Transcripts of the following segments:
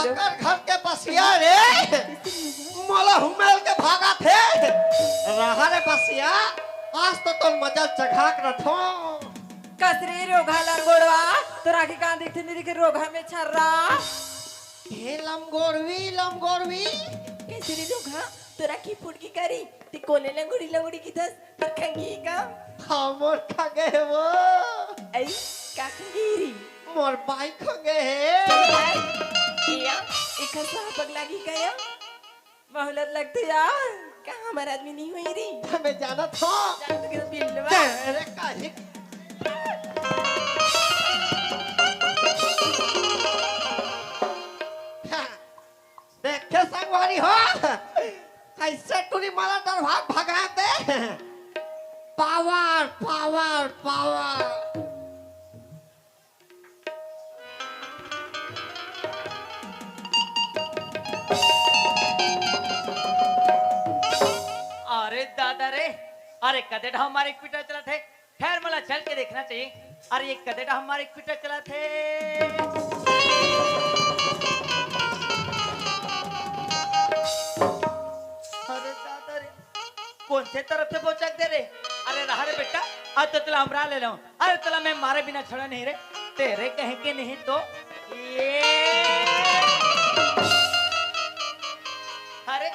काकर घर के बसिया रे मोला हुमेल के भागा थे रहा रे बसिया आज तो मजा चघाक रथो कसरी रोगा लंगोड़वा तोरा के कान दिखते नहीं दिखे रोगा में छर्रा हे लमगोरवी कैसे रोगा तोरा की फुटकी करी ते कोले लंगोड़ी की दस खंगी का हमर खगे वो आई का खंगीरी मोर बाई खगे है या एक सा पगला की गया मोहलत लगती यार का हमार आदमी नहीं हुई री हमें जाना था जान तो किस बिलवा अरे काहे देखे संगवारी हो कैसे तूने मारा डर भगा दे पावर अरे दादा रे अरे कदेटा हमारे एक पीटर चला थे खैर मला चल के देखना चाहिए अरे ये कदेटा हमारे एक पीटर चला थे अरे दादा रे कौन से तरफ से बोचक दे रे अरे रहा रे बेटा आज तो तला हमरा ले लो अरे तला मैं मारे बिना छोड़ा नहीं रे तेरे कहेंगे नहीं तो ये अरे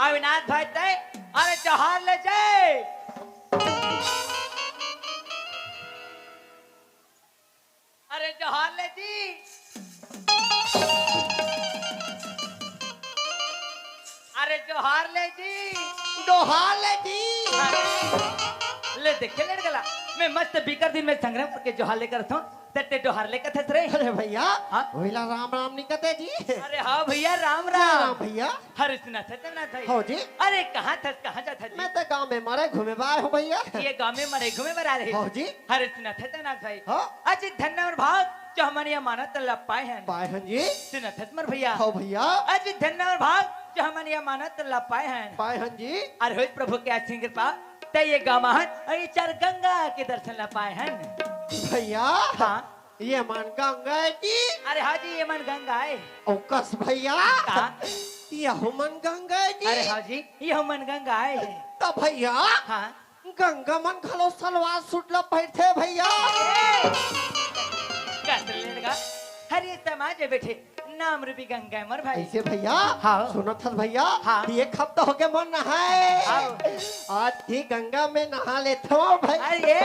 अविनाश भाई तय अरे जहार ले जाए अरे जहार ले जी अरे जोहार ले जी दोहाले जी ले देखे ले गला मैं मस्त बीकर दिन में संग्राम करके जोहार लेकर था तट्टे जोहार लेकर थे रे अरे भैया हाँ? ओइला राम निकते जी अरे हाँ भैया राम राम राम भैया हर सुना था तब ना था हो जी अरे कहाँ जा था मैं तो गांव में मरे घूमे बार हूँ भैया ये गांव में मरे घूमे बरा रहे हो जी हर सुना था तब ना भाई हाँ अजी धन्यवाद भाग जो हमारी अमानत लग पाए हैं पाए हैं जी सुना था मर भैया हो भैया अजी धन्यवाद भाग जो हमारी अमानत लग पाए हैं पाए हैं जी अरे होइस प्रभु के आशीर्वाद कृपा ते ये गामहन और ये चार गंगा के दर्शन ला पाए हैं भैया हाँ ये मन गंगा जी अरे हाँ जी ये मन गंगा है औकस भैया कहाँ? ये मन गंगा जी अरे हाँ जी ये मन गंगा है तो भैया हाँ गंगा मन खलो सलवार सूट ला पहनते भैया कैसे लेगा हरे समाज है बेटे नाम रूपी गंगा मर भाई ऐसे भैया हाँ सुनो था भैया हाँ एक हफ्ता हो गया मन नहाए हाँ आज ही गंगा में नहा लेते हो भाई अरे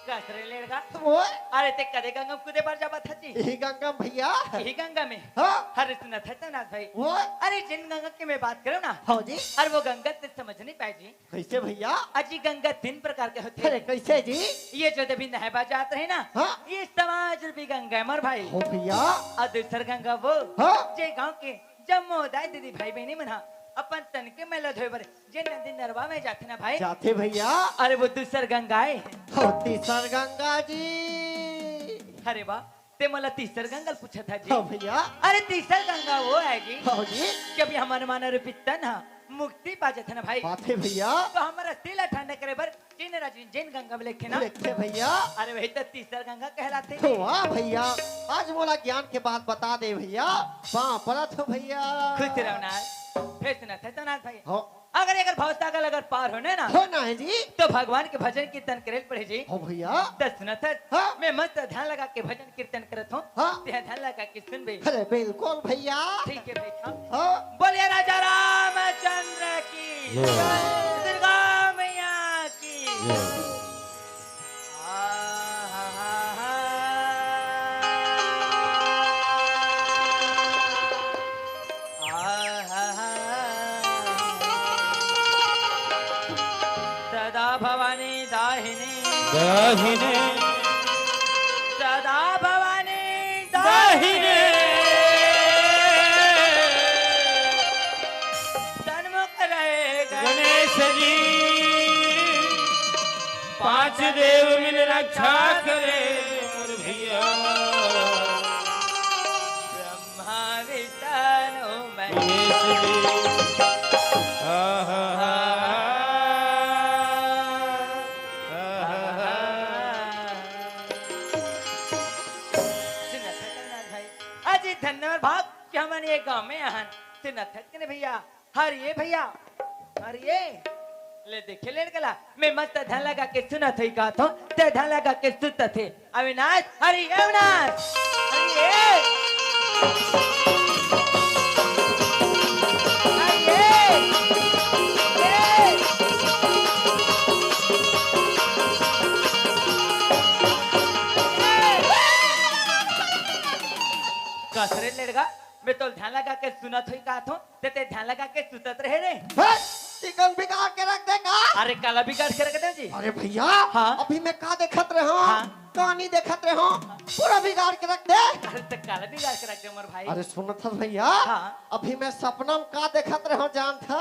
कैसे लेगा वो अरे ते कदे गंगा कूदे पर जाबा था जी यही गंगा भैया यही गंगा में हाँ हरे सुना था ना भाई वो अरे जिन गंगा की मैं बात करूँ ना हो जी अरे वो गंगा ते समझ नहीं पाए जी कैसे भैया अजी गंगा 3 प्रकार के होते अरे हैं कैसे जी ये जो भी नहबा जाते हैं ना हाँ ये समाज रूपी गंगा मर भाई हो भैया और दूसर गंगा वो हाँ जे गांव के जम्मो दाई दीदी भाई बहनी मना अपन तन के मेला धोए बर जे नदी नरवा में जाते ना भाई जाते भैया अरे वो दूसर गंगा है होती सर गंगा जी अरे वाह ते मला तीसर गंगा पूछा था जी हो भैया अरे तीसर गंगा वो है जी हो जी जब ये हमारे माना रूपी तन हा मुक्ति पाजे थे ना भाई बाते भैया तो हमारा तिला ठंडा करे बर जिन राजिन जिन गंगा में लिखे ना देखते भैया अरे वही तो तीसर गंगा कहलाते तो वाह भैया आज मोला ज्ञान के बात बता दे भैया वहाँ परत हो भैया खुश रहो ना फिर सुना था तो ना भाई हो अगर भवसागल अगर पार होने ना हो ना है जी तो भगवान के भजन कीर्तन करे पड़े जी हो भैया तो सुना था हाँ मैं मस्त ध्यान लगा के भजन कीर्तन करत हूँ हाँ ध्यान लगा के सुन बे अरे बिल्कुल भैया ठीक है भाई हाँ हाँ बोलिए राजा रामचंद्र की दुर्गा मैया की सदा भवानी दाहिनी दाहिने सदा भवानी दाहिने सन्मुख रहे गणेश जी पांच देव मिल रक्षा करे मोर भैया ब्रह्मा विष्णु महेश गणेश जी आहा धन्यवाद भाग कि हमने ये गांव में आहन से न थकने भैया हरिये भैया हरिये ले देखे ले गला मैं मस्त ध्यान लगा के सुना थई का तो ते ध्यान लगा के सुत थे अविनाश हरि अविनाश कसरे लेगा मैं तो ध्यान लगा के सुना थई का तो ते ध्यान लगा के सुतत रहे रे चिकन बिगाड़ के रख देगा। अरे काला बिगाड़ के रख दे जी। अरे भैया हाँ? अभी मैं का देखत रहे हो हाँ? कहानी देखत रहे हो पूरा बिगाड़ के रख दे। अरे तो काला बिगाड़ के रख दे मोर भाई। अरे सुन था भैया हाँ? अभी मैं सपना में का देखत रहे हो जान था।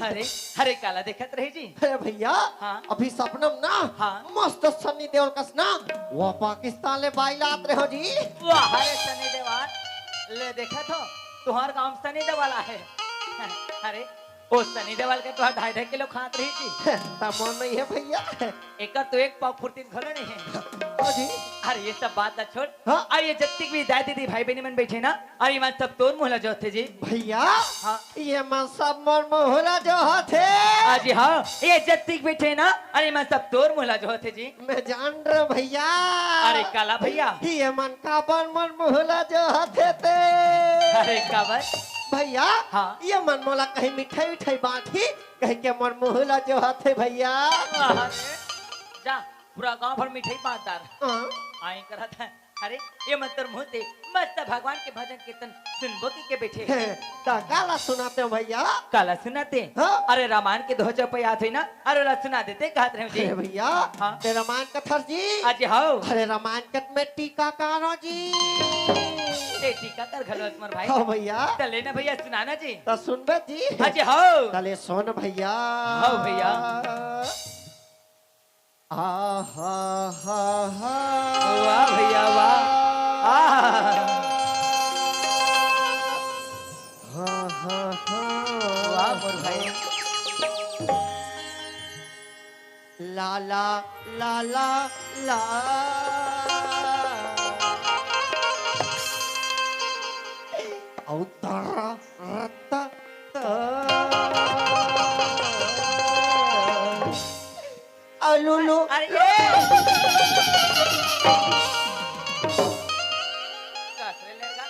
अरे अरे काला देखत रही जी। अरे भैया हाँ? अभी सपना में ना हाँ? मस्त सन्नी देओल का ना वो पाकिस्तान ले बाइलात रहे हो जी। वाह अरे सनी देवाल ले देखा तो तुम्हार गांव सनी देवाल है। अरे ओ सनी देवाल के तो 2.5 किलो खात रही जी। तमन नहीं है भैया। एक तो एक पाव फुर्ती घोलो नहीं है। हाँ जी। अरे ये सब बात ना छोड़। हाँ? अरे ये जत्ती भी दाई दीदी भाई बहनी मन बैठे ना अरे मैं सब तोर मुहला जो थे जी। भैया हाँ? ये मन सब मन मोहला जो थे। आज हाँ ये जत्ती बैठे ना अरे मैं सब तोर मुहला जो थे जी। मैं जान रहा भैया। अरे काला भैया ये मन का मन मोहला जो थे। अरे काबर भैया हाँ? ये मन मोला कहीं मिठाई मिठाई बांटी कहीं के मन मोहला जो हाथे भैया। अरे जा पूरा गांव भर मिठाई बांटदार हाँ? आई करा था। अरे ये मंत्र मुहते मस्त भगवान के भजन कीर्तन सुनबो की के बैठे ता काला सुनाते हो भैया। काला सुनाते हाँ? अरे रामायण के 2 चौपाई आते ना अरे ला सुना देते कहते रहे जी। अरे भैया हाँ? ते रामायण कथा जी। आज हाओ अरे रामायण कथ में टीका कारो जी। ते टीका कर घलो मोर भाई। हाँ भैया चले ना भैया सुनाना जी। ता सुनबे जी। आज हाओ तले सुन भैया। हाँ भैया। आहा हा हा वाह भैया वाह। हाँ हाँ हाँ वाह मोर भाई। लाला लाला ला अवतारा रत्ता अलुलु अरे ये कसरे लेगा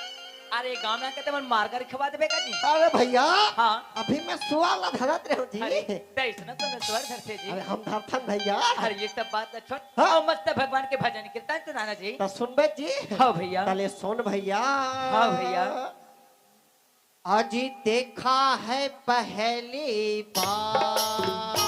अरे गांव में कहते मन मार कर खवा देबे का जी। अरे भैया हाँ? अभी मैं सुवाला धरत रहे जी। अरे तेईस ना तो स्वर धरते जी। अरे हम धरथन भैया। अरे ये सब बात ना छोड़। हाँ? हाँ? मस्त भगवान के भजन कीर्तन सुनाना जी। तो सुनबे जी। हाँ भैया। तले सुन भैया। हाँ भैया। आज देखा है पहली बार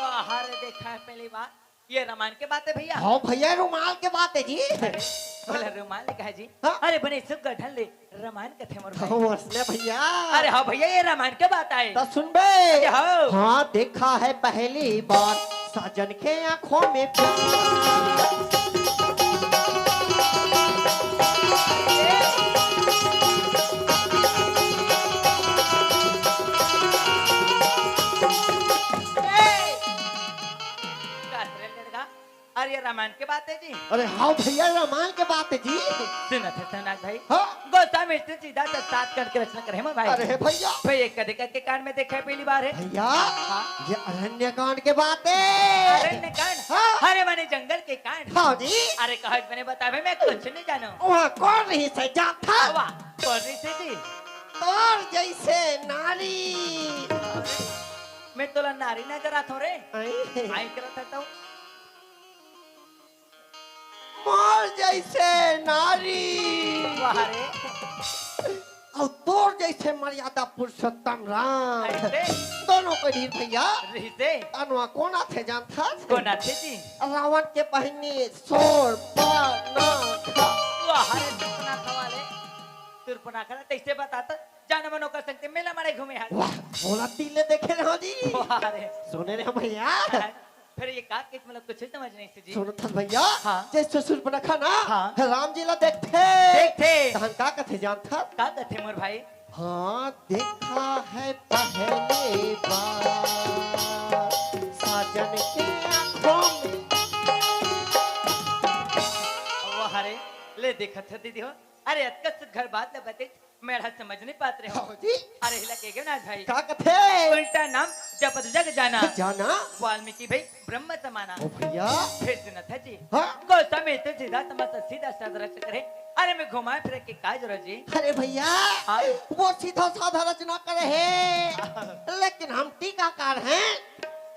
वाह अरे देखा है पहली बार ये रामायण के बात है भैया। हाँ भैया रुमाल के बात है जी। अरे बोला रुमाल लिखा है जी। हाँ? अरे बने सब गठन ले रामायण कथे मोर भाई। हाँ हंसने भैया। अरे हाँ भैया ये रामायण के बात आए। तो सुनबे। हाँ? हाँ देखा है पहली बार साजन के आंखों में प्यार। अरे ये रामायण के बात है जी। अरे हाँ भैया रामायण के बात है जी। सुना था सोनाग भाई। हाँ? गोस्वामी मिश्र सीधा सात करके रचना करे हम भाई। अरे भैया भाई एक कदे के कांड में देखा है पहली बार है। भैया हाँ? ये अरण्य कांड के बात है। अरण्य कांड हाँ? अरे मैंने जंगल के कांड। हाँ जी। अरे कहा मैंने बता भाई मैं कुछ नहीं जानो। वहाँ कौन नहीं से जाता वाह कौन रही से जी। तोर जैसे नारी। मैं तोला नारी नजर आता रे। आई। आई करत था मोर जैसे नारी। वाह रे और तोर जैसे मर्यादा पुरुषोत्तम राम। ऐसे दोनों को ढीर भैया। रही से अनुआ कौन थे जानता कौन आते जी। रावण के पहनी सोर पाना खा। वाह रे तुरपना खवाले तुरपना खा तैसे बताता जाने मनो कर सकते मेला मारे घूमे हाथ। वाह बोला तिले देखे रहो जी। वाह रे सुने रहे भैया। फिर ये का किस मतलब कुछ समझ नहीं से जी। सुनो था भैया। हाँ? जैसे सुर्पनखा ना हाँ? राम जी ला देखते देखते तहन का कथे जानता का कथे मोर भाई। हाँ देखा है पहली बार साजन के आंखों में देखा था दीदी हो अरे अतकस घर बात न बते मेरा समझ नहीं पात रहे हो हाँ जी अरे हिला के गयो ना भाई का कथे उल्टा नाम जपत जग जाना जाना वाल्मीकि भाई ब्रह्म समाना ओ भैया फिर सुना था जी हाँ को समय तो सीधा समझ सीधा साधा रच करे अरे मैं घुमाए फिर के काय जरूरत जी अरे भैया हाँ। वो सीधा साधा रचना करे है लेकिन हम टीकाकार हैं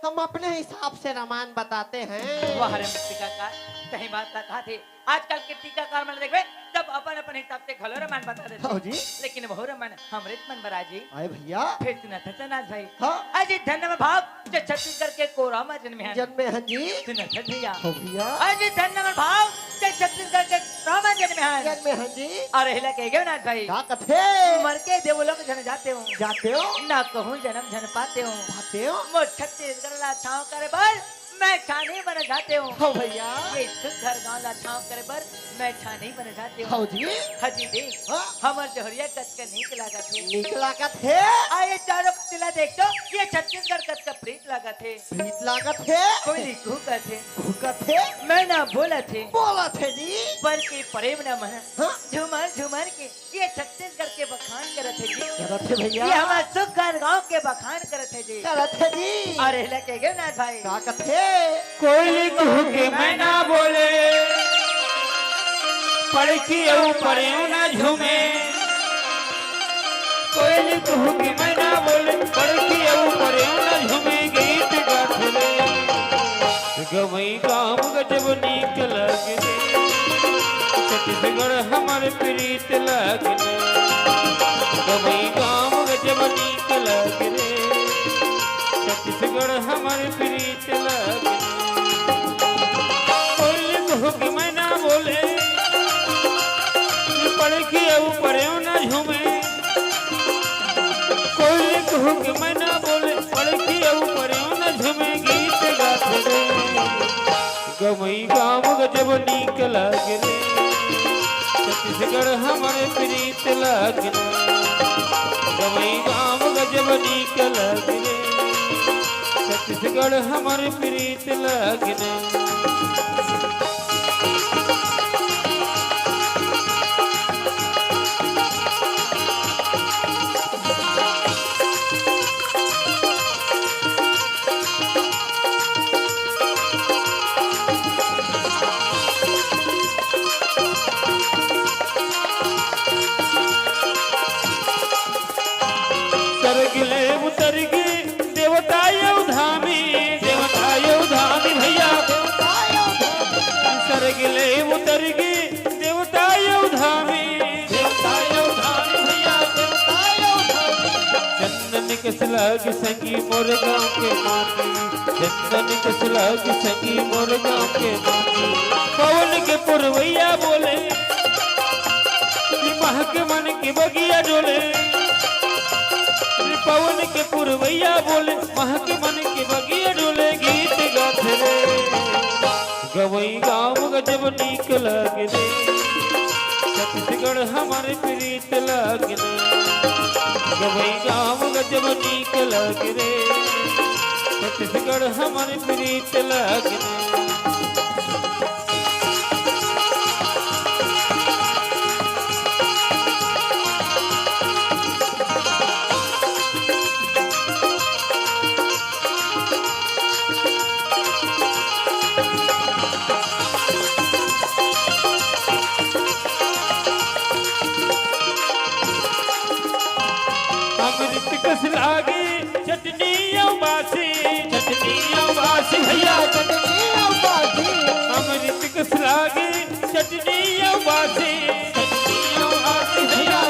हम अपने हिसाब से रामायण बताते हैं वाह रे टीकाकार सही बात कहा थी आजकल के टीकाकार मन देखबे जब अपन अपन हिसाब से घलो रामायण बता देते हाँ जी लेकिन वो रामायण हमरे मन बराजी आए भैया फिर सुना था सनाज भाई हाँ अजी धन्य भाव जो छत्तीसगढ़ के कोरामा जन्मे हैं जन्मे हैं जी सुना था भैया हो भैया अजी धन्य भाव जो छत्तीसगढ़ के कोरामा जन्मे हैं जन्मे हैं जी अरे हिला के गयो ना भाई का कथे मर के देवलोक जन जाते हो जाते हो ना कहूँ जन्म जन पाते हो पाते हो वो छत्तीसगढ़ ला छाव करे बर मैं छानी बन जाते हूँ हो भैया ये सुंदर गाँव ला छाव करे बर मैं छानी बन जाते हो हूँ जी हजी देख हाँ हमर जोहरिया कच का नीक लागत है निकला कथे आये चारों तिला देख तो ये छत्तीसगढ़ कच का प्रीत लागत है प्रीत लागत है कोई लिखू कथे कथे मैं ना बोला थे बोला थे जी पर के प्रेम न मन हाँ झूमर झूमर के ये छत्तीसगढ़ के बखान करत है जी करत है भैया ये हमारे सुखगढ़ गाँव के बखान करत है जी करत है जी अरे लगे गए ना भाई का कथे कोयली कहू के मैं ना बोले पड़की ऊपर ना झूमे कोयली कहू के मैं ना बोले पड़की ऊपर ना झूमे गीत गाथले गवई काम गजब नीक लगे छत्तीसगढ़ हमारे प्रीत लगने गवई काम गजब नीक लगे छत्तीसगढ़ हमारे प्रीत लगने कोयली कहू के मैं ना बोले पड़की ऊपर ना झूमे कोयली कहू के मैं ना बोले पड़की ऊपर ना झूमे गीत गाते गवई गाँव गजब नीक लागे रे छत्तीसगढ़ हमारे प्रीत लगने गवई गाँव गजब नीक लागे रे छत्तीसगढ़ हमारे प्रीत लगने सरगिले उतर गे देवता धामी भैया सरगिले उतर गे देवता धामी भैया चंदन कसला की संगी मोर गाँव के माटी चंदन कसला की संगी मोर गाँव के माटी पवन के पुरवैया बोले महक मन के बगिया डोले पवन के पुरवैया बोले महक मन के बगिया डोले गीत गाथे रे गवई गाँव गजब नीक लागे रे छत्तीसगढ़ हमारे प्रीत लागे रे गवई गाँव गजब नीक लागे रे छत्तीसगढ़ हमारे प्रीत लागे रे अमृत कस लागे चटनी बासी भैया अमृत कस लागे चटनी बासी भैया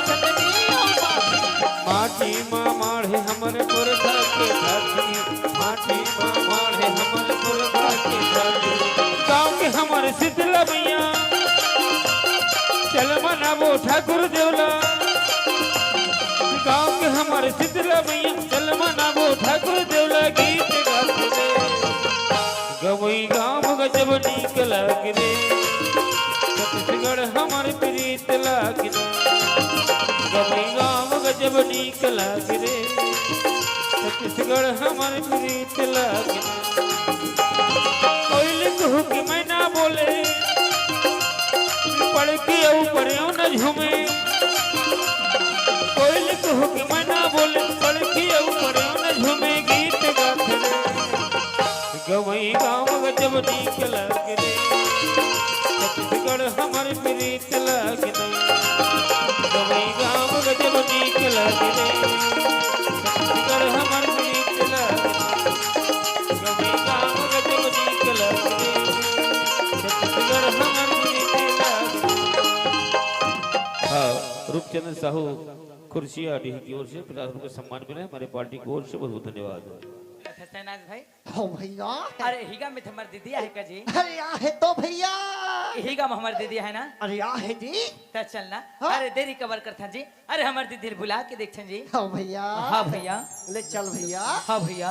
माटी माँ माढ़े हमर पुरधा के साथी माटी माँ माढ़े हमर पुरधा के साथी गाँव के हमर शीतला भैया चल मनाबो ठाकुर देवला गाँव के हमारे शीतला भैया चल मनाबो ठाकुर देवला गीत गाते गवई गाँव गजब नीक लागे रे छत्तीसगढ़ हमारे प्रीत लागे गवई गाँव गजब नीक लागे रे छत्तीसगढ़ हमारे प्रीत लागे कोयली कहू कि मैं ना बोले पड़ के न झूमे कोयल कहो कि मैं ना बोले पड़की ऊपर न झूमे गीत गाथ रे गवई गाँव जब नीक लागे रे छत्तीसगढ़ हमर प्रीत लागे गवई गाँव जब नीक लागे रे छत्तीसगढ़ हमर प्रीत लागे गवई गाँव जब नीक लागे रे छत्तीसगढ़ हमर प्रीत लागे। हाँ, रूपचंद साहू खुर्शिया डी की ओर से 50 रुपये सम्मान मिले हमारे पार्टी की ओर से बहुत बहुत धन्यवाद। अच्छा शहनाज भाई हो भैया अरे हिगा में हमार दीदी है का जी अरे आहे तो भैया हिगा में हमार दीदी है ना अरे आहे जी तो चलना हाँ? अरे देरी कबर करता जी अरे हमार दीदी बुला के देख जी हो भैया हाँ भैया ले चल भैया हाँ भैया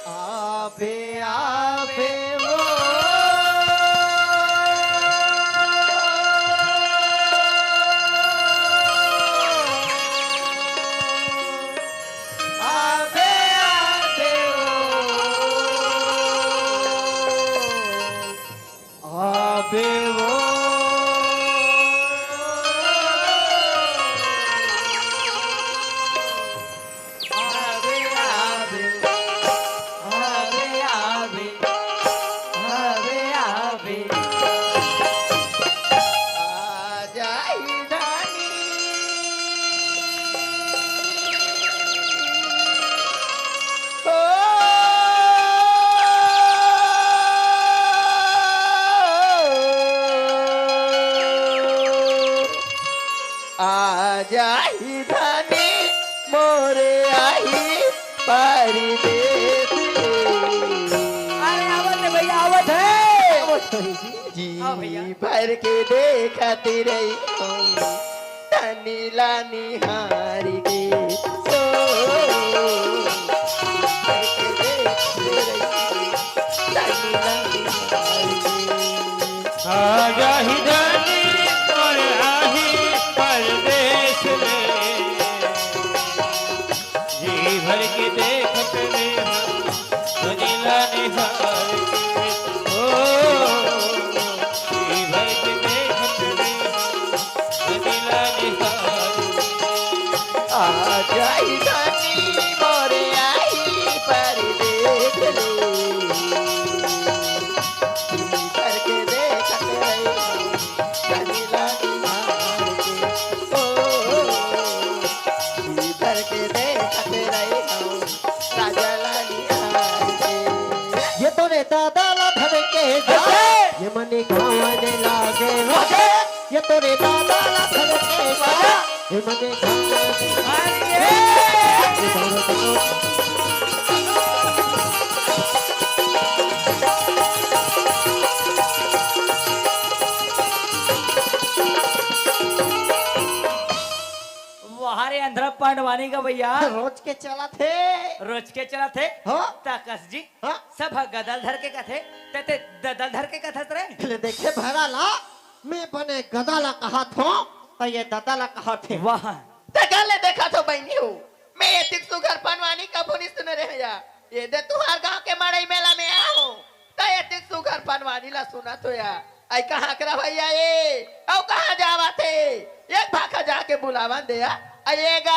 आबे आबे वो आबे आबे वो आबे वो आबे आबे आबे आबे आबे आजा इधानी ओ आजा इधानी मोरे आई परदेस अरे आवत है भैया आवत है जी हाँ भैया। भर के देखती रही हम तनी लानी हार के सो भर के देखती रही तनी लानी हार के आजा ही जानी और आही परदेश में जी भर के देखत रे सुनीला निहार के ओ जी भर के देखत रे सुनीला निहार के आजा इधानी मोरे आई परदेस भर के देखत रही तनी लानी हार के ओ भर के देखत रही राजा लानी हार के ये तो रे दादा ला धर के जाए ये मने गाने लागे रोजे ये तो रे दादा ला धर के जाए ये मने गाने वहारे अंधरा पांडवानी का भैया रोज के चला थे रोज के चला थे हाँ? ताकस जी हाँ? सब गदल धर के कथे ते ददल धर के कथा रे ले देखे भरा ला मैं बने गदाला कहा था तो ये ददाला कहा थे वाह तकाले देखा तो बहनी हूँ मैं ये तिक्सु घर पनवानी का पुनिस सुन रहे या ये दे तुम्हार गांव के मड़ई मेला में आया हूँ तो ये तिक्सु घर पनवानी ला सुना तो या आई कहाँ करा भैया ये औ कहाँ जावा थे एक भाखा जाके बुलावा दे या आइएगा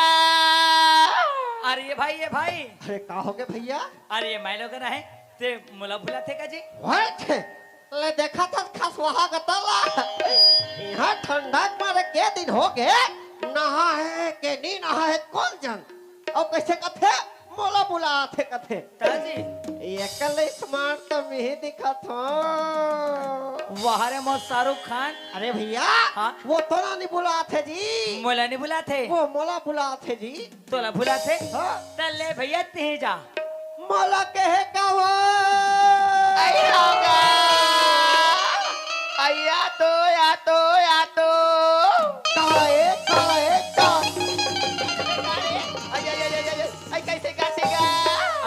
अरे ये भाई अरे का हो गए भैया अरे ये मैं लोग ना है ते मुला भुला थे का जी व्हाट ले देखा था खास वहाँ गदाला यहाँ ठंडा मारे के दिन हो गए नहा है के नहीं नहा है कौन जन और कैसे कथे मोला बुला थे कथे ताजी ये कल स्मार्ट तो मैं दिखा था वहारे मो शाहरुख खान अरे भैया हाँ? वो तो ना नहीं बुला थे जी मोला नहीं बुला थे वो मोला बुला थे जी तोला भुला थे हाँ? तले भैया ते जा मोला कहे का वो आई होगा आया तो या तो या तो काए काए का आई कैसे काटेगा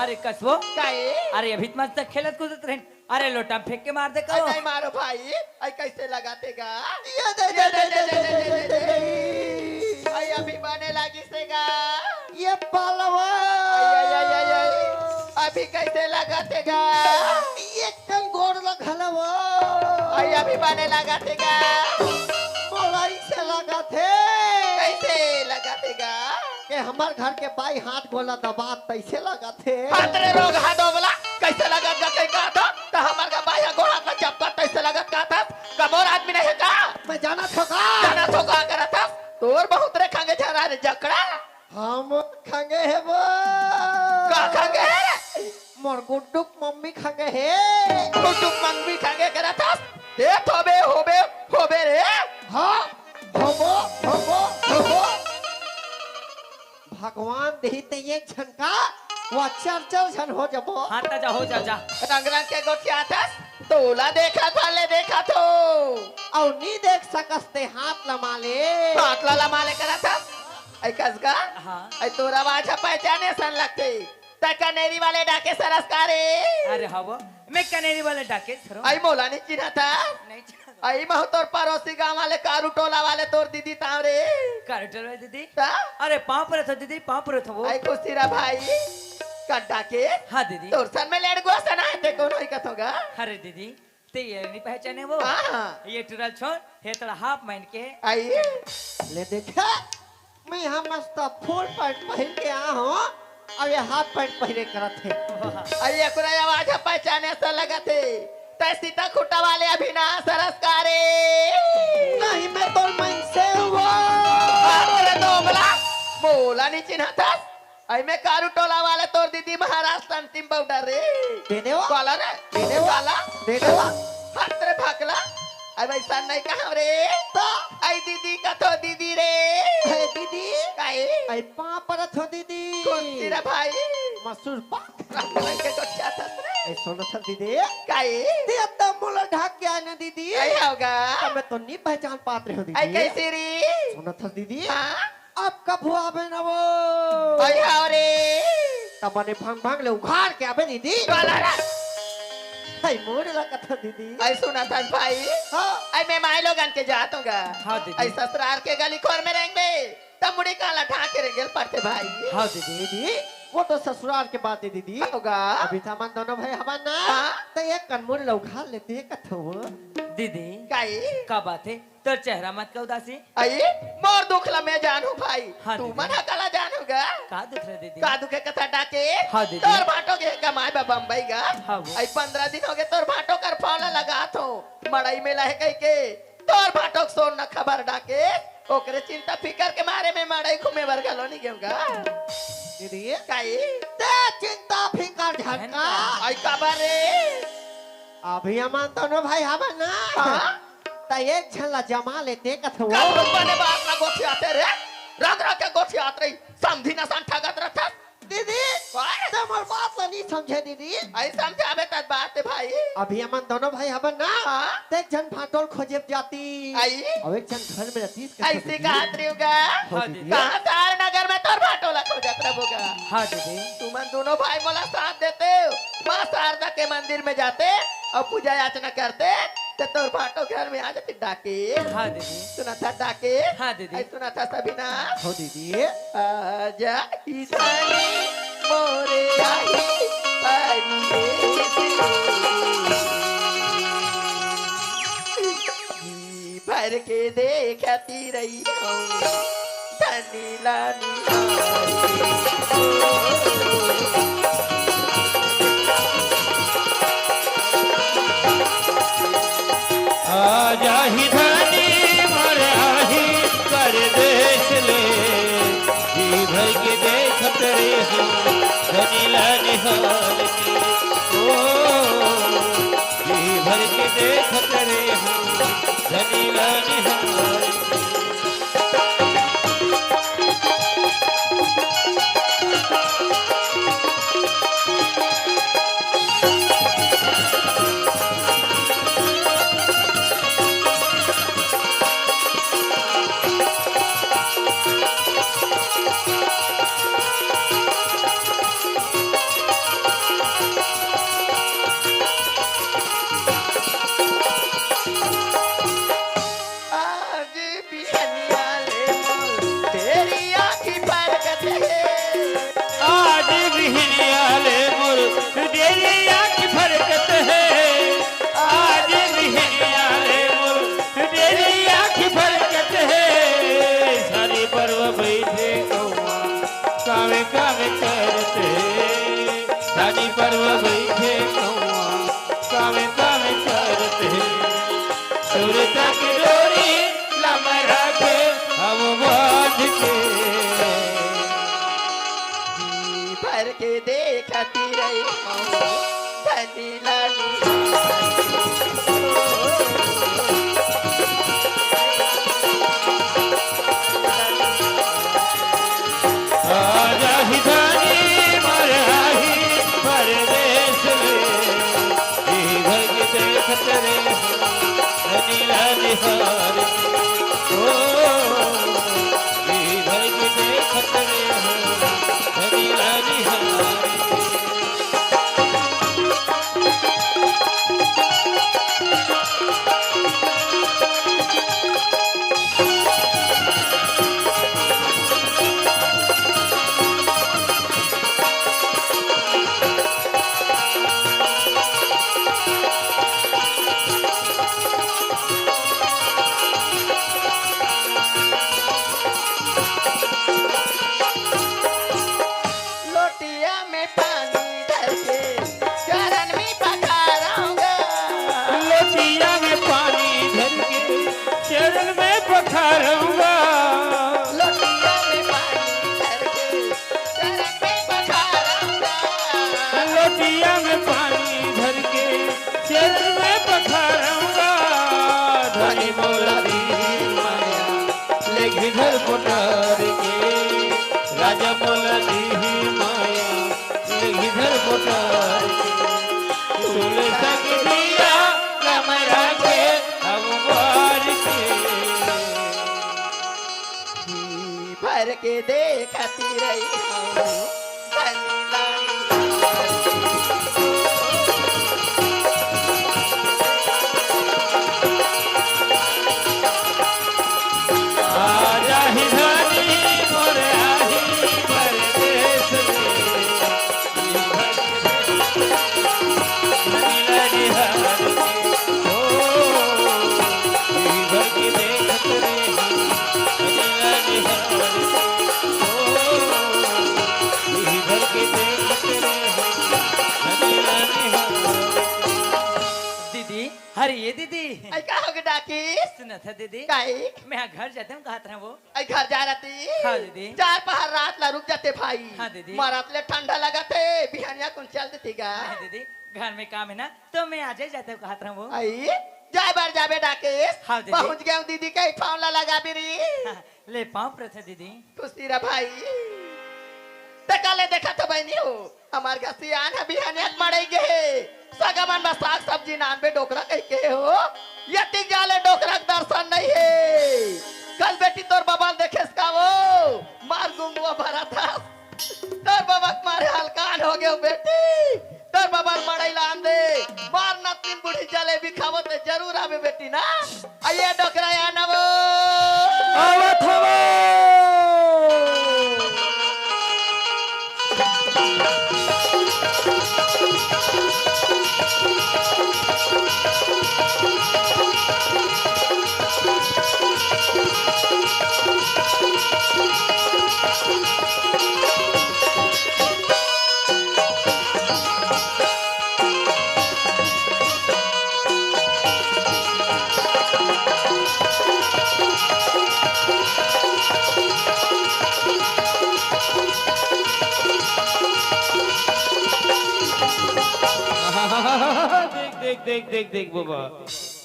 अरे कसबो काए अरे अभी मस्त खेलत कूदत रहे अरे लोटा फेंक के मार दे आई कहो नहीं मारो भाई आई कैसे लगातेगा ये दे आई अभी बने लगी सेगा ये पालवा अभी कैसे लगातेगा ये कल गोड़ लगलवा भैया भी बने लगा थेगा। मोलाई से लगा थे कैसे लगा थेगा? कि हमार घर के बाई हाथ गोला दबा तैसे लगा थे। हाथरे रोग हाथ होगला कैसे लगा जा कहीं का था तो हमार का बाया गोड़ हाथ जब का कैसे लगा का था कमोर आदमी नहीं है का मैं जाना था का जाना तो का करा था तोर बहुत रे खांगे झरा रे जकड़ा हम खांगे है वो का खांगे मोर गुड्डुक मम्मी खांगे है कुटुक मंगवी खांगे करा था ए होबे रे हाँ होबो होबो होबो भगवान देते एक झनका वो चर झन हो जबो। हाँ ताजा हो जा रंग रंग के गोठिया था तोला देखा था ले देखा तो और नी देख सकस्ते हाथ लमा ले हाथ लाला माले करा था ऐ कसगा हाँ ऐ तोरा वाचा पहचाने सन लगते ता कनेरी वाले डाके सरस्कारे अरे हाँ वो मैं कनेरी वाले डाके सरो आई मोला नहीं चिन्हा था नहीं जानता। आई महु तोर पड़ोसी गांव वाले कारू टोला वाले तोर दीदी तावरे कार्टर वाली दीदी ता अरे पाँव पर था दीदी पाँव पर था वो आई कुसीरा भाई कड्डा के हाँ दीदी तोर सन में लेड़ गो सना ते कोनो ही कथोगा अरे दीदी ते ये नहीं पहचाने वो हां ये टुरल छोड़ हे तोड़ा हाफ माइन के आई ले देखा मैं यहाँ मस्त फुल पैंट पहन के आ हूँ और ये हाफ पैंट पहने करत थे वाह, आई एकरा आवाज पहचाने से लगा थे ते सीता खुटा वाले अभिना सरस्कारे नहीं मैं तो मन से हुआ अरे दोगला मोला नहीं चिन्हा था आई मैं कारू टोला वाले तोर दीदी महाराष्ट्र अंतिम पाउडर रे दे दे काला रे दे काला दे दे हाथ रे भागला आई वैसा नहीं कहा रे तो आई दीदी का तो दीदी रे है दीदी काई आई पाँव पर थो दीदी कुछ रे भाई मसूर पाक रंग के गोठिया था रे ऐ सोना था दीदी काई ते अब तो मुला ढक गया ना दीदी आई होगा अब मैं तो नहीं पहचान पाते हो आई दीदी कैसी री सोना था दीदी हाँ अब कब हुआ बे ना वो आई हाव रे तब मैंने भंग भंग ले उखाड़ के अबे दीदी काला रे आई मोड़ लगा था दीदी आई सुना था भाई हाँ आई मैं माई लोगन के जात होगा हाँ दीदी आई ससुराल के गली खोर में रहेंगे तब मुड़ी काला ढाके रहेंगे पड़ते भाई हाँ दीदी दीदी वो तो ससुराल के बात है दीदी होगा अभी तो मन दोनों भाई हमार ना हाँ। तो एक कनमुड़ ले उखाड़ लेते हैं कथो दीदी काई का बात है तो चेहरा मत का उदासी आई मोर दुखला मैं जानू भाई हाँ तू दीदी। मन काला जानूगा का दुख रहा दीदी का दुखे कथा डाके हाँ दीदी। तोर भाटो के कमाए बा बम्बई गा हाँ वो। आई 15 दिन हो गए तोर भाटो कर फोन लगा थो मड़ई में लहे कई के तोर भाटो के सोन न खबर डाके ओकरे चिंता फिकर के मारे में मड़ई घूमे बर गलो नहीं गेऊगा दीदी काई ते चिंता फिकर झटका आई खबर रे अभी हमार दोनों भाई हमार ना हाँ? तो एक झला जमा लेते कथो का बने बात ना गोठी आते रे रंग रंग के गोठी आत रही समझी ना सन ठगत रहता दीदी काय? तुम्हार बात तो नहीं समझे दीदी आई समझावे तक बात है भाई अभी हमार दोनों भाई हमार ना हाँ? तो एक जन फाटोल खोजे जाती आई और एक जन घर में रहती ऐसे कहा होगा हाँ दीदी कहाँ तार नगर में तोर भाटोला खो जाता होगा हाँ दीदी तुम दोनों भाई मोला साथ देते हो माँ शारदा के मंदिर में जाते और पूजा याचना करते तो तोर भाटो घर में आ जाते डाके हाँ दीदी सुना था डाके हाँ दीदी। आई सुना था सबीना हो दीदी आजा ईसानी मोरे आई जी भर के देखती रही हूँ धनी लानी आजा ही धनी मर आही परदेश ले जी भर के देखत रे हम धनी लाने हाल के ओ जी भर के देखत रे हम धनी लाने हाल के आज पर्व बैठे कौआ कामे कामे करते सूरत की डोरी लम रखे हम बांध के जी भर के देखती रही हूँ धनी लाली आजा ही धनी मर आही परदेश में जी भर के देखते रहे धनी लाली हार ओ जी भर के देखते रहे धनी लाली हार लोटिया में पानी धर के चरण में पखारूंगा लोटिया में पानी धर के चरण में पखारूंगा लोटिया में पानी धर के चरण में पखारूंगा लोटिया में पानी भर के चरण में पखारूंगा धनी मोला दी माया ले घिधर पुटार के राजा मोला दी माया ले घिधर पुटार के तुलसा की दिया कमरा के हम बार के जी भर के देखती रही हूँ धनी लाली आजा ही धनी मोर आही परदेश में जी भर के धनी लाली हार के ओ जी भर के देखत रहे धनी लाली हार के ओ जी भर के देखत रहे धनी लाली हार के दीदी अरे ये दीदी आई का हो गया डाकी सुना था दीदी काई मैं यहाँ घर जाते हूँ कहा था वो आई घर जा रही हाँ दीदी। चार पहर रात ला रुक जाते भाई हाँ दीदी। मरात ले ठंडा लगा थे बिहानिया कौन चल देती का नहीं दीदी घर में काम है ना तो मैं आज ही जाते हूँ कहा था वो आई जाए बार जाबे डाकेश हाँ दीदी। पहुंच गया हूँ दीदी का फावला लगा भी रही हाँ, ले पाँव पर था दीदी खुशी रहा भाई तकाले देखा तो बहनी हो हमार घर से आना बिहानिया मरे गए सगमन में साग सब्जी नान पे डोकरा कह के हो ये टिक जाले डोकरा का दर्शन नहीं है कल बेटी तोर बाबा देखे इसका वो मार गुंगुआ भरा था तोर बाबा के मारे हलकान हो गए बेटी तोर बाबा मड़ाई लान दे मार न तीन बूढ़ी जलेबी खावो तो जरूर आवे बेटी ना आइए डोकरा या ना वो आवत हवा देख देख देख देख बाबा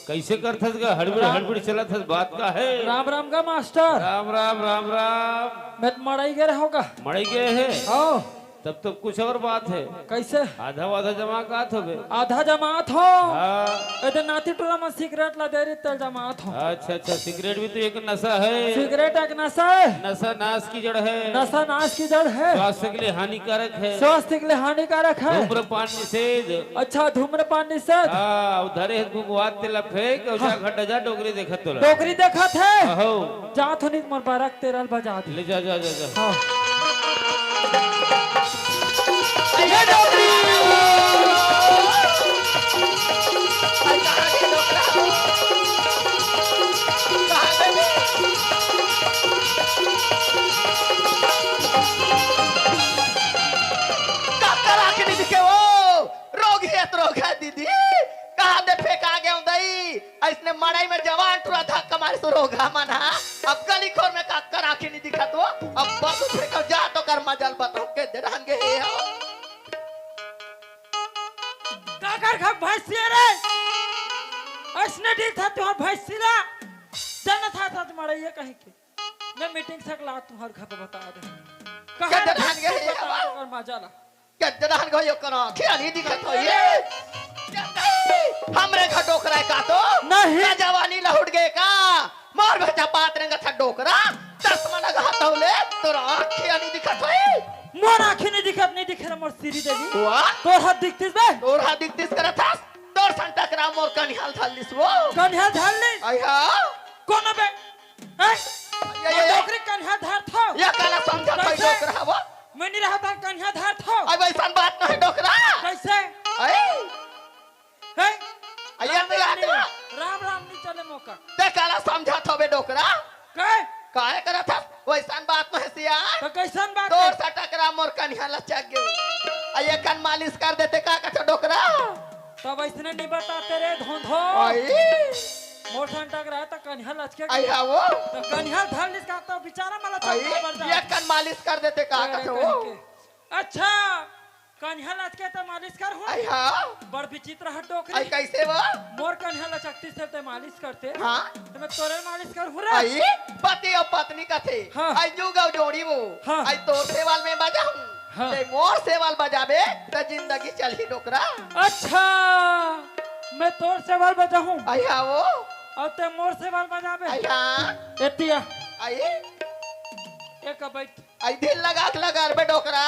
कैसे करथस गा हड़बड़ हड़बड़ चलत हस बात का है राम राम का मास्टर राम राम राम राम मैं मड़ाई गए होगा मड़ई गए हैं हाँ तब तो कुछ और बात है कैसे आधा आधा जमा कात हो गए आधा जमात हो हाँ इधर नाती टोला में सिगरेट ला दे रही तो जमात हो अच्छा अच्छा सिगरेट भी तो एक नशा है सिगरेट एक नशा है नशा नाश की जड़ है नशा नाश की जड़ है स्वास्थ्य के लिए हानिकारक है स्वास्थ्य के लिए हानिकारक है धूम्रपान निषेध अच्छा धूम्रपान निषेध हाँ उधरे गुगवात तेला फेंक और जा घट जा डोगरी देखत तोला डोकरी देखा थे हो जात हो निक मर बारक तेरल बजा दे ले जा जा जा जा हाँ ये डोकरी आई कहाँ के डोकरा कहाँ गए कब तक आके नहीं दिखे वो मड़ाई में जवान टूरा धक्का मारे तो रोगा मना अब गली खोर में काकर आंखें नहीं दिखा तो अब बस उठे कर जा तो कर मजल बताओ के दरांगे हे काकर खा भैंसिया रे असने दी था तुहार भैंसिला जाना था तुम्हारा ये कहीं के मैं मीटिंग सकला तुम्हार घर पे बता दे के दरांगे हे और मजाला के दरांगे गयो करो क्या नहीं दिखा तो ये हमरे घर डोकरा का तो नहीं। क्या जवानी लहुट गए का मार बेटा बात रंगा था डोकरा चश्मा लगा तौले तोरा आंखें नहीं दिखा तो मोर आंखें नहीं दिखे रे मोर सीरी देवी वाह तोर हाथ दिखतिस बे तोर हाथ दिखतिस करा था तोर संता करा मोर कनिहाल थालिस वो कन्या धाल ले आया कोन बे हैं ये डोकरी कन्या धार थो या काला समझा कोई कैसे? डोकरा वो मैं नहीं रहा था कन्या धार थो अब ऐसा बात नहीं डोकरा कैसे आई हैं आया तो याद राम राम नहीं चले मौका ते काला समझा तो बे डोकरा के काहे करा था वैसा बात नहीं सिया तो कैसन बात तोर है? सटा करा मोर कनिहाल चक गयो आये कन मालिश कर देते का कथा डोकरा तब ऐसने नहीं बताते रे धोंधो आई मोर संटा रहा तो कन्या लचके आया वो तो कन्या धाल लिस का तो बेचारा मला आई चक्कर बर ये जा कन मालिश कर देते का कथा वो अच्छा कन्या लचके तो मालिश कर हूं आया बड़ विचित्र हट आई डोकरी कैसे वो मोर कन्या लचकती से ते मालिश करते हाँ तो मैं तोरे मालिश कर हूं रे आई पति और पत्नी का थे हाँ। आई जुगाव जोड़ी वो हाँ। आई तोर सेवाल में बजा हूँ हाँ। ते मोर सेवाल बजाबे तो जिंदगी चली डोकरा अच्छा मैं तोर से बाल बजा हूं आई हाँ वो और ते मोर से बाल बजाबे आई हाँ एतिया आई एक बैठ आई दिल लगा बे डोकरा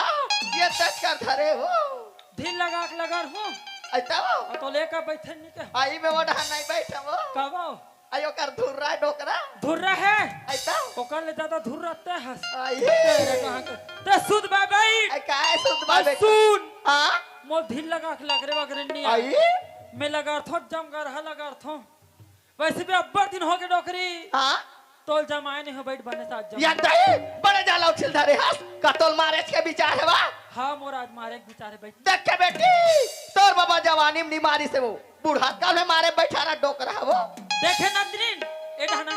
ये टच कर धरे हो ढील लगा के लगा हूं आई तब और तो लेकर बैठे नहीं के आई में वो ढान नहीं बैठा वो कबो आयो कर धुर रहा है डोकरा धुर रहे आई तब ओकर ले ज्यादा धुर रहते हंस आई तेरे कहां के ते सुध बाई आई काय सुध बा बेटा सुन हाँ मोर ढील लगा के लग रे वगरे नहीं आई मैं लगा थो जम कर रहा लगा थो वैसे भी अब्बर दिन हो के डोकरी हाँ तोल जमाए नहीं हो बैठ बने साथ जम याद आई बड़े जाला उछल धरे हंस कतल मारे के विचार है वा हाँ मोर आज मारे बेचारे बैठ देख के बेटी तोर बाबा जवानी में मारी से वो बूढ़ा काल में मारे बैठा रहा डोकरा वो देखे नंदिनी ए ढाना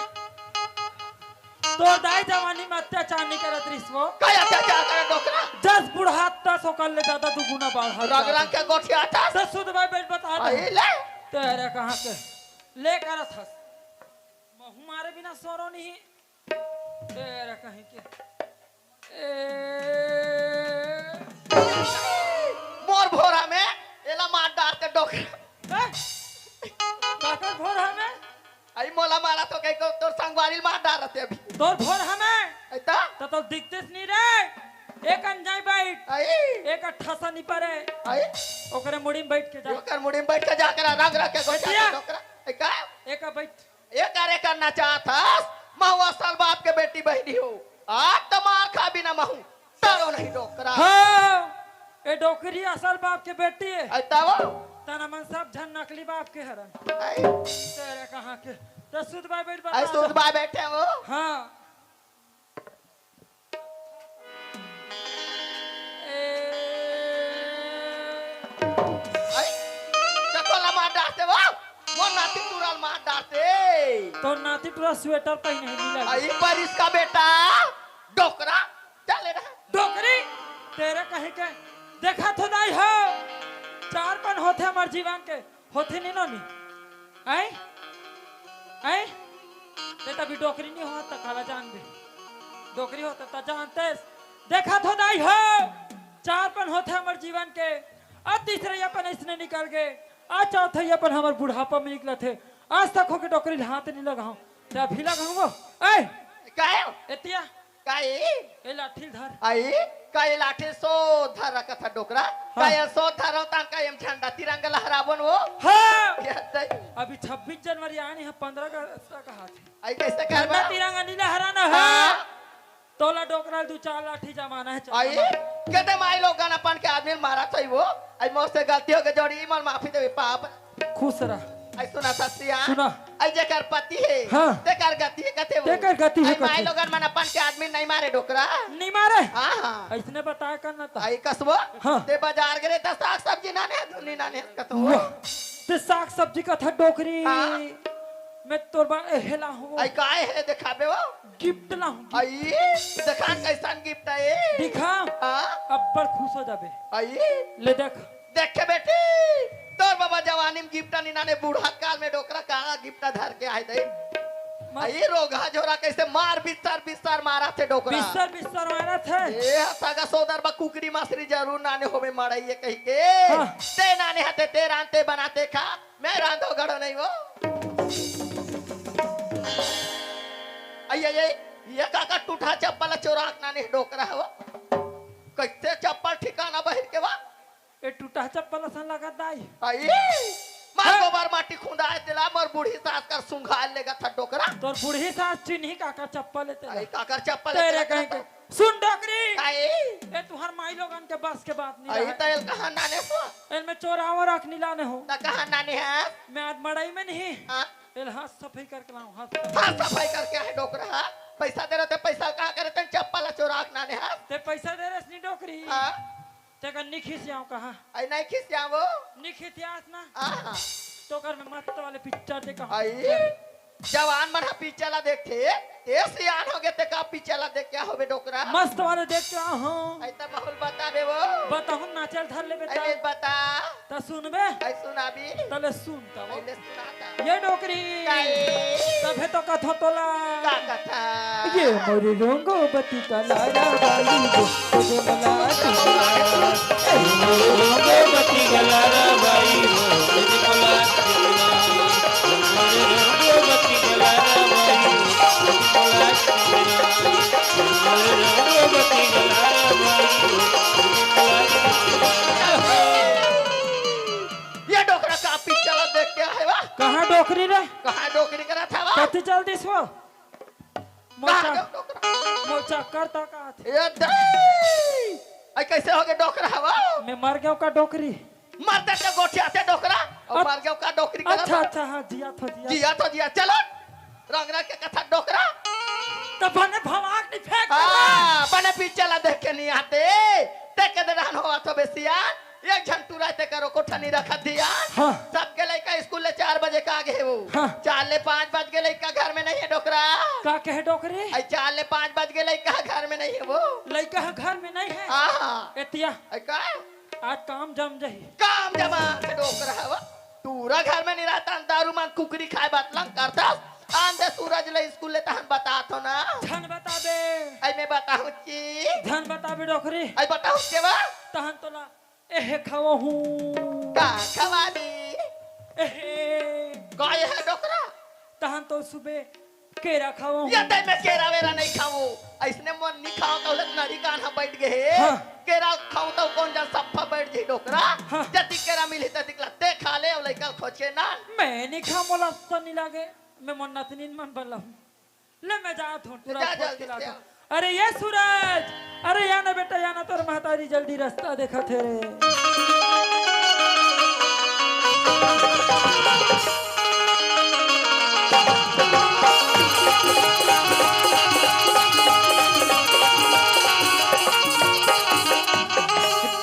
तो दाई जवानी में अत्याचार नहीं करत रिस वो कया क्या करे डोकरा 10 बुढ़ा 10 होकर ले ज्यादा दुगुना बढ़ रग रंग के गोठिया था तो सुध भाई बैठ बता आई दे ले तेरे कहां के ले कर थस हमारे बिना सोरो नहीं तेरे कहीं के मोर भोरा में एला मार डाल के डोकरा काकर भोर हमें आई मोला मारा तो कहीं को तोर संगवारी मार डाल रहे अभी तोर भोर हमें ऐता तो दिखते नहीं रे एक अनजाई बैठ आई एक ठसा नहीं परे आई ओकरे मुड़ी में बैठ के जा ओकर मुड़ी में बैठ के जाकर रंग रंग के गोठिया डोकरा ए का एक बैठ ये कार्य करना चाहता महुआ साल बाप के बेटी बहनी हो आज तमार खा बिना महू तारो नहीं डोकरा हाँ ए डोकरी असल बाप के बेटी है ऐता वो तना मन सब झन नकली बाप के हरन आई तेरे कहां के तो सुध भाई बैठ बता आई सूद बा बैठे वो हाँ आई चकोला मार डालते वो वो नाती तुरल मार डालते तो नाती पूरा स्वेटर पहने नीला आई पर इसका बेटा डोकरा चले रहा डोकरी तेरे कहीं के देखा तो दाई हो 4 पन होते हमार जीवन के होते नहीं नोनी आई आई ते तभी डोकरी नहीं होता काला जान दे डोकरी होता ता जानते देखा तो दाई हो 4 पन होते हमार जीवन के अब तीसरे अपन इसने निकल गए आज चौथे अपन हमार बुढ़ापा में निकले थे आज तक हो के डोकरी हाथ नहीं लगाऊं ते अभी लगाऊंगो ऐ काहे एतिया काहे ए लाठी धर आई काहे लाठी सो धर रखा था डोकरा काहे सो धर होता काहे झंडा तिरंगा लहरावन वो हाँ याद आई अभी 26 जनवरी आनी है 15 अगस्त का हाथ है आई कैसे झंडा करबा तिरंगा नीला हराना है हाँ। तोला डोकरा 2-4 लाठी जमाना है आई कहते माई लोग गाना पान के आदमी मारा था वो आई मोर से गलती हो के जोड़ी मन माफी देवे पाप खुश रह आई सुना ससिया सुना आई जेकर पति है हाँ। तेकर गति है कहते वो तेकर गति है आई माई कहते। लोग मन पान के आदमी नहीं मारे डोकरा नहीं मारे हां हां ऐसने बताया करना था आई कसबो हाँ। ते बाजार गरे त साग सब्जी नाने धुनी नाने कतो वाह, ते साग सब्जी का था डोकरी हाँ। मैं तोर बा हेला हूँ आई काय है दिखाबे वो गिफ्ट ला हूँ आई देखा कैसन गिफ्ट है दिखा हाँ अब बड़ खुश हो जाबे आई ले देख देख के बेटी तोर बाबा जवानी में गिफ्ट निनाने बूढ़ा काल में डोकरा कहाँ गिफ्ट धर के आए थे आई रोगा झोरा कैसे मार बिस्तर मारा थे डोकरा बिस्तर मारा थे ए सगा सोदर बा कुकरी मासरी जरूर नाने होवे मड़ाइए कही के हाँ। ते नाने हते ते रांते बनाते खा मैं रांधो गड़ो नहीं वो आई आई आई, ये काका टूटा चप्पल चोराक नाने डोकरा हो कैसे चप्पल ठिकाना बहिर के बा ए टूटा चप्पल सन लगा दाई आई मार गोबर माटी खुंदा दिला मोर बूढ़ी सास कर सुंघाल लेगा था डोकरा तोर बूढ़ी सास चिन्ही काका चप्पल लेते आई काकर चप्पल तेरे कहीं के सुन डोकरी आई ए तुहार माई लोगन के बस के बात नहीं आई रहा तयल कहां नाने सो एल में चोराव रख निलाने हो ना कहां नाने है मैं आज मड़ाई में नहीं हां एल हाथ सफाई करके लाऊं हाथ हां सफाई करके है डोकरा हाँ? पैसा दे रहे थे पैसा कहां करे थे चप्पल चोराक नाने है ते पैसा दे रही डोकरी हां ते का निखिसियाओ कहा आई नहीं खिसिया वो निखिसियास ना हां टोकर में मस्त वाले पिक्चर देखा आई जवान मन पिचला देखते ए सियान हो गए ते का पिचला देख क्या होबे डोकरा मस्त वाले देख के हां आई त बहुल बता दे वो बताहु नाचल धर ले बेटा आई बता त सुनबे आई सुनाबी तले सुनता आई ले सुनाता ये डोकरी काई तभे तो कथो तोला का कथा ये मोरी रंगो बत्ती का लारा बाली गो तो मला बत्ती गलारा बाई बोला बत्ती गलारा बाई बत्ती गलारा ये डोकरा का पिचला देख के है वा कहां डोकरी रे कहां डोकरी करा था वा कथी चल दिस वो मोचा कहां डोकरा मोचा करता का थे ये दई आई कैसे हो गए डोकरा वा मैं मर गया का डोकरी मरते के गोठिया से डोकरा और मर गया का डोकरी करा अच्छा अच्छा हां जिया था जिया तो जिया चलो रंगरा के कथा डोकरा तब बने भवाक नहीं फेंक हां बने पिचला देख के नहीं आते ते के दरान हो तो बेसिया एक घंटू रहते करो कोठा नहीं रखा दिया हाँ। सबके लड़का स्कूल ले 4 बजे का आगे है वो हाँ। 4 ले 5 बज के लड़का घर में नहीं है डोकरा का कहे डोकरी आई 4 ले 5 बज के लड़का घर में नहीं है वो लड़का घर में नहीं है हां एतिया आई का आज काम जम जाही काम जमा के डोकरा वो पूरा घर में नहीं रहता दारू मान कुकरी खाए बात लंग करता आंधे सूरज ले स्कूल ले तहन बता तो ना धन बता दे आई मैं बताऊं की धन बता बे डोकरी आई बताऊं के बा तहन तोला एहे खाओ हूं का खवानी एहे गाय है डोकरा तहन तो सुबह केरा खाओ या ते मैं केरा वेरा नहीं खाऊं ऐसने मन नहीं खाओ तो लग नरी कान हम बैठ गए हाँ। केरा खाऊं तो कौन जा सफा बैठ जी डोकरा हाँ। जति केरा मिली तति ते खा ले और लइका खोचे ना मैं नहीं खा मोला तो नहीं लागे मैं मन नतनीन मन बल्ला हूं ले मैं जात हूं जा तुरंत जल्दी खिला से दो। आ। अरे ये सूरज अरे या ना बेटा या ना तोर महतारी जल्दी रास्ता देखा थे रे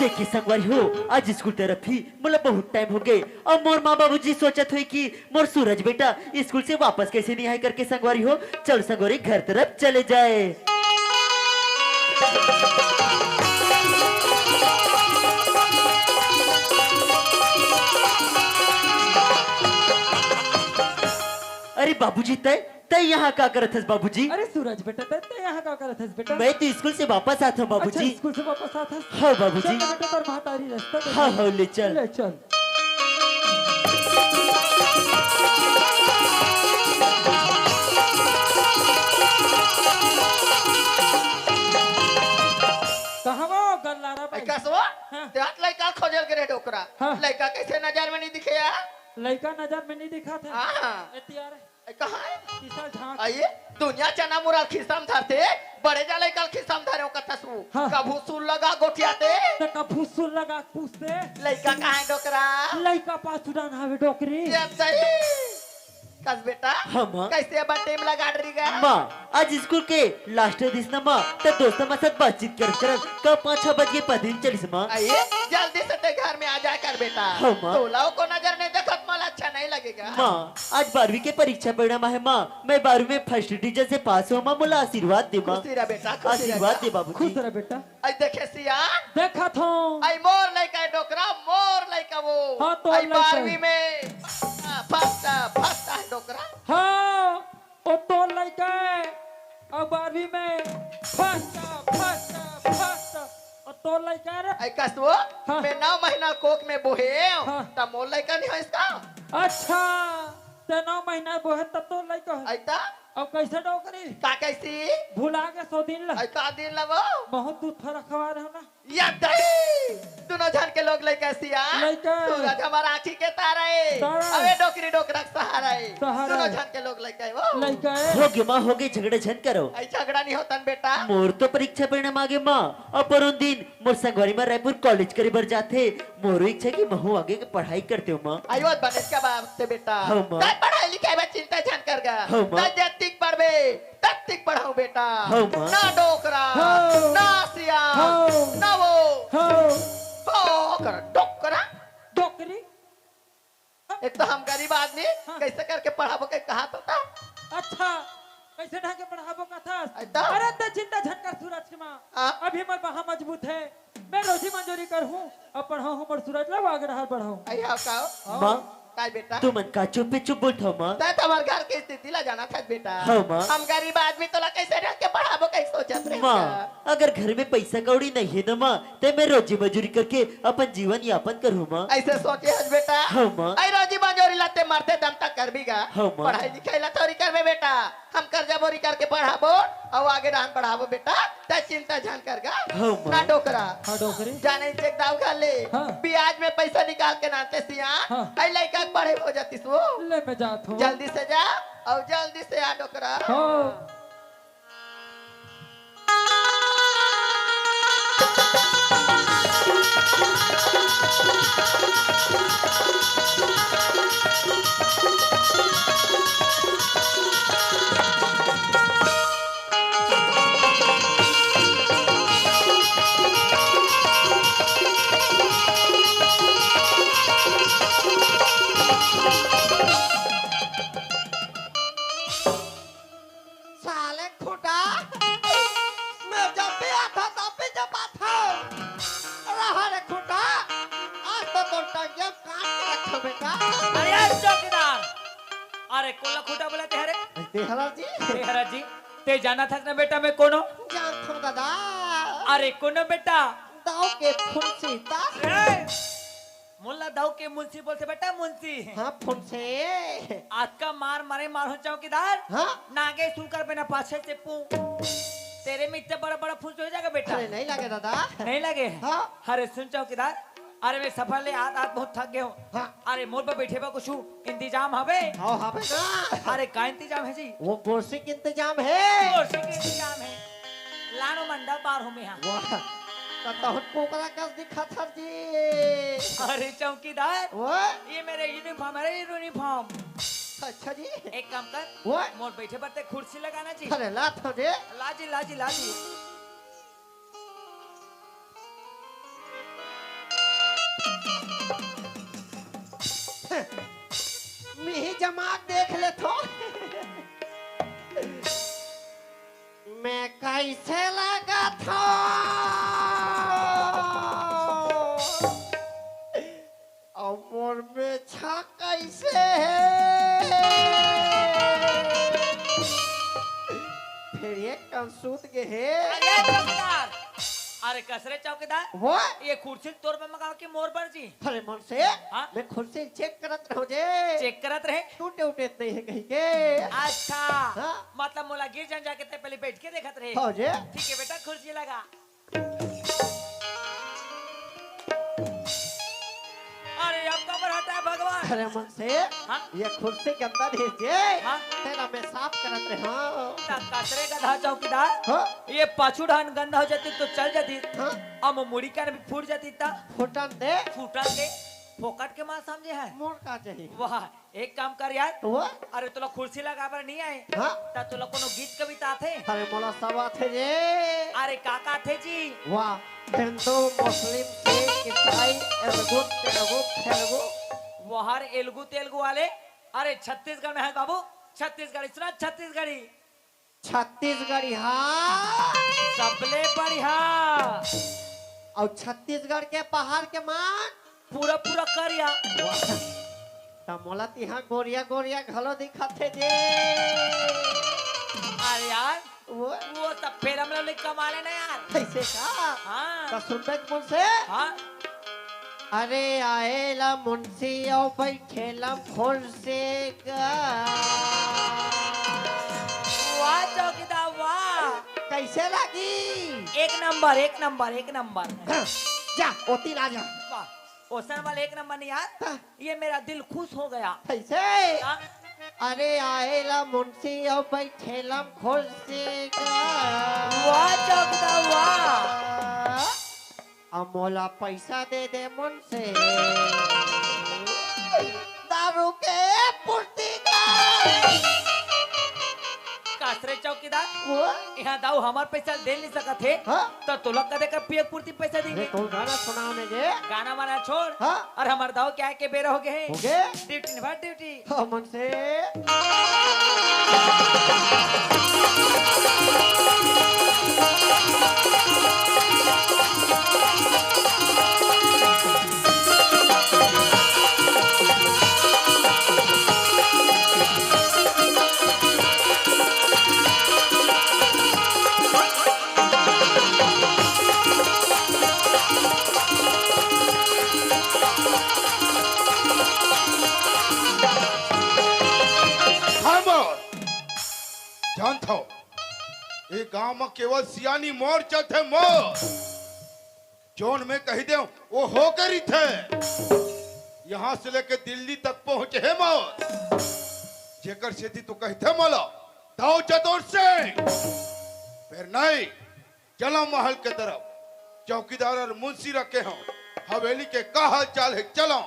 देखिए संगवारी हो आज स्कूल तरफ ही मतलब बहुत टाइम हो गए और मोर माँ बाबूजी सोचत हुई कि मोर सूरज बेटा स्कूल से वापस कैसे नहीं आए करके संगवारी हो चल संगवारी घर तरफ चले जाए अरे बाबूजी तय तय यहाँ क्या करत हस बाबूजी अरे सूरज बेटा ते यहाँ का करत हस बेटा मैं तो स्कूल से वापस आता हूँ बाबूजी अच्छा, स्कूल से वापस आता हस हाँ बाबूजी चल बेटा तोर महतारी रास्ता देखा। हाँ हाँ ले चल ले चल कहाँ वो गल्लारा आई भाई कसवा हाँ। ते हाथ लइका खोजल करे डोकरा हाँ। लइका कैसे नजर में नहीं दिखे या लड़का नजर में नहीं दिखा था हां एतिया रे आई कहां है किसा झांक आइए दुनिया चना मुरा खिसम धरते बड़े जाले कल खिसम धरे ओ कतसु हाँ। कभू सुन लगा गोठियाते ते का फुसुर लगा पूछते लइका कहां है डोकरा लड़का पास उड़ान हवे डोकरी ये सही कस बेटा हाँ माँ कैसे बा टीम लगा डरीगा माँ आज स्कूल के लास्ट दिन ना माँ तो दोस्तों के साथ बातचीत कर कब 5-6 बजे 15:40 माँ आइए जल्दी से ते घर में आ जाए कर बेटा हाँ, माँ। तोलाओ को नजर नहीं देखत मला अच्छा नहीं लगे लगेगा माँ आज 12वीं के परीक्षा परिणाम है माँ। मैं 12वीं में फर्स्ट डिवीजन से पास हुआ माँ। मोला आशीर्वाद दे माँ। खुशी रह बेटा खुशी आशीर्वाद दे रह बाबूजी। खुश रह बेटा। आई देखे सियान देखा थो आई मोर लइका है डोकरा मोर लइका वो हाँ, तोर आई लइका है। 12वीं में फर्स्ट है डोकरा हाँ ओ तो लड़का अब 12वीं में फर्स्ट और तो लड़का रे। आई कसो हाँ। मैं 9 महीना कोक में बोहे हाँ। त मोर लइका नहीं है इसका अच्छा ते 9 महीना बोहे तब तो लड़का है। आई ता अब कैसे डोकरी का कैसी भुला के 100 दिन ला आई का दिन लगो बहुत दूध रखवा रहे हो ना। या दही दोनों जन के लोग लइका सियान लइका। सूरज हमारा आँखी के तारा है तारा। अबे डोकरी डोकरा के सहारा है सहारा दोनों है। जन के लोग लइका है वो लड़का है हो गए माँ हो गए झगड़े झन करो। आई झगड़ा नहीं होता न बेटा मोर तो परीक्षा परिणाम आगे माँ। और पर उन दिन मोर संगवारी में रायपुर कॉलेज करे बर जाते। मोरो इच्छा की महू आगे के पढ़ाई करते हो माँ। आयो बने इसका बाप से बेटा हाँ, माँ। ताई पढ़ाई लिखाई में चिंता झन कर गा हाँ, माँ। ताई जतिक पढ़बे ततिक पढ़ाऊं बेटा हाँ, माँ। ना डोकरा हाँ। ना सिया हाँ। ना वो हाँ डोकरा डोकरा डोकरी एक तो हम गरीब आदमी हाँ। कैसे करके पढ़ाबो के कहा पता अच्छा कैसे ढंग के पढ़ाबो का था। ऐसा? अरे ते चिंता झटकर सूरज की माँ हाँ। अभी मैं वहाँ मजबूत है। मैं रोजी मंजूरी कर हूँ अब पढ़ाऊँ हूँ सूरज ला आगे रहा बढ़ाऊँ। आई हाउ काओ माँ काय बेटा तू मन का चुप पे चुप बोलता माँ। ताई तुम्हारे घर की स्थिति ला जाना था बेटा हाँ, माँ। हम गरीब आदमी तो ला कैसे रह के पढ़ाबो कैसे सोचत रहे माँ अगर घर में पैसा कौड़ी नहीं है ना माँ तो मैं रोजी मजूरी करके अपन जीवन यापन करूँ माँ। ऐसे सोचे हज बेटा हाँ, माँ। आई रोजी मंजूरी लाते मरते दम तक कर भी गा हाँ, माँ। पढ़ाई लिखाई ला थोड़ी करबे बेटा हम कर्जा बोरी करके पढ़ाबो और आगे डान पढ़ाबो बेटा ते चिंता जान कर गा हाँ, माँ। ना डोकरा हाँ डोकरी जाने चेक दाव खा ले हाँ। ब्याज में पैसा निकाल के नाते सिया हाँ। आई लइका के पढ़े हो जाती सो ले मैं जात हूँ। जल्दी से जा और जल्दी से आ डोकरा हाँ साले खोटा मैं जब भी आता तब भी जब आता रहा रे खोटा आज तो टंगिया काट के रखो बेटा अरे यार चौकीदार अरे कोला खोटा बोला ते हरे देहरा जी ते हरा जी ते जाना था ना बेटा मैं कोनो जान थम दादा अरे कोनो बेटा दाव के फुंसी ता ए, मुल्ला दाऊ के मुंशी बोलते बेटा मुंशी हाँ फुंसे आज का मार मारे मार हो चौकीदार हाँ नागे सुनकर बिना पाछे से पू तेरे में इतना बड़ा बड़ा फूस हो जाएगा बेटा अरे नहीं लगे दादा नहीं लगे हाँ अरे सुन चौकीदार अरे मैं सफर ले आज आज बहुत थक गया हूँ हाँ अरे मोर पर बैठे बा कुछ इंतजाम हवे हाँ हाँ ना अरे का इंतजाम है जी वो कुर्सी का इंतजाम है और से के इंतजाम है लानो मंडा पार हो में यहाँ वाह कतहुत पोकरा कस दिखा था जी अरे चौकीदार वो ये मेरे यूनिफॉर्म है यूनिफॉर्म अच्छा जी एक काम कर वो मोर बैठे पर ते कुर्सी लगाना जी अरे लात हो जे लाजी लाजी लाजी मी जमात देख ले तो मैं कैसे लगा था और में छा कैसे है फिर ये कंसूत के है अरे चौकीदार अरे कसरे चौकीदार वो ये कुर्सी तोड़ पे मगाओ की मोर पर जी अरे मन से हाँ? मैं खुद से चेक करत रहो जे चेक करत रहे टूटे उटे नहीं है कहीं के अच्छा हाँ? मतलब मोला गिर जान जाके ते पहले बैठ के देखत रहे हो जे ठीक है बेटा कुर्सी लगा अरे अब कबर हटा है भगवान अरे मन से हाँ? ये कुर्सी के अंदर है जे हाँ? तेरा मैं साफ करत रहे हाँ कसरे गधा चौकीदार हाँ ये पाछू ढान गंदा हो जाती तो चल जाती हाँ अब मुड़ी का भी फूट जाती ता फुटन दे फूटन के फोकट के मार समझे है मोर का चाहिए वाह एक काम कर यार वो अरे तुला कुर्सी लगा पर नहीं आए हाँ ता तुला कोनो गीत कविता थे अरे मोला सब आते जे अरे काका थे जी वाह हिंदू मुस्लिम सिख ईसाई तेलुगु तेलुगु तेलुगु वो हर एलगू तेलगू वाले अरे छत्तीसगढ़ में है बाबू, छत्तीसगढ़ी सुना, छत्तीसगढ़ी छत्तीसगढ़ी हाँ। सबले बढ़िया, और छत्तीसगढ़ के पहाड़ के मान पूरा पूरा करिया। मोला तिहा गोरिया गोरिया घलो दिखते जे। अरे यार वो वो सब फिल्म में कमाले ना यार। कैसे का हाँ तो सुनबे मुझसे। हाँ अरे आएला मुंशी और बैठेला फुर्से का। वाह चौकीदार वाह, कैसे लगी? एक नंबर एक नंबर एक नंबर। जा ओती ला जा। वाह ओसन वाले एक नंबर नहीं यार, ये मेरा दिल खुश हो गया। कैसे? हाँ? अरे आएला मुंशी और बैठेला फुर्से का। वाह चौकीदार वाह, अमोला पैसा दे दे मुझसे दारू के पूर्ति का। कासरे चौकीदार वो यहाँ दाऊ हमार पैसा दे नहीं सकत है, हाँ? तो तू लोग कदे कर पिए पूर्ति पैसा अरे देंगे। तो गाना सुनाओ मुझे। गाना वाना छोड़, हाँ? और हमार दाऊ क्या है के बेरा हो गए हैं। हो गए? ड्यूटी निभा ड्यूटी। हाँ मुझसे जानता हो ये गांव में केवल सियानी मोर चलते मोर, जोन में कही दे वो होकर ही थे। यहाँ से लेके दिल्ली तक पहुंचे है मोर, जेकर खेती तो कहते मला दाऊ चतुर सिंह। फिर नहीं चलो महल के तरफ, चौकीदार और मुंशी रखे हो, हवेली के का हाल चाल है, चलो।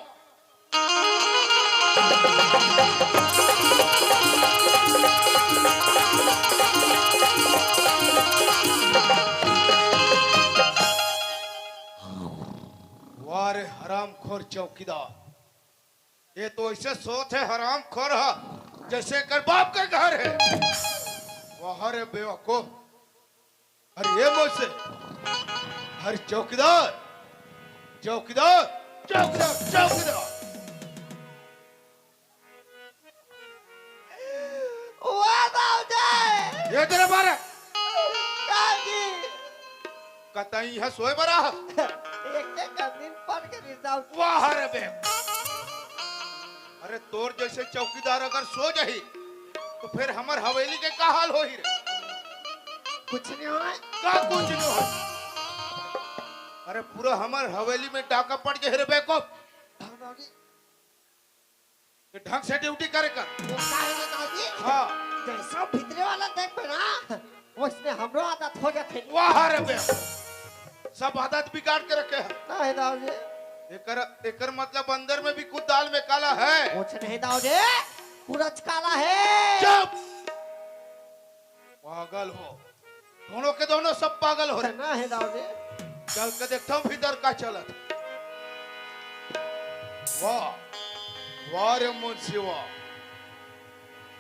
वारे हरामखोर चौकीदार, ये तो ऐसे सोच है हरामखोर है जैसे कर बाप का घर है। वाह रे बेवकूफ, अरे ये मुझसे हर चौकीदार चौकीदार चौकीदार चौकीदार। ये तेरे बारे कतई है सोए बरा। वाह रे बे, अरे तोर जैसे चौकीदार अगर सो जाही तो फिर हमर हवेली के का हाल होही रे। कुछ नहीं हुआ। का कुछ नहीं हो, अरे पूरा हमर हवेली में डाका पड़ जाए रे बेवकूफ। ये ढंग से ड्यूटी करे कर। वो काहे ने दादी? हाँ जैसा भीतरे वाला देख पे ना उसने हमरो आदत हो जाते। वाह रे बे, सब आदत बिगाड़ के रखे हैं। नहीं दादी, एकर मतलब अंदर में भी कुछ दाल में काला है। कुछ नहीं दादी, पूरा काला है। चुप, पागल हो दोनों के दोनों, सब पागल हो रहे। ना है दादी। चल के देखता हूँ भीतर का चलत। वाह वाह रे मुंशी वाह,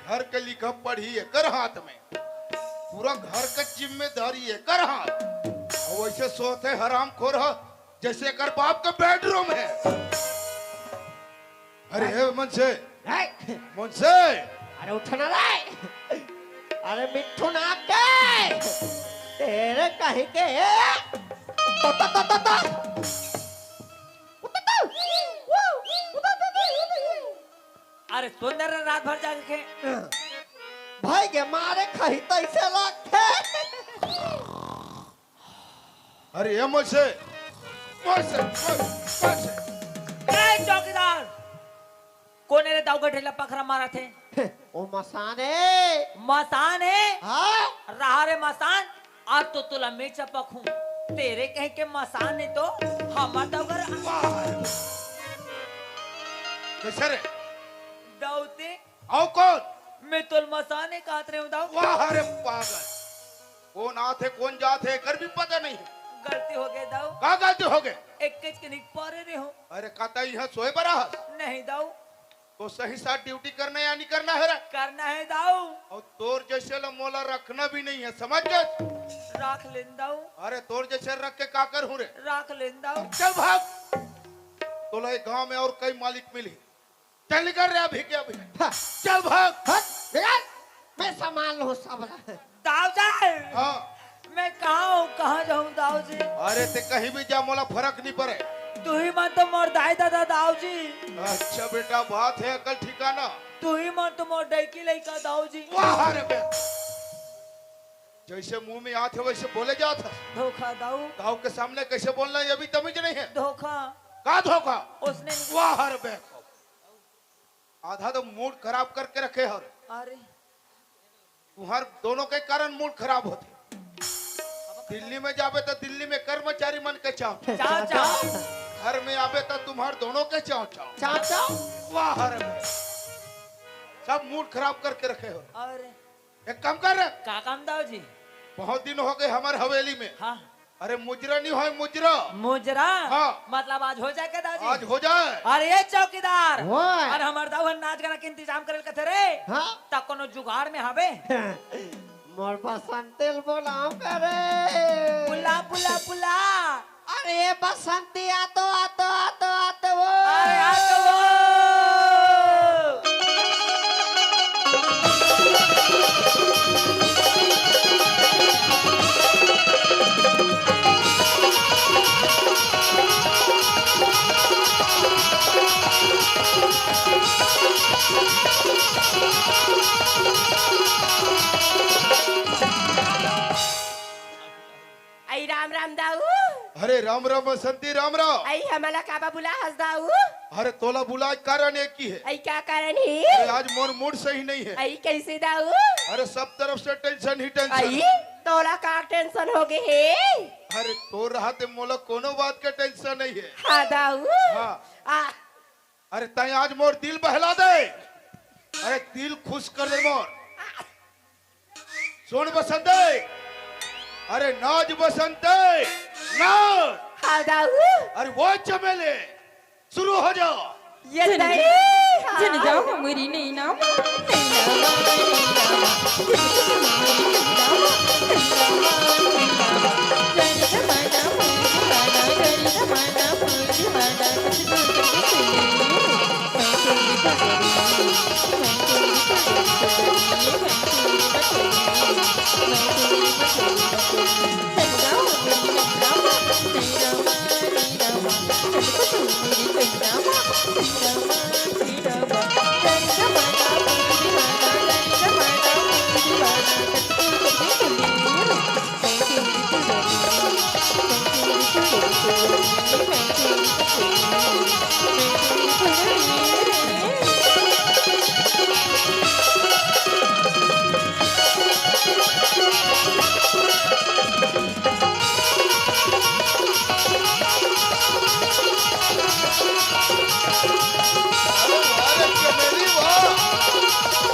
घर के लिखा पढ़ी है कर हाथ में, पूरा घर का जिम्मेदारी है कर हाथ। और वैसे सोते हरामखोर हो जैसे कर बाप का बेडरूम है। अरे हे मुंशी मुंशी, अरे उठना रे। अरे मिठू ना के तेरे कहीं के तो अरे सुंदर रात भर जाग के भाई के मारे कहीं तो ऐसे लगते। अरे ये मुंशी मुंशी मुंशी, चौकीदार कोने रे दाऊ का ढेला पखरा मारा थे। ओ मसाने मसान है हाँ रहा रे मसान, आज तो तुला मिर्चा पखूं तेरे कहीं के मसान ने तो हमार दाऊगर कैसे रे दाऊते आओ कौन? मैं तुल मसाने कहत रहे हूँ दाऊ। वाह रे पागल, कौन आते कौन जाते कर भी पता नहीं। गलती हो गई दाऊ, का गलती हो गए? एक कच के निक पारे रे हो। अरे कतई है सोए बरा नहीं दाऊ, तो सही साथ ड्यूटी करना या नहीं करना है रे? करना है दाऊ और तोर जैसे ला मोला रखना भी नहीं है, समझ गए? राख लेन दाऊ अरे तोर जैसे रख के का करूं रे? राख लेन दाऊ चल भाग। तो ला गांव में और कई मालिक मिली, चल निकल रहे अभी के अभी। चल भाग। हट बिगाड़, मैं संभाल लूं सब। दाऊ जी हाँ मैं कहाँ हूँ, कहाँ जाऊँ दाऊ जी? अरे ते कहीं भी जा, मोला फर्क नहीं पड़े। तू ही मन तो मोर दाई दादा दाऊ जी, अच्छा बेटा बात है अकल ठिकाना। तू ही मन तो मोर डैकी लइका दाऊ जी। वाह रे बे, जैसे मुंह में आते वैसे बोले जात है। धोखा दाऊ, गाँव के सामने कैसे बोलना है अभी तमीज नहीं है। धोखा का धोखा? उसने नहीं- वाह रे बे, आधा तो मूड खराब करके रखे हो रे। अरे तुम्हार दोनों के कारण मूड खराब होते। दिल्ली में जाबे तो दिल्ली में कर्मचारी मन के चाव, चाओ चाओ घर में आबे तो तुम्हार दोनों के चाव चाव। चाचा वाह रे बे, सब मूड खराब करके रखे हो। अरे एक काम कर, का काम दाऊ जी? बहुत दिन हो गए हमारे हवेली में। हाँ अरे मुजरा नहीं हो, मुजरा मुजरा हाँ। मतलब आज हो जाएगा दाऊ जी? आज हो जाए। अरे ये चौकीदार ओए। अरे हमार दाऊ नाच गाना के इंतजाम करे कथे रे, हाँ ता कोनो जुगाड़ में हवे? मोर बसंतिल बोलाओ करे। पुला पुला पुला अरे बसंती आतो आतो आतो आतो वो। अरे आ तो वो। आई राम राम दाऊ। अरे राम राम बसंती, राम राम। आई हमारा काबा बुला हंस दाऊ। अरे तोला बुला कारण एक ही है। आई क्या कारण है? अरे आज मोर मूड सही नहीं है। आई कैसे दाऊ? अरे सब तरफ से टेंशन ही टेंशन आई है। तोला का टेंशन हो गए है? अरे तो रहा ते मोला कोनो बात के टेंशन नहीं है। हाँ दाऊ। हाँ। आ अरे तय आज मोर दिल बहला दे, अरे दिल खुश कर दे मोर। सुन बसंते, अरे नाच बसंते नाच। हाँ दाऊ। अरे वो चमेले शुरू हो जाओ। ये दई जन जाओ मेरी नहीं नाम अरे चमेली वाह।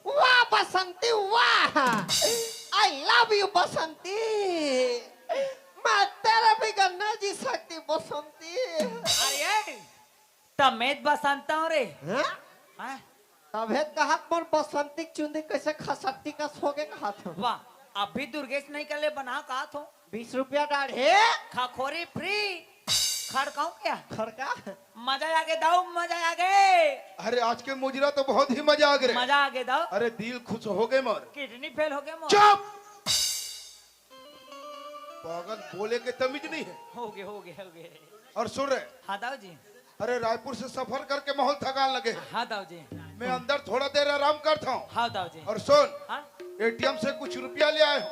वाह बसंती वाह। आई लव यू बसंती। मैं तेरे बिगड़ नहीं जी सकती बसंती। अरे तमेत बसंता हूँ रे। हाँ? हाँ? तबे कहा मोर बसंती चुंदी कैसे खसट्टी का सोगे कहा था। वाह अभी दुर्गेश नहीं कर ले बना कहा तो 20 रुपया डाढ़े खाखोरी फ्री खड़काऊं क्या? खड़का। मजा आ गए दाऊ, मजा आ गए, अरे आज के मुजरा तो बहुत ही मजा आ गए। मजा आ गए दाऊ। अरे दिल खुश हो गए मोर। किडनी फेल हो गए मोर। चुप, पागल बोले के तमीज नहीं है। हो गए और सुन रहे, हाँ दाऊ जी, अरे रायपुर से सफर करके माहौल थकान लगे है। हाँ दाऊ जी, मैं अंदर थोड़ा देर आराम करता हूँ। हाँ दाऊ जी, और सुन, हाँ एटीएम से कुछ रुपया ले आए हूँ।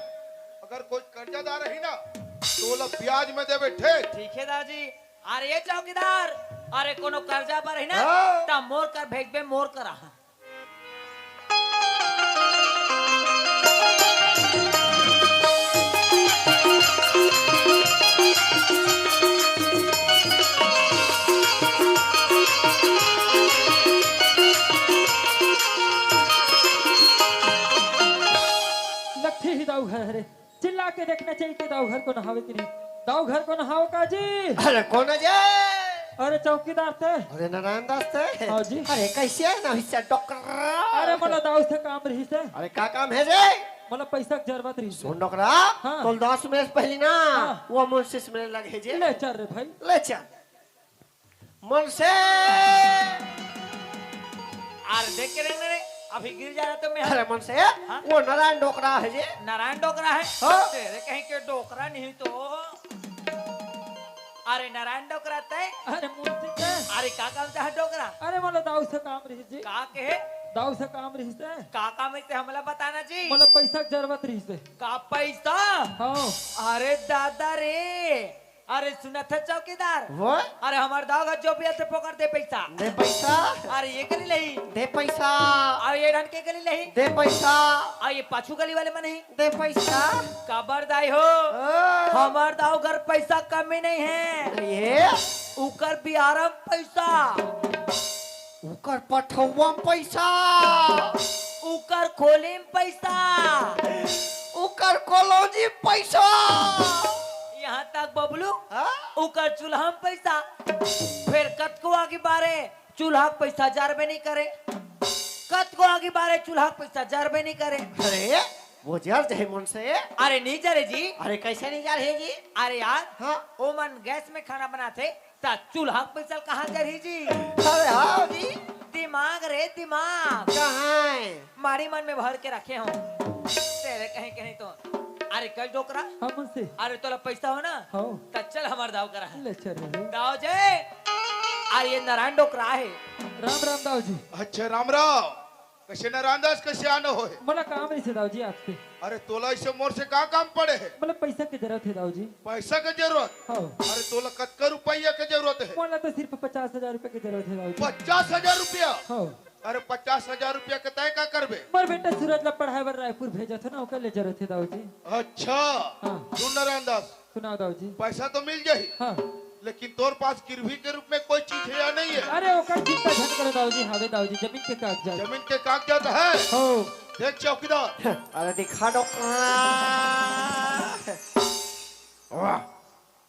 अगर कोई कर्जादार रही ना तो बोला ब्याज में दे बैठे। ठीक है दाऊ जी। अरे ये चौकीदार, अरे कोनो कर्जा पर है ना हाँ। ता मोर कर भेज बे, मोर करा। लगती ही दाऊ घर है, चिल्ला के देखना चाहिए कि दाऊ घर को नहावे कि नहीं। दाऊ घर को नहाओ का जी। अरे कौन है जे? अरे चौकीदार थे। अरे नारायण दास थे। हाँ जी। अरे कैसे है ना हिस्सा डॉक्टर? अरे मला दाऊ से काम रही से, अरे का काम है जे? मला पैसा की जरूरत रही से। सुन डॉक्टर, हाँ। तो 10 मिनट पहले ना हाँ। वो मुझसे मिलने लगे जे। ले चल रे भाई। ले चल मन से। अरे देख के रहने रे, अभी गिर जा रहा तो मैं। अरे मन से वो नारायण डोकरा है जे। नारायण डोकरा है। हाँ। तेरे कहीं के डोकरा नहीं तो। अरे नारायण डोकरा तय। अरे मुंशी के। अरे का काम चाहे डोकरा? अरे मला दाऊ से काम रही जी। का के दाऊ से काम रही से, का काम है ते हमला बताना जी। मला पैसा की जरूरत रही से। का पैसा? हाँ। अरे दादा रे, अरे सुना था चौकीदार, वो अरे हमार दाव का जो भी है पकड़ दे पैसा। दे पैसा। अरे ये गली नहीं, दे पैसा। अरे ये ढंग के गली नहीं, दे पैसा। अरे ये पाछू गली वाले में नहीं। दे पैसा। खबरदाई हो, हमार दाव घर पैसा कमी नहीं है। ये उकर बिहारम पैसा, उकर पठौवा पैसा। उकर खोलेम पैसा, उकर कॉलोजी पैसा। यहाँ तक बबलू हाँ? उकर चूल्हा में पैसा। फिर कतको आगे बारे चूल्हा के पैसा जारबे नहीं करे, कतको आगे बारे चूल्हा के पैसा जारबे नहीं करे। अरे वो जर जाए मन से। अरे नहीं जरे जी। अरे कैसे नहीं जा रहे जी? अरे यार, हाँ। ओमन गैस में खाना बनाते ता चूल्हा के पैसा कहाँ जरी जी? अरे हाँ जी। दिमाग रे दिमाग, कहाँ है? मारी मन में भर के रखे हूँ तेरे कहीं कहीं तो। अरे कल डोकरा, हाँ मुंशी। अरे तोला पैसा हो ना हाँ। तो चल हमार दाव करा है। ले चल रे। दाव जय, अरे ये नारायण डोकरा है। राम राम दाऊ जी। अच्छा राम राव, कसे नारायणदास कसे आना हो है? मला काम रही से दाऊ जी आपसे। अरे तोला इसे मोर से का काम पड़े है? मला पैसा की जरूरत है दाऊ जी। पैसा की जरूरत? हाँ। अरे तोला कतका रुपया की जरूरत है? मला तो सिर्फ 50,000 रुपए की जरूरत है दाऊ जी। 50,000 रुपया? हाँ। अरे 50,000 रुपया के तय का करबे? मोर बेटा सूरज ला पढ़ाई बर रायपुर भेजा था ना, ओकर ले जरूरत है दाऊ जी। अच्छा हाँ। सुन नारायणदास, सुनाओ दाऊ जी। पैसा तो मिल जाही, हाँ। लेकिन तोर पास गिरवी के रूप में कोई चीज है या नहीं है? अरे ओकर चिंता झन करो दाऊ जी, हावे दाऊ जी जमीन के कागजात। जमीन के कागजात है? हो। देख चौकीदार, अरे दिखा डॉक्टर। वाह,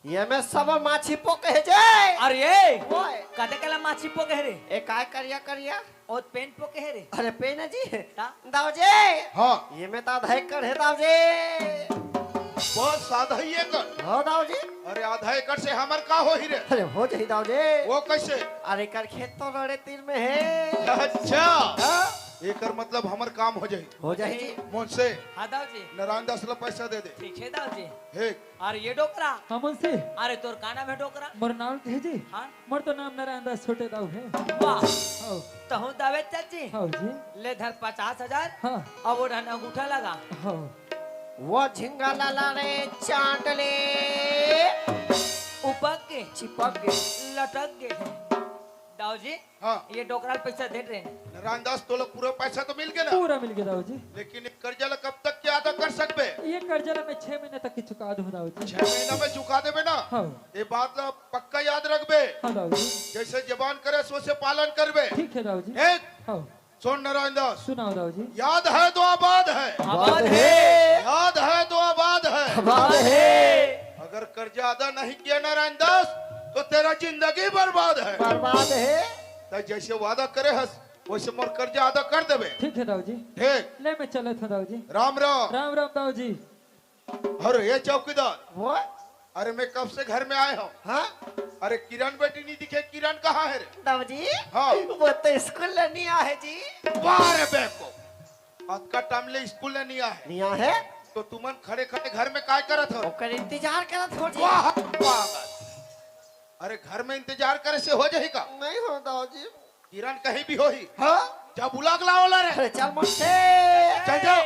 ये में सब माछी पोके है जे। अरे ये ओए, कदे कला माछी पोके है रे, ए काय करिया करिया? और पेंट पोके है रे। अरे पेन जी। हाँ? दाऊ जी। हाँ ये में ता धाई कर है दाऊ जी। बहुत सादा ही एकड़। हो दाऊ जी। अरे आधा एकड़ से हमर का हो ही रे? अरे हो जाई दाऊ जी। वो कैसे? अरे कर खेत तो रड़े तीर में है। अच्छा, हाँ? एकर मतलब हमर काम हो जाही। हो जाई। मुझसे हाँ दाऊ जी, नारायणदास ला पैसा दे दे। ठीक है दाऊ जी। हे अरे ये डोकरा, हाँ मुंशी। अरे तोर का नाम है डोकरा? मोर नाम है जी। हाँ। मोर तो नाम नारायण दास छोटे दाऊ है। वाह, हाँ। तो हूँ दावे चाची। हाँ जी। ले धर 50,000। हाँ। अब वो ढन अंगूठा लगा। हाँ। वो झिंगा लाला रे चांटले उपक के चिपक गए। लटक गए। दाऊ जी, हाँ ये डोकरा पैसा दे रहे हैं। नारायणदास तो लोग पूरा पैसा तो मिल गया ना, पूरा मिल गया दाऊ जी। लेकिन एक कर्जा ला कब तक क्या अदा कर सकबे? ये कर्जा ला मैं 6 महीने तक की चुका दूँ दाऊ जी। 6 महीना में चुका देबे ना? हाँ। ये बात ला पक्का याद रखबे। हाँ दाऊ जी। जैसे जबान करे वैसे पालन करबे। ठीक है दाऊ जी। एक हाँ। सुन नारायणदास, सुनाओ दाऊ जी। याद है तो आबाद है, आबाद है, याद है तो आबाद है। आबाद है। अगर कर्जा अदा नहीं किया नारायणदास तो तेरा जिंदगी बर्बाद है। बर्बाद है। तो जैसे वादा करे हस वैसे मोर कर्जा अदा कर देबे। ठीक है दाऊ जी। ठीक, ले मैं चले था दाऊ जी। राम राम। राम राम दाऊ जी। अरे ये चौकीदार, वो अरे मैं कब से घर में आया हूँ। हाँ अरे किरण बेटी नहीं दिखे, किरण कहाँ है रे? दाऊ जी। हाँ। वो तो स्कूल नहीं आए जी। बारे बेको, आज का टाइम ले स्कूल नहीं आया है। नहीं है। तो तुमन खड़े खड़े घर में काय करत हो? ओकर इंतजार करत हो जी। वाह पागल। अरे घर में इंतजार करे से हो जाही का? नहीं हो दाऊजी। किरण कहीं भी होही। हाँ जा बुला के लाओ ला रे। अरे चल मुझसे। चल जाओ।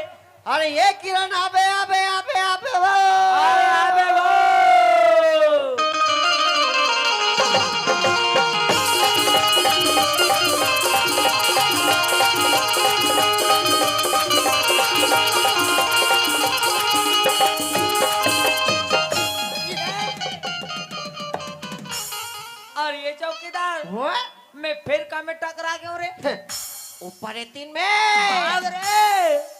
अरे ये किरण आबे आबे आबे आबे वो। आबे वो। और ये चौकीदार वो मैं फिर का में टकरा गया रे। ऊपर है 3 में। भाग रे।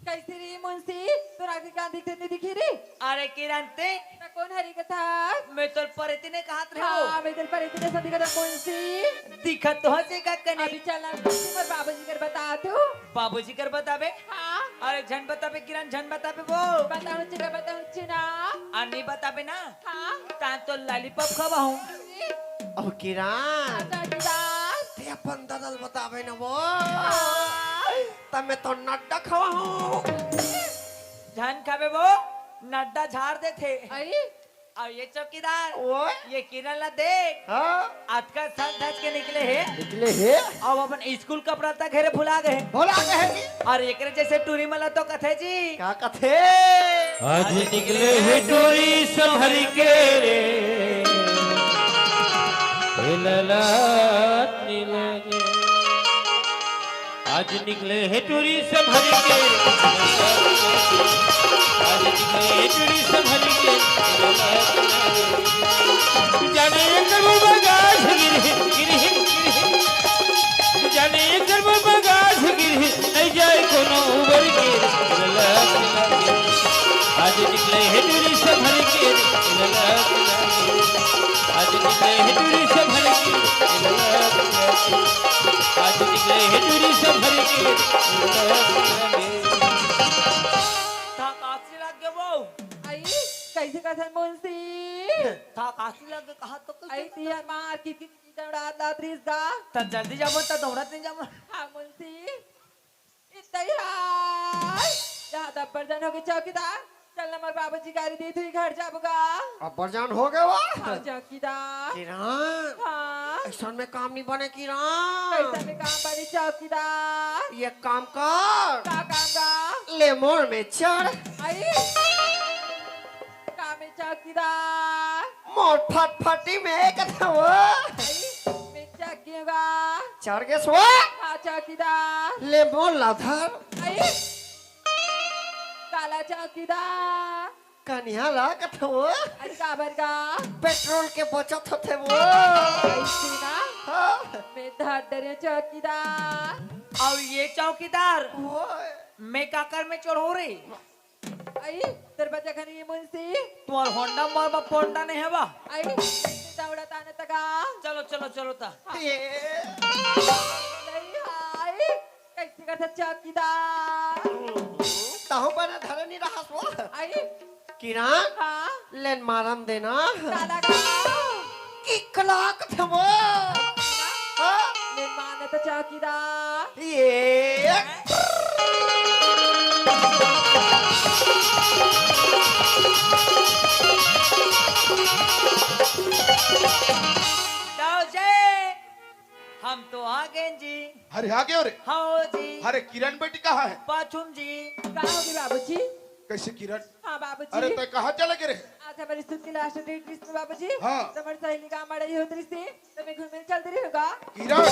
कैसे रे मुंशी तोरा के का दिखते दिखी रे? अरे किरण ते ना कौन हरी कथा? मैं तो परती ने कहा थे हाँ मैं तेरे पर इतने संधि कथा मुंशी। दिखत तो हसे का कने। अभी चला पर बाबूजी कर बता तू। बाबूजी कर बताबे। हाँ अरे झन बताबे किरण झन बताबे वो। बताऊँ चिना। अन्नी बताबे ना। हाँ ता तो लॉलीपॉप खवाऊं। ओ किरण चौकीदार ते अपन ददल बतावे ना वो। तब मैं तो नड्डा खवा हूँ। झन खाबे वो नड्डा झाड़ दे थे। अरे और ये चौकीदार ओए ये किरण ला देख हाँ आज का सर धज के निकले है। निकले है। अब अपन स्कूल कपड़ा तक घेरे भुला गए। बोला कहे जी। और एकरे जैसे टूरी मला तो कथे जी। क्या कथे? आज निकले है टोरी संभर के रे हे ललाट नीलगे। आज निकले है टोरी संभर के आज निकले है टोरी संभर के जाने कर बगाज गिरे जाने कर बगाज गिरे नहीं जाए कोनो उबर के आज निकले है टूरी से भर के आज निकले है टूरी से भर के आज निकले है टूरी से भर के था कासी लग गए वो। आई कैसे कथन मुंशी? था कासी लग गए कहा तो आई तियार मार की दौड़ा दात्रीस दा। ता जल्दी जामो ता दौड़त नहीं जामो। हाँ मुंशी इतना ही हाय जहाँ दब्बर जन हो गए चौकीदार। चल नंबर बाबूजी गाड़ी दी थी घर जाबूगा। अब बरजान हो गए वो। हाँ चौकीदार। किरण हाँ ऐसा में काम नहीं बने कैसा किरण। में काम बनी चौकीदार? ये काम कर का काम का? ले मोड़ में चढ़। आई काम में चौकीदार। मोड़ फटफटी में एक था वो। आई मैं चौकीगा। चढ़ के सो। हाँ चौकीदार। ले मोड़ लाधर आई काला चौकीदार। कन्या ला कथा वो। आई काबर का? पेट्रोल के बचत होते वो। ऐसी ना हाँ। मैं धर डरे चौकीदार। और ये चौकीदार ओए। मैं काकर में चढ़ो रे। आई तेरे बच्चा खनी ये मुंशी। तुम्हार होंडा मार बा पोंडा नहीं है बा। आई दौड़ा ताने तका। चलो चलो चलो ता। ये नहीं हाय कैसे करता चौकीदार? ताहू बना धरे नहीं रहा सो। आई किरण हाँ लेन मारम देना। काला का की कलाक था वो। हाँ। ले माने तो चौकीदार। ये जाओ जे हम तो आ गए जी। अरे आ गए रे। हाँ जी। अरे किरण बेटी कहाँ है? पाछुम जी। कहाँ होगी बाबूजी? कैसे किरण? हाँ बाबूजी। अरे तय कहाँ चले गए रे? आज हमारी स्कूल की लास्ट डेट लिस्ट में बाबूजी। हाँ। तुम्हारी सहेली का मड़ई होती थी तो मैं घूमने चलती रही होगा। किरण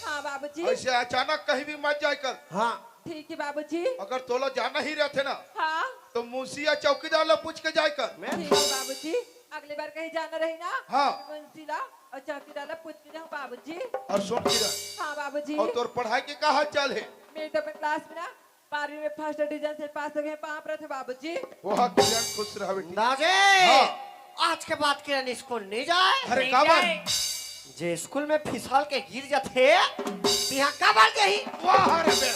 हाँ बाबूजी। ऐसे अचानक कहीं भी मत जाए कर। हाँ ठीक है बाबूजी। अगर तोला जाना ही रहते ना हाँ तो मुंशी या चौकीदार ला पूछ के जाए कर। ठीक है बाबूजी। अगली बार कहीं जाना रही ना हाँ। मुंशी ला और चौकीदार ला पूछ के जाऊँ बाबूजी। और सुन किरण हाँ बाबूजी। और तोर पढ़ाई के का हाल चाल है? मेरे तो अपने क्लास में ना 12वीं में फर्स्ट डिवीजन से पास हो गए 5 रहे थे बाबूजी। वो हाँ किरण खुश रहा बेटी। दाजे हाँ। आज के बाद किरण स्कूल नहीं जाए। अरे नहीं काबर? जाए। जे स्कूल में फिसल के गिर जाते यहाँ काबर गई। वाह रे बे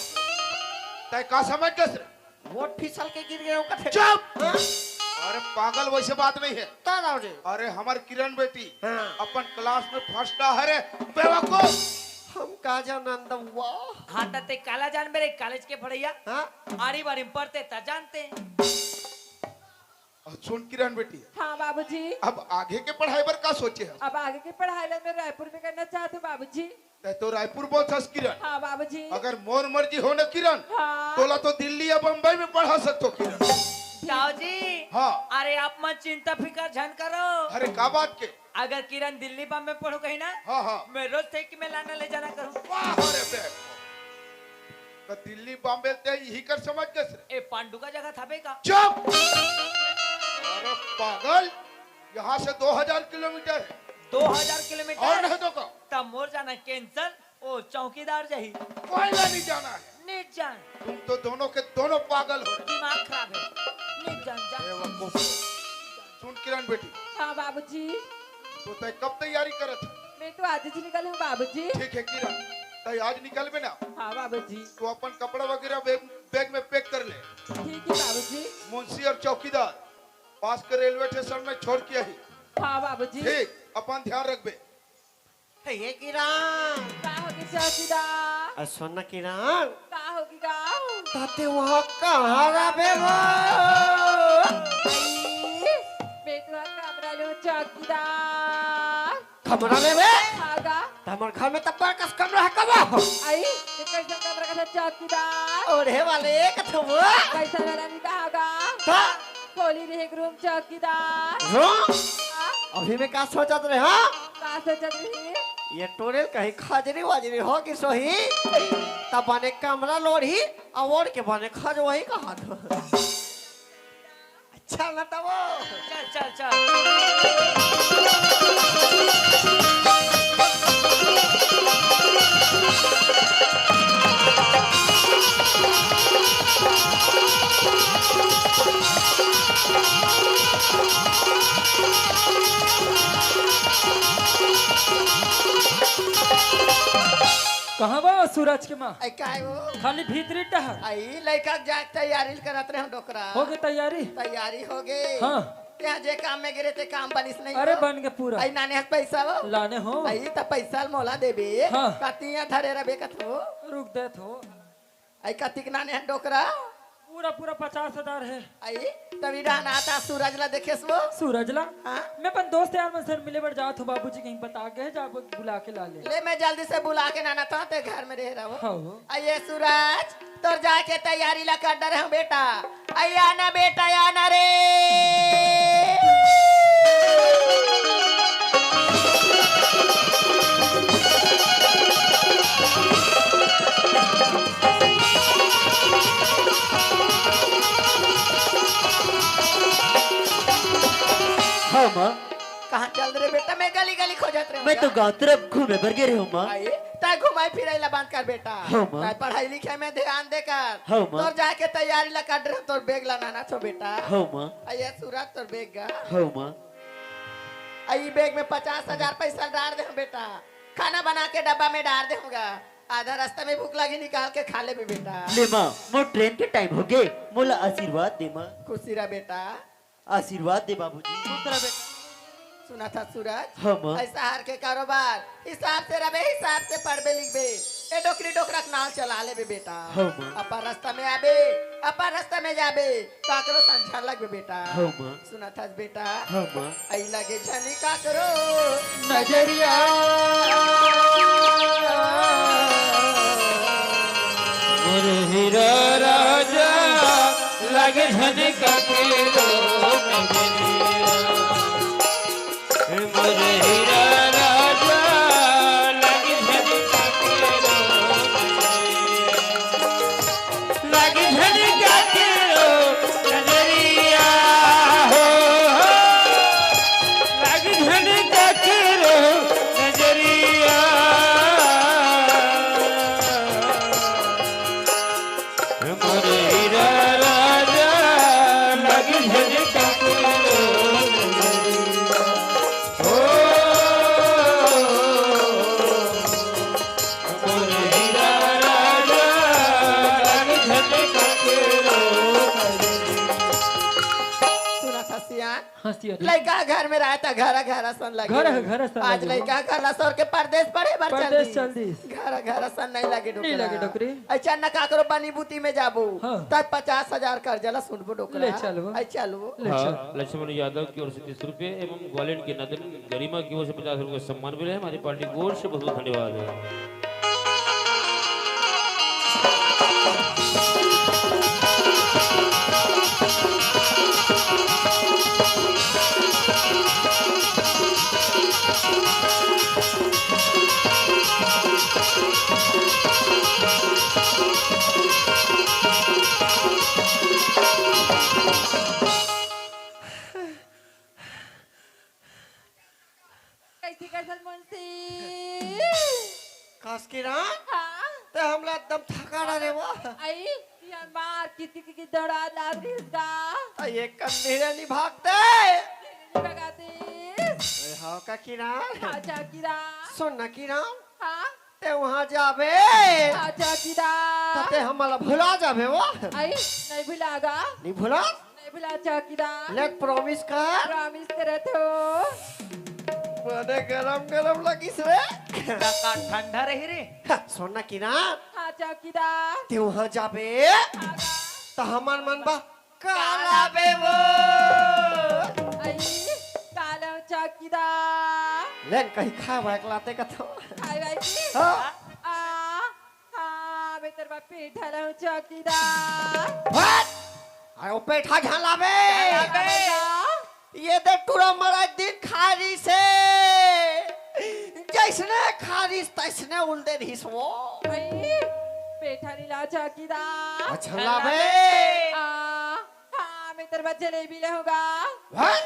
तय का समझ गए रे? वोट फिसल के गिर गए कथे। चुप। हाँ? अरे पागल वैसे बात नहीं है। ता दाजे। अरे हमार किरण बेटी हाँ। अपन क्लास में फर्स्ट आ है रे बेवकूफ। हम का जानंद हुआ हाँ ते काला जान मेरे कॉलेज के पढ़ैया हाँ आरी बारी में पढ़ते ता जानते सुन किरण बेटी, हाँ बाबूजी। अब आगे के पढ़ाई पर का सोचे है? अब आगे की पढ़ाई मैं रायपुर में करना चाहती हूँ बाबूजी। तै तो रायपुर बहुत हंस किरण। हाँ बाबूजी। अगर मोर मर्जी हो न किरण, हाँ। तोला तो दिल्ली या बम्बई में पढ़ा सकते हो किरण। ताऊ जी हाँ। अरे आप मत चिंता फिकर झन करो। अरे का बात के? अगर किरण दिल्ली बम्बई पढ़ो कहीं ना, हाँ हाँ। मैं रोज साइकिल में लाना ले जाना करूँ। वाह अरे बेटा, तो दिल्ली बॉम्बे ते यही कर समझ कैसे? ए पांडु का जगह था बे का। चुप! अरे पागल, यहाँ से 2000 किलोमीटर है। 2000 किलोमीटर और नहीं तो का? तब मोर जाना कैंसल। ओ चौकीदार जही कोई नहीं जाना है। नीट जान, तुम तो दोनों के दोनों पागल हो रहे दिमाग खराब है। नीट जान जा। बेवकूफ। सुन किरण बेटी, हाँ बाबूजी। तो तय कब तैयारी करत है? मैं तो आज ही निकल हूँ बाबूजी। ठीक है किरण, तय आज निकल में ना, हाँ बाबूजी। तो अपन कपड़ा वगैरह बैग में पैक कर ले। ठीक है बाबूजी। मुंशी और चौकीदार पास के रेलवे स्टेशन में छोड़ के ही। हाँ बाबूजी। ठीक, अपन ध्यान रखबे। ये किरण का होगी चौकीदार? सुन किरण का होगी गाँव? ताते वहाँ कहाँ रहे वो मैं तो कमरा लो चौकीदार। कमरा ले बे हाँ गा। तमर घर में तब कस कमरा है कब आई ये कैसा कमरा का था चौकीदार? ओढ़े वाले कथो वो कैसा वाला नहीं कहा गा? ता खोली रहे रूम चौकीदार। रो हाँ? अभी में का सोचत रहे हाँ का सोचत रही? ये टोरेल कहीं खाजरी वाजरी हो कि सोही तब बने कमरा लोड़ी और के बने खज वही कहा तो अच्छा न तब चल चल चल। कहाँ बा सूरज के माँ? आई काय वो खाली भीतरी टहर आई लड़का जाग तैयारी करत रहे हम डोकरा हो गई तैयारी? तैयारी हो गई हाँ। क्या जे काम में गिरे थे काम बनिस नहीं अरे हो? बन गए पूरा। आई नाने हाथ पैसा वो लाने हो। आई त पैसा मोला देबे हाँ। कतिया धरे रबे कथो रुक दे थो। आई कतिक नाने हाथ डोकरा पूरा पूरा 50,000 है। आई तभी रहना आता सूरज ला देखे सो सूरज ला हाँ? मैं अपन दोस्त यार मन से मिले बढ़ जाओ तो बाबूजी कहीं बता गए जा बुला के ला ले। ले मैं जल्दी से बुला के नाना था ते घर में रह रहा हूँ हाँ। आइए सूरज तोर जाके तैयारी ला कर डरे हूँ बेटा आई आना बेटा आना रे हाँ माँ, कहाँ चल रहे बेटा मैं गली गली खोजत रहे मैं तो गाँव तरफ घूमे पर गए हूँ माँ। आई ताय घुमाई फिराई ला बांध कर बेटा हाँ, माँ। ताय पढ़ाई लिखाई में ध्यान देकर हाँ, माँ। तोर जाके तैयारी ला कर रहे तोर बैग ला नाना छो बेटा हाँ माँ, आइए सूरज तोर बैग गा हाँ माँ, आई बैग में 50,000 पैसा डाल दे बेटा खाना बना के डब्बा में डाल दूंगा आधा रास्ता में भूख लगी निकाल के खा ले भी बेटा ले माँ मोर ट्रेन के टाइम हो गए, मोला आशीर्वाद दे माँ, खुशी रह बेटा आशीर्वाद दे बाबूजी। सुना था सूरज हाँ माँ, ऐसा हार के कारोबार हिसाब से रबे हिसाब से पढ़बे लिखबे ए डोकरी डोकरा नाव चला ले बे बेटा हाँ माँ, अपन रास्ता में आबे अपन रास्ता में जाबे काकरो संझा लगबे बेटा हाँ माँ, सुना था बेटा हाँ माँ, आई लगे झनी काकरो नजरिया मोर हीरा राजा लगे झनका के रो नजरिया। मोर हीरा राजा लगे झनका के रो नजरिया। लगे झनका के रो नजरिया हो लगे झनका के रो नजरिया। मोर हीरा राजा लगे झनका के रो नजरिया। ओ हंसी होती लड़का घर में रहता घर घर सन लगे घर सन आज लगे। लड़का घर सर के परदेश पड़े बार परदेश चल दी। घर घर सन नहीं लगे नहीं लगे डोकरी। अच्छा न काकरो बनी बूती में जाबो हाँ। तब 50,000 कर जला सुनबो डोकरा ले चलो। चलो ले चल। हाँ, लक्ष्मण यादव की ओर से 30 रुपए एवं ग्वालियर की नदन गरिमा की ओर से 50 रुपए का सम्मान मिले। हमारी पार्टी की ओर से बहुत बहुत धन्यवाद है। कैसी कर सलमान से कास्किरा हाँ ते हमला एकदम थका रे वो आई यार मार की दौड़ा लाग रही इसका ये कंधीरे नहीं भागते भगाते हाँ का किरा आजा किरा सुन ना किरा हाँ ते वहाँ जाबे आजा किरा ते हमला भुला जाबे वो आई नहीं भुलागा नहीं भुला नहीं भुला किरा लेट प्रॉमिस कर प्रॉमिस करे तो बड़े गरम गरम लगिस रे का ठंडा रही रे। सुन ना किरा आजा किरा ते वहाँ जाबे आगा तो हमार मन बा काला बे वो आई काला चाकीदा लेन कहीं खा भाग लाते का तो आई भाई हाँ हाँ मैं तेरे बाप पेट ढाला हूँ चाकीदा व्हाट आयो पेठा झलाबे ये देख पूरा मरा दिन खारी से जैसने खारिस तैसने उल्दे हिसवो भाई पेठा नीला चाकीदा अच्छा लाबे हाँ मैं तेरे बाप जलेबी ले होगा व्हाट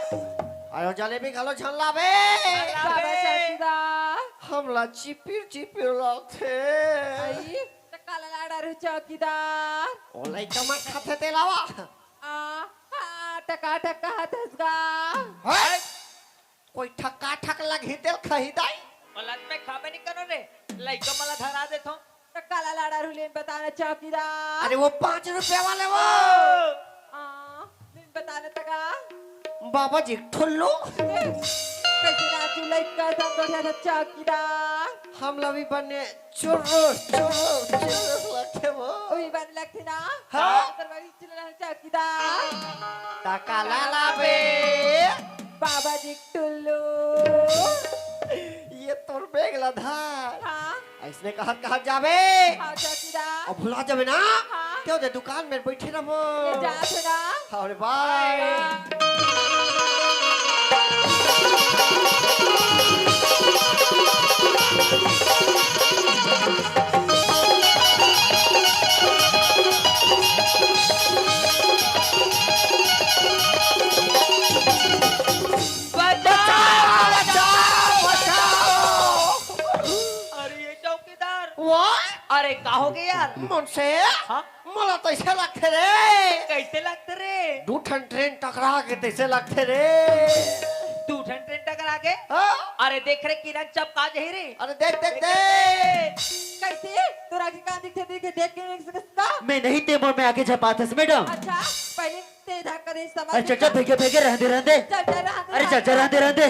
आयो जलेबी खालो झलाबे बाबा चाकीदा हमला चिपिर चिपिर लगथे आई तो काला लाड़ा रू चाकीदार ओलाई कमा खाते तेलावा हाँ टका टका हथसगा व्हाट कोई ठक्का ठक लगी तेल खही दाई मलात में खाबे नहीं करो रे। लइका मला धरा देतो। तो काला लाड़ा रू लेन बताना चाकीदार अरे वो 5 रुपया वाले वो लेन बताना तका बाबा जी ठुल्लू कैसे नाचू लइका संग था चाकीदार हम लवी बने चुर्रुस चुर्रुस चुर्रुस लगते वो ओही बन लगती ना हाँ। दरबारी चला चाकीदार टाका लालाबे बाबा जी टुल्लू ये तोर बेग लधार हाँ ऐसने कहा जाबे हाँ चाकीदार अब भुला जाबे ना हाँ। क्यों दे दुकान में बैठे ना वो ये जा सुना अरे बाय अरे ये चौकीदार वो अरे का हो गया यार। मुझसे हाँ मला तो ऐसे लगते रे कैसे लगते रे। 2 ठन ट्रेन टकरा के तैसे लगते रे तू ठन ट्रेन टकरा के हाँ? अरे देख रे किरण चपका जही रे। अरे देख देख देख कैसे तोरा के कान दिखते देख के नहीं सकता मैं नहीं ते मोड़ में आके झपाता मैडम। अच्छा पहले ते धक्का दे समझ अरे चचा फेंके फेंके रहते रहते। चल चल रहा अरे चचा रहते रहते।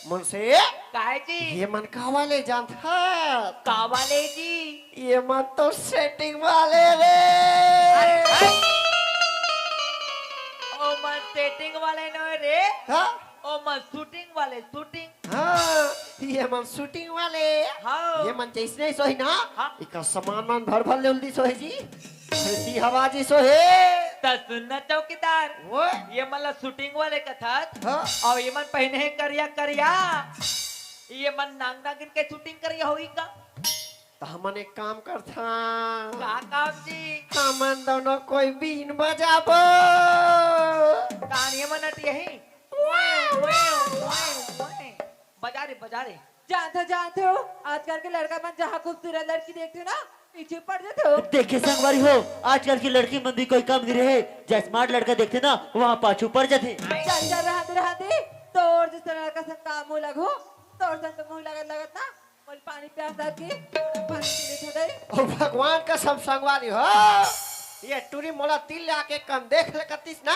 मुझसे काय जी ये मन का वाले जानता का वाले जी। ये मन तो सेटिंग वाले रे ओ मन सेटिंग वाले न रे। हाँ ओ मन शूटिंग वाले शूटिंग। हाँ ये मन शूटिंग वाले हाँ ये मन जैसे सोही ना हाँ। इका सामान मन भर भर ले उल्दी सोही जी सी हवा जी सोहे त सुनना चौकीदार वो ये मतलब शूटिंग वाले कथा हाँ और ये मन पहने है करिया करिया ये मन नांग नागिन के शूटिंग करिया होई का। तो हमन एक काम करता का काम जी हमन दोनों कोई बीन बजाबो कहानी मन अट यही बजा रे जानते हो आजकल के लड़का मन जहाँ खूबसूरत लड़की देखते हो ना पीछे पड़ जाते हो देखे संगवारी हो आजकल की लड़की मंदी कोई कम नहीं रहे। जहाँ स्मार्ट लड़का देखते ना वहाँ पाछू पड़ जाते। चल चल रहते तोर जिस लड़का से काम मुँह लगो तोर सन तो मुँह लगत ना बोल पानी प्यास के पानी पीने छोड़े ओ भगवान का सब संगवारी हो ये टूरी मोला तिल ले आके कम देख ले कतीस ना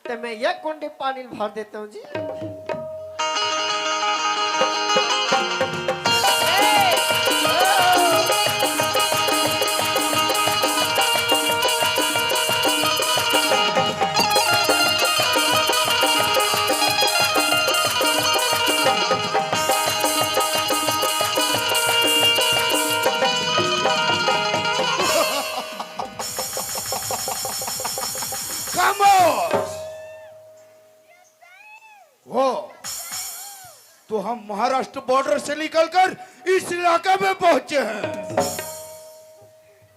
तो मैं ये कुंडी पानी भर देता हूँ जी। खामोश। वो तो हम महाराष्ट्र बॉर्डर से निकलकर इस इलाके में पहुंचे हैं।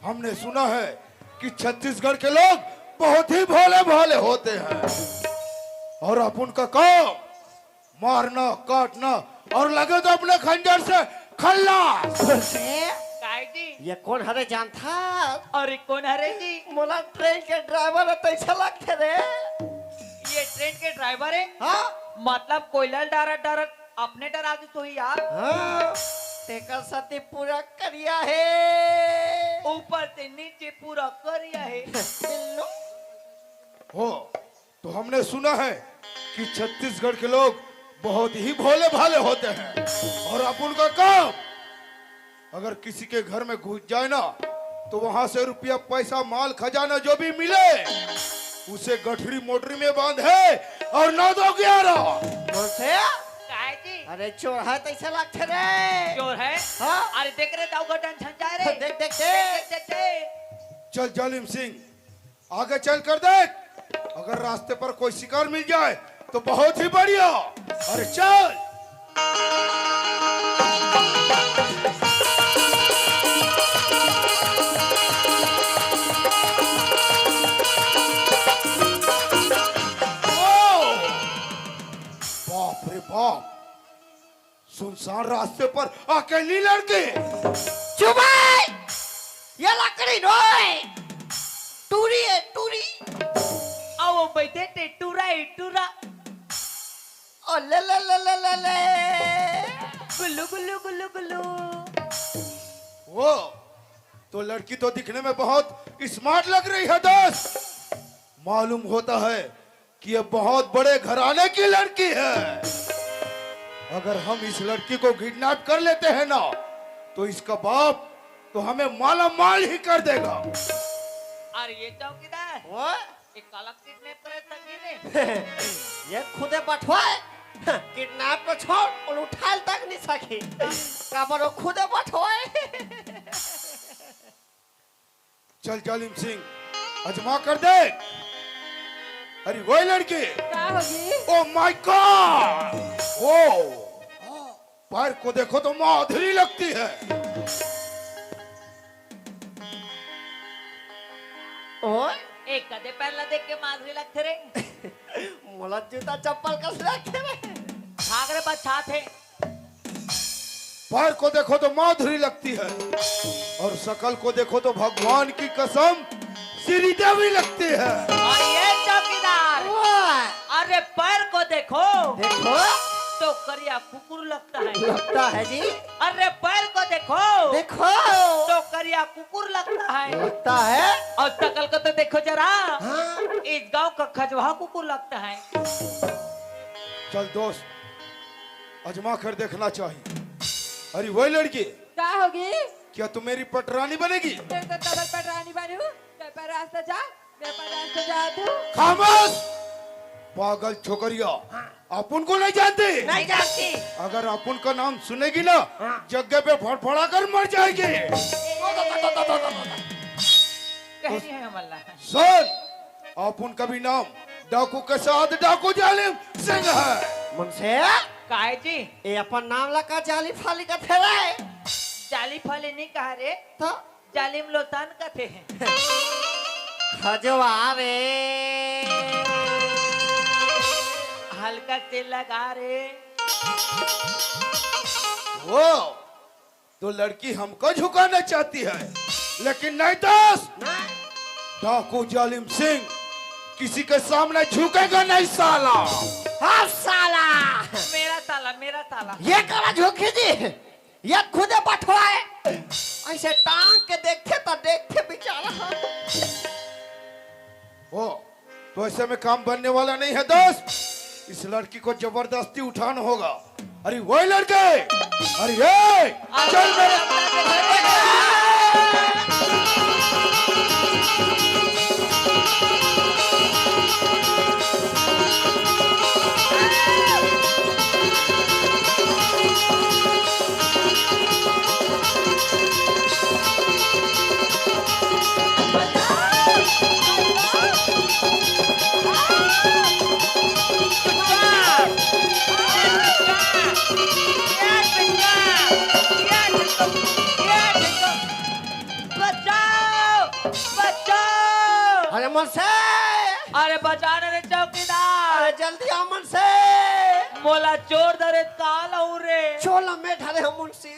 हमने सुना है कि छत्तीसगढ़ के लोग बहुत ही भोले भाले होते हैं और अपन का काम मारना काटना और लगे तो अपने खंजर से खल्लास। काय जी ये कौन हरे जान था? और कौन हरे जी? मोला ट्रेन के ड्राइवर तैसा लगते रे। ये ट्रेन के ड्राइवर है? हाँ मतलब कोयला डारत डारत अपने डरा दी तो ही यार। हाँ तेकर साथी पूरा करिया है, ऊपर से नीचे पूरा करिया है। बिल्लू। हो तो हमने सुना है कि छत्तीसगढ़ के लोग बहुत ही भोले भाले होते हैं और अपन का काम अगर किसी के घर में घुस जाए ना तो वहां से रुपया पैसा माल खजाना जो भी मिले उसे गठरी मोटरी में बांधे और 9-2-11। कौन से? काय जी? अरे चोर है तैसा लगते रे। चोर है? हाँ अरे देख रहे दाऊ का टेंशन जा रे। देख देख देख देख। देख देख। चल जालिम सिंह आगे चल कर देख, अगर रास्ते पर कोई शिकार मिल जाए तो बहुत ही बढ़िया। अरे चल। ओ! बाप रे बाप, सुनसान रास्ते पर अकेली लड़की। चुबाई ये लकड़ी नोए टूरी है टूरी। आओ वो बैठे टे टूरा ही टूरा। ओ ले ले ले ले ले ले। गुल्लू गुल्लू गुल्लू गुल्लू। वो तो लड़की तो दिखने में बहुत स्मार्ट लग रही है दोस्त। मालूम होता है कि ये बहुत बड़े घराने की लड़की है। अगर हम इस लड़की को किडनैप कर लेते हैं ना तो इसका बाप तो हमें माला माल ही कर देगा। अरे ये चौकीदार वो एक काला किडनैप करे तक ये खुदे बठवाए किडनैप को छोड़ और उठाल तक नहीं सकी काबर वो खुदे बठवाए। चल जालिम सिंह अजमा कर देख। अरे वही लड़की। क्या होगी? ओ माय गॉड, ओ पैर को देखो तो माधुरी लगती है। ओए एक कदे पहला देख के माधुरी लगते रे। मोला जूता चप्पल कस रखे रे। भागरे बच्चा थे। पैर को देखो तो माधुरी लगती है और शकल को देखो तो भगवान की कसम श्री देवी लगती है। और ये चौकीदार ओए अरे पैर को देखो देखो तो करिया कुकुर लगता है। लगता है जी। अरे पैर को देखो देखो तो करिया कुकुर लगता है। लगता है। और शकल को तो देखो जरा हाँ इस गांव का खजवा कुकुर लगता है। चल दोस्त अजमा कर देखना चाहिए। अरे वही लड़की क्या होगी? क्या तू मेरी पटरानी बनेगी? तेरे को डबल पर रानी बनू। मेरे पर रास्ता जा, मेरे पर रास्ता जा तू। खामोश पागल छोकरिया, अपन को नहीं जानती। नहीं जानती। अगर अपन का नाम सुनेगी ना जगह पे फड़फड़ा कर मर जाएगी। कहनी है हमला। सुन अपन का भी नाम डाकू के साथ डाकू जालिम सिंह है। मुनसे काहे जी? ये अपन नाम लगा जाली फाली का थे रे। जाली फाली नहीं कहा रे, तो जालिम लोतान का थे हैं। खजवा रे। हल्का से लगा रे। वो तो लड़की हमको झुकाना चाहती है लेकिन नहीं दोस्त, डाकू जालिम सिंह किसी के सामने झुकेगा नहीं साला। हाँ साला मेरा ताला मेरा ताला। ये करा झोंकी जी ये खुदे बठवाए ऐसे टांग के देखते तो देखते बेचारा। वैसे में काम बनने वाला नहीं है दोस्त। इस लड़की को जबरदस्ती उठाना होगा। अरे वही लड़के, अरे ये चल मेरे बचाओ बचाओ। अरे मुझसे, अरे बचाने रे चौकीदार। अरे जल्दी आओ मुझसे। मोला चोर धरे काल रे। चोला में धरे हम मुंशी।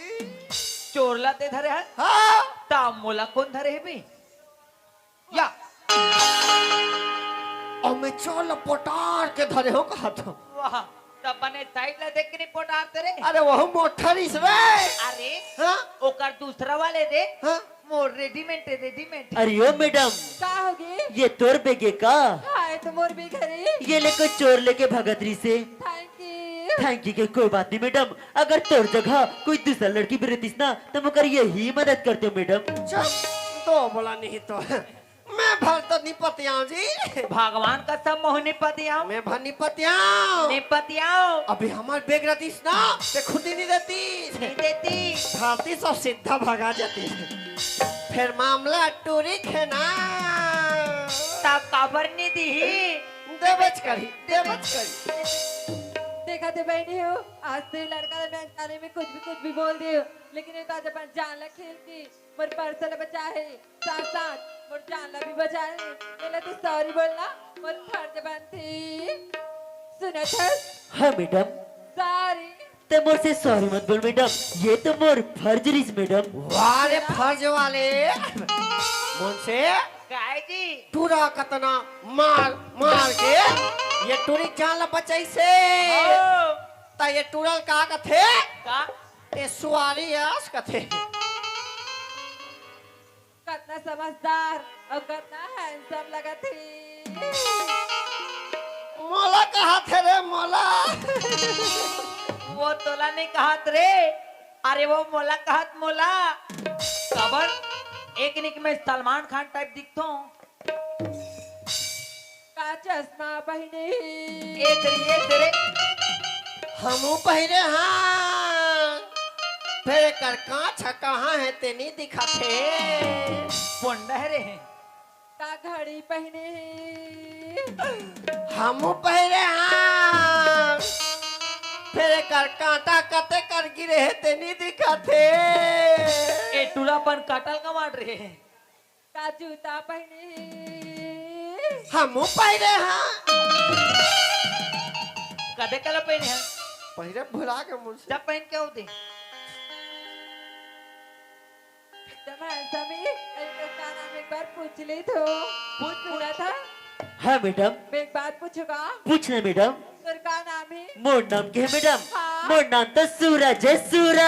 चोर लाते धरे है हाँ ता मोला कौन धरे है भी या और मैं चोला पोटार के धरे हो कहा तो। वाह तब बने साइड ला देख के नहीं पोटारते रे। अरे वह मोटरिस रे। अरे हाँ ओकर दूसरा वाले रे हाँ मोर रेडीमेड है रेडीमेड। अरे ओ मैडम, का होगी? ये तोर बेगे का? हाय तो मोर भी घरे। ये लेको चोर लेके भगतरी से। Thank you. थैंक यू के कोई बात नहीं मैडम। अगर तोर जगह कोई दूसरा लड़की भी रहतीस ना तो मुकर यही मदद करते हो मैडम। चुप तो बोला नहीं तो मैं भर तो निपतियाओ जी। भगवान का सब मोह निपतियाओ। मैं भर निपतियाओ। निपतियाओ अभी हमार बेग रहतीस ना ते खुद ही नहीं देती। नहीं देती। धरती सब सीधा भगा जाती। फिर मामला टूरिक है ना। तब खबर नहीं दी। देवच करी। देखा थे बहनी हो, आज तो ये लड़का मैं जाने में कुछ भी बोल दियो, लेकिन ये तो आज अपन जानला खेल की मोर पर्सल बचा है, साथ साथ मोर जानला भी बचा है। पहले तो सॉरी बोलना मोर फर्ज बनती। सुना था? हाँ मैडम, सॉरी। ते मोर से सॉरी मत बोल मैडम, ये तो मोर फर्ज रिस मैडम। वाह रे फर्ज वाले मुझसे काय जी टूरा कतना मार मार के ये टूरी जानला बचाई से। ता ये टूरल का कथे का ये सुवारी आस कथे। कितना समझदार और कितना हैंडसम लगा थी। मोला कहा थे रे मोला। वो तोला नहीं कहत रे। अरे वो मोला कहत मोला। खबर एक निक में सलमान खान टाइप दिखतो। का चश्मा पहने ये तेरे हमू पहरे हाँ फिर कर कांच कहाँ है ते नहीं दिखा थे। पोंडहरे हैं। का घड़ी पहने हमू पहरे हाँ फिर कर कांटा कते कर गिरे है ते नहीं दिखा थे। ए टूलापन काटल का मार रहे हैं। का जूता पहने हमू पहरे हाँ कदे कल पहने हैं। पहरे भुला के मुझसे जब पहन के होते एकदम हैंडसम ही। का नाम एक बार पूछ ली तो पूछ सुना था। हाँ मैडम, मैं एक बात पूछूंगा। पूछना मैडम। सर का नाम है? मोर नाम क्या है मैडम? हाँ। मोर नाम तो सूरज है, सूरज।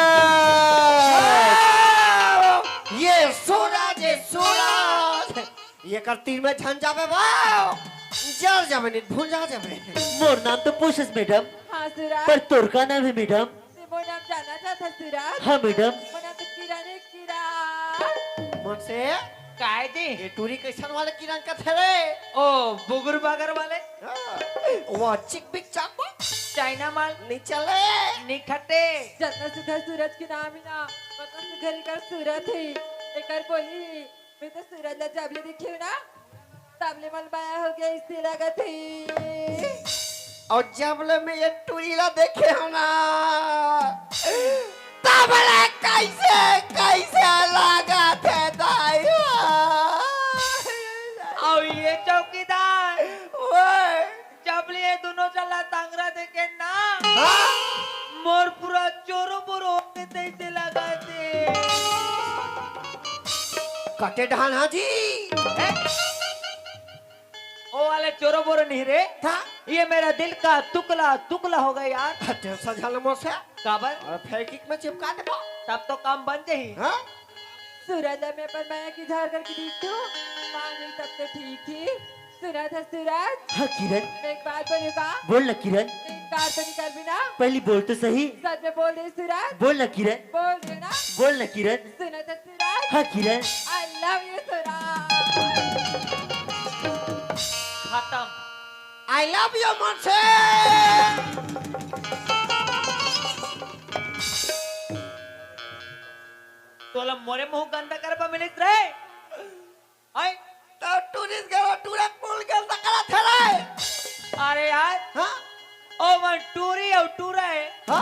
ये सूरज है सूरज। ये कर तीर में झन जावे वाओ जल जावे नहीं भूल जावे। मोर नाम तो पूछस मैडम, हाँ सूरज। पर तोर का नाम है मैडम? वो नाम जाना था सूरज। हाँ मैडम। वो नाम तो किरण किरण। मुझसे काय जी ये टूरी कैसन वाले किरण का थे रे। ओ बुगुर बागर वाले वो चिक बिक चाको चाइना माल नहीं चले। निखटे जतना सुधर सूरज के नाम ही ना उतना सुधर कर सूरज थी। एक बार बोली मैं तो सूरज ला जबले दिखी हूँ ना तबले मलबाया हो गया इससे लगा थी। और जबले में ये टूरी ला देखे हो ना तबले कैसे कैसे लगा थे दाई। और ये चौकीदार ओए जब लिए दोनों चला तांगरा देखे ना हाँ? मोर पूरा चोरो बोरो होके तैसे लगाते। कटे ढाना जी ओ वाले चोरो बोरो नहीं रे था ये मेरा दिल का टुकड़ा टुकड़ा हो गया यार। हटे सजल मोसे काबर और फेंकिक में चिपका दे तब तो काम बन जाही। हाँ सूरज ला मैं पर मैं की झाड़ करके देखती हूँ मान ली तब तो ठीक ही। सुना था सूरज हाँ किरण, मैं एक बात बोलूं का बोल ना किरण, इनकार तो नहीं कर भी ना पहले बोल तो सही, सच में बोल दे सूरज बोल ना किरण, बोल दे ना बोल ना किरण। सुना था सूरज हाँ किरण, आई लव यू सूरज खत्म। आई लव यू मुझसे। तोला मोरे मुंह गंदा कर पा मिलित रे। आई तो टूरिस्ट गया टूरिस्ट पुल के अंदर करा थे रे। अरे यार हाँ हाँ? ओ मन टूरी और टूरा है। हाँ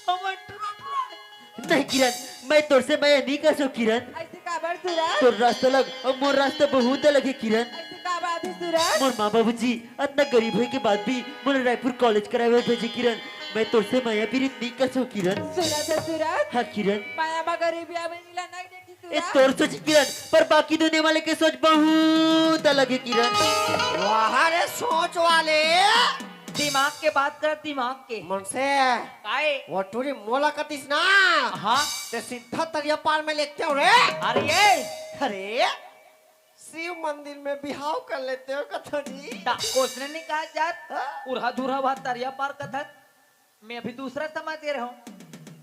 ओ मन टूरा टूरा। नहीं किरण, मैं तोर से मैं नहीं कर सो किरण। ऐसे काबर सूरज तोर रास्ता लग और मोर रास्ता बहुत अलग है किरण। ऐसे का बात है सूरज मोर माँ बाबू जी इतना गरीब होने के बाद भी मोर रायपुर कॉलेज कराए हुए भेजे किरण। मैं तोर से माया पीरी नहीं कर सो किरण। सुना था सूरज हाँ किरण, माया मा गरीबी अब नीला नहीं देखी ये सूरज तोर सोच किरण, पर बाकी दुनिया वाले के सोच बहुत अलग है किरण। वहाँ रे सोच वाले दिमाग के बात कर दिमाग के। मुझसे काय वो टूरी मोला कतिस ना। हाँ ते सीधा तरिया पार में लेते हो रे। अरे ये अरे शिव मंदिर में बिहाव कर लेते हो कथो जी। उसने नहीं कहा यार उड़ा धुरा बात तरिया पार कथन। मैं अभी दूसरा समझ दे रहा हूँ।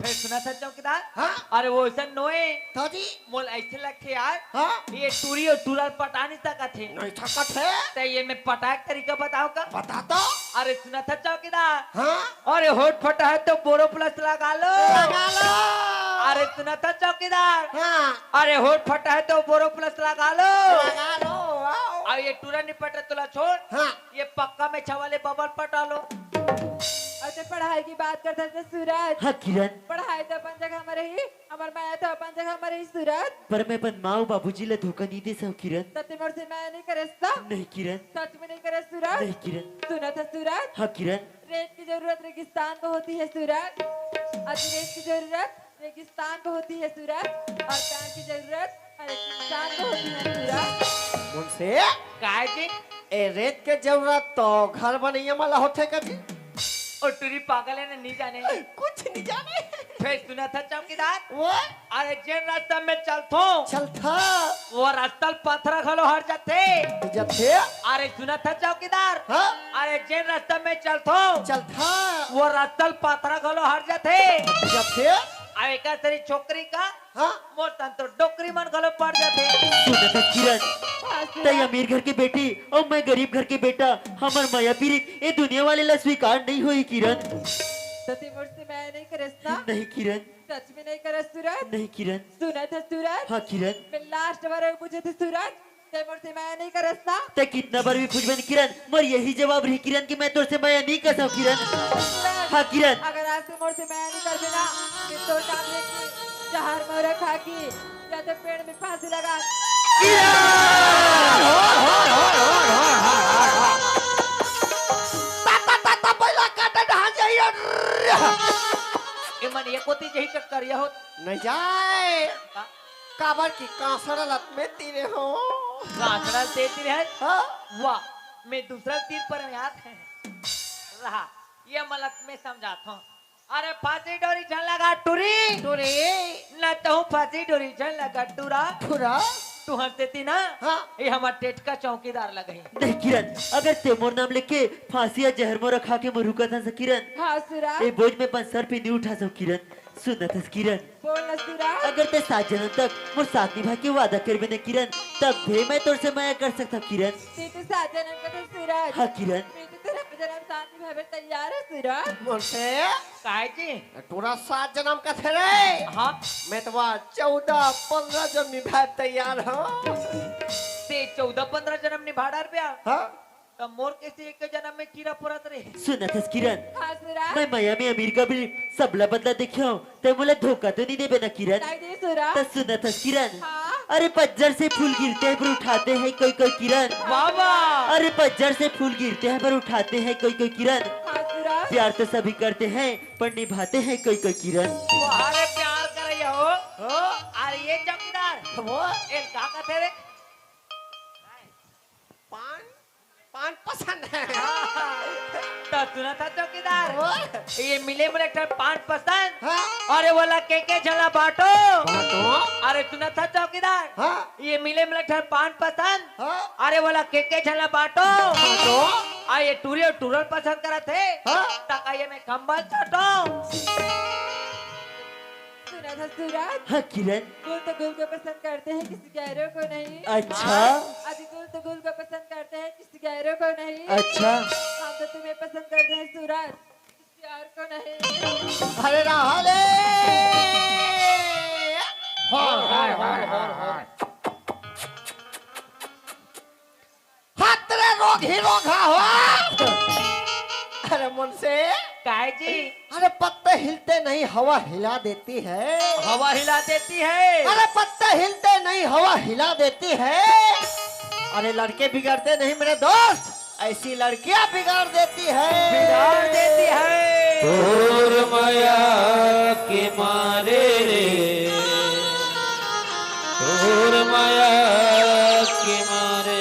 फिर सुना था चौकीदार। हाँ अरे वो ऐसा नोए तो जी मोल ऐसे लगे यार हाँ ये टूरी और टूरा पटा नहीं सका थे। नहीं थकत है तो ये मैं पटाक तरीका बताओ का। बता तो। अरे सुना था चौकीदार। हाँ अरे होठ फटा है तो बोरो प्लस लगा लो। लगा लो। अरे सुना था चौकीदार। हाँ अरे होठ फटा है तो बोरो प्लस लगा लो। लगा लो। आओ। और ये टूरा नहीं पटा तुला छोड़। हाँ ये पक्का में छवाले बबल पटा लो। अच्छा पढ़ाई की बात करता था सूरज हाँ किरण, पढ़ाई तो अपन जगह हमारे ही हमार माया तो अपन जगह हमारे ही सूरज पर मैं अपन माँ बाबूजी ला धोखा नहीं दे सो किरण। सत्य मोर से मैं नहीं करे सा नहीं किरण, सच में नहीं करे सूरज नहीं किरण। सुना था सूरज हाँ किरण, रेत की जरूरत रेगिस्तान को होती है सूरज आज रेत की जरूरत रेगिस्तान को होती है सूरज और प्यार की जरूरत हर एक इंसान को होती है सूरज मुझसे काय जी ए रेत के जरूरत तो घर बनैया वाला होते कभी। और टूरी पागल है ना नहीं जाने। कुछ नहीं जाने। फिर सुना था चौकीदार। वो अरे जिन रास्ता में चलतो चलता वो रास्ता पत्थर खलो हर जाते। जब थे अरे सुना था चौकीदार। हाँ अरे जिन रास्ता में चलतो चलता वो रास्ता पत्थर खलो हर जाते। जब थे अरे का तेरी छोकरी का हाँ मोर तन तो डोकरी मन खलो पड़ जाते। सुना था किरण, तय अमीर घर की बेटी और मैं गरीब घर के बेटा हमार माया पीरी ये दुनिया वाले ला स्वीकार नहीं हुई किरण। सत्य मोर से मैं नहीं करे सा नहीं किरण, सच में नहीं करे सूरज नहीं किरण। सुना था सूरज हाँ किरण, मैं लास्ट बार पूछे थे सूरज ते मोर से मैं नहीं करे सा ते कितना बार भी पूछबन किरण, मोर यही जवाब रही किरण कि मैं तोर से माया नहीं कर सकूं किरण। हाँ किरण, अगर आज से मोर से मैं नहीं कर देना कि तो सामने की जहर मोर खा की या तो पेड़ में फांसी लगा ता पहला काटे ढांच जाइए। ये मन ये कोती जही चक्कर यह हो। नहीं जाए काबर की कांसड़ लत में तीरे हो। राजड़ा देती है। हाँ वाह मैं दूसरा तीर पर याद है रहा ये मलक में समझाता हूँ। अरे फांसी डोरी चल लगा टूरी टूरी न तो फांसी डोरी चल लगा टूरा पूरा तू हंसते थी ना। हाँ ये हमार टेट का चौकीदार लग गई। नहीं किरण, अगर ते मोर नाम लेके फांसी या जहर मोर खा के मोर रुका था किरण, हाँ सूरज ये बोझ में अपन सर पे नहीं उठा सो किरण। सुना था किरण, बोलना सूरज अगर ते 7 जन्म तक मोर साथ निभा के वादा करबे न किरण, तब भी मैं तोर से माया कर सकता किरण। ते तो साथ जन्म का तो सूरज हाँ किरण, मैं तो तेरा जन्म साथ निभावे तैयार है सूरज मुझसे काहे जी टूरा 7 जन्म का थे रे। हाँ मैं तो 14-15 जन्म निभा तैयार हूँ। ते 14-15 जन्म निभा डार पे हाँ तो मोर कैसे एक जन्म में कीड़ा पुरत रे। सुना था किरण, हाँ सूरज मैं माया में अमीर का भी सबला बदला देखियो ते मोला धोखा तो नहीं देबे ना किरण। नहीं दे सूरज तो सुना था किरण, हाँ अरे पज्जर से फूल गिरते हैं पर उठाते हैं कोई कोई किरण। बाबा अरे पज्जर से फूल गिरते हैं पर उठाते हैं कोई कोई किरण। हाँ सूरज प्यार तो सभी करते हैं पर निभाते हैं कोई कोई किरण। अरे प्यार करे हो। अरे ये चौकीदार वो एक का थे रे। पान पान पसंद है। तो सुना था चौकीदार। चौकीदार ये मिले मुले पान पसंद हाँ अरे बोला के झला बाटो बाटो अरे तू न था चौकीदार हाँ ये मिले मुले पान पसंद हाँ अरे बोला के झला बाटो बाटो आ ये टूरल पसंद करा थे हाँ तका ये मैं कंबल चाटो सुना था सूरज हाँ किरण गुल तो गुल को पसंद करते हैं किसी गैरों को नहीं अच्छा अभी गुल तो गुल को पसंद करते हैं किसी गैरों को नहीं अच्छा हम तो तुम्हें पसंद करते हैं सूरज किसी और को नहीं अरे राहुल हाथ रे रोग ही रोग हो अरे मुझसे काय जी अरे पत्ते हिलते नहीं हवा हिला देती है हवा हिला देती है अरे पत्ते हिलते नहीं हवा हिला देती है अरे लड़के बिगड़ते नहीं मेरे दोस्त ऐसी लड़कियां बिगाड़ देती है बिगाड़ देती है तोर माया के मारे रे तोर माया के मारे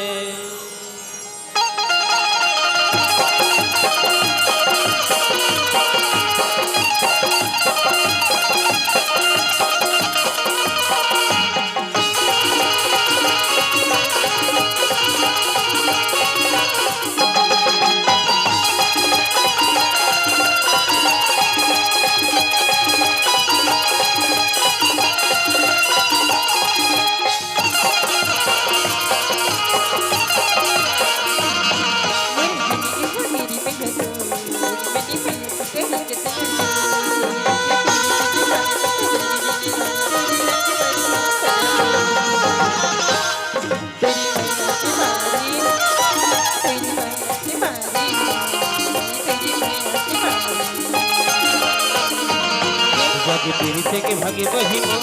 जागे तेरी से के भागे बहिनो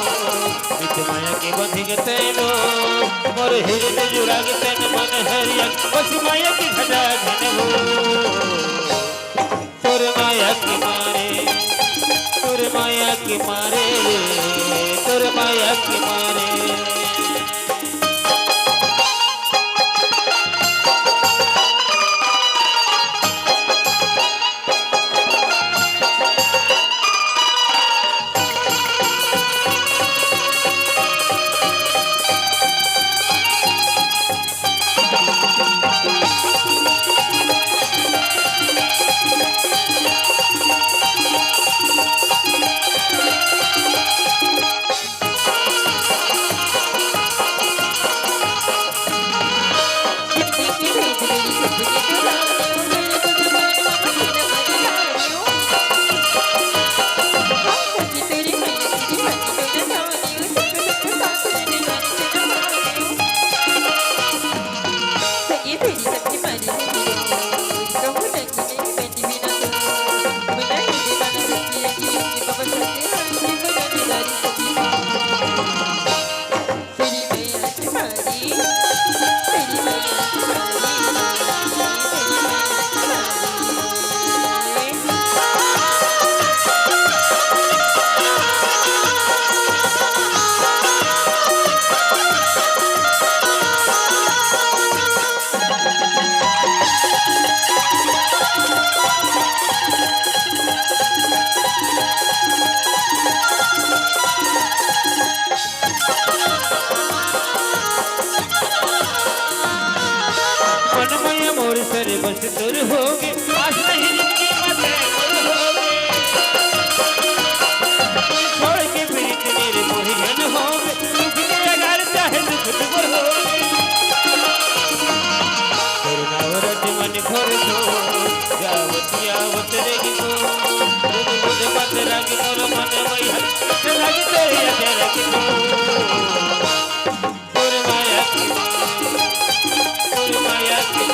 नित माया के बंधे के तैनो मोर हृदय जुड़ा के तन मन हरिया बस माया की घटा घन हो तोर माया के मारे तोर माया के मारे तोर माया के मारे बस तुर होगे आज नहीं जिंदगी में होगे छोड़ के प्रीत मेरे मोहिजन होगे तुझे अगर चाहे दुख दूर होगे करुणावरत मन भर दो जावती आवत रेगी को बुध बुध मत रागी मोर मन वही हट रागी तेरी अजर की तोर माया की तोर माया की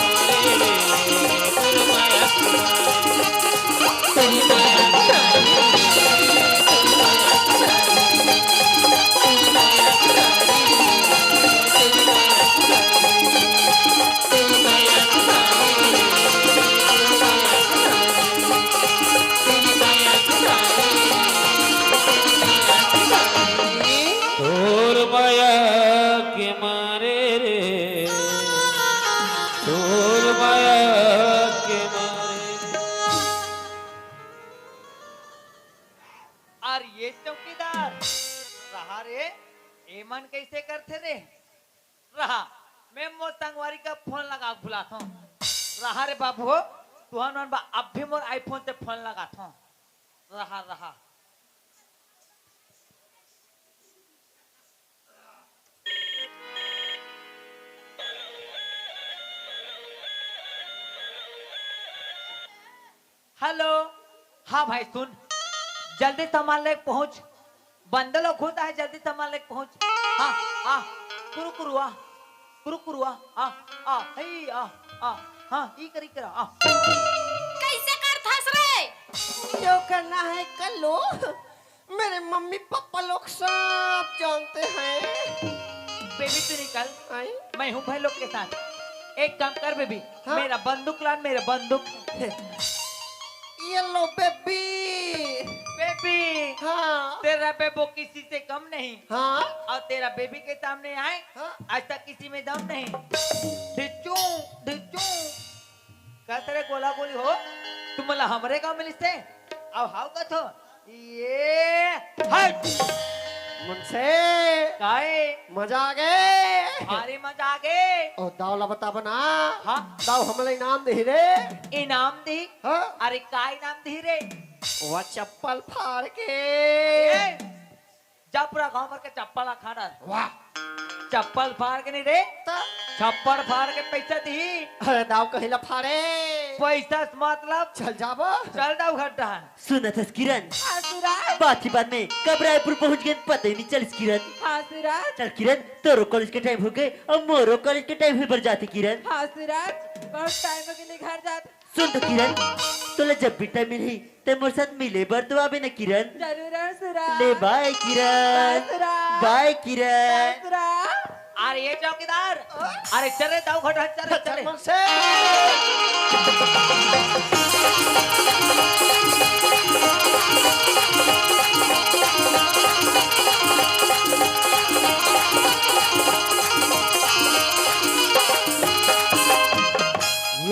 मन कैसे करते रे रहा मैं मोर संगवारी का फोन लगा बुलाता हूँ रहा रे बाबू हो तुहन मन बा अब भी मोर आईफोन से फोन लगाता हूँ रहा रहा हेलो हाँ भाई सुन जल्दी सामान लेके पहुंच बंदलो खुद है जल्दी सामान लेके पहुंच हाँ हाँ कुरुकुरुआ हे हाँ ई करी करा कैसे कर थस रे जो करना है कर लो मेरे मम्मी पापा लोग सब जानते हैं बेबी तू निकल आई? मैं हूँ भाई लोग के साथ एक काम कर बेबी हाँ? मेरा बंदूक लान मेरा बंदूक ये लो बेबी बेबी हाँ तेरा बेबो किसी से कम नहीं हाँ और तेरा बेबी के सामने आए हाँ? आज तक किसी में दम नहीं ढिचू ढिचू का तेरे गोला गोली हो तुम मला हमरे गांव में लिस्ते अब हाउ का थो ये हट मुझसे काहे मजा आ गए भारी मजा आ गए और दावला बता बना हाँ दाव हमले इनाम दे रे इनाम दी हाँ अरे का इनाम दी रे वो चप्पल फाड़ के ए, जा पूरा गांव भर के चप्पल खाना वाह चप्पल फाड़ के नहीं रे ता छप्पड़ फाड़ के पैसा दी अरे दाव कहिला फाड़े पैसा से मतलब चल जाबो चल दाऊ घट्टा सुना था किरण हाँ सूरज बात ही बात में कब रायपुर पहुंच गए पता ही नहीं चल किरण हाँ सूरज चल किरण तोरो कॉलेज के टाइम हो गए और मोरो कॉलेज के टाइम पर जाते किरण हाँ सूरज बहुत टाइम के लिए घर जाते सुन तो किरण तोला जब भी टाइम मिले ते मोर साथ मिले बर तो आबे ना किरण जरूर है सूरज ले बाय किरण बाय किरण सूरज अरे ये चौकीदार अरे चल रे दाऊ घटा चल रे चल रे मुझसे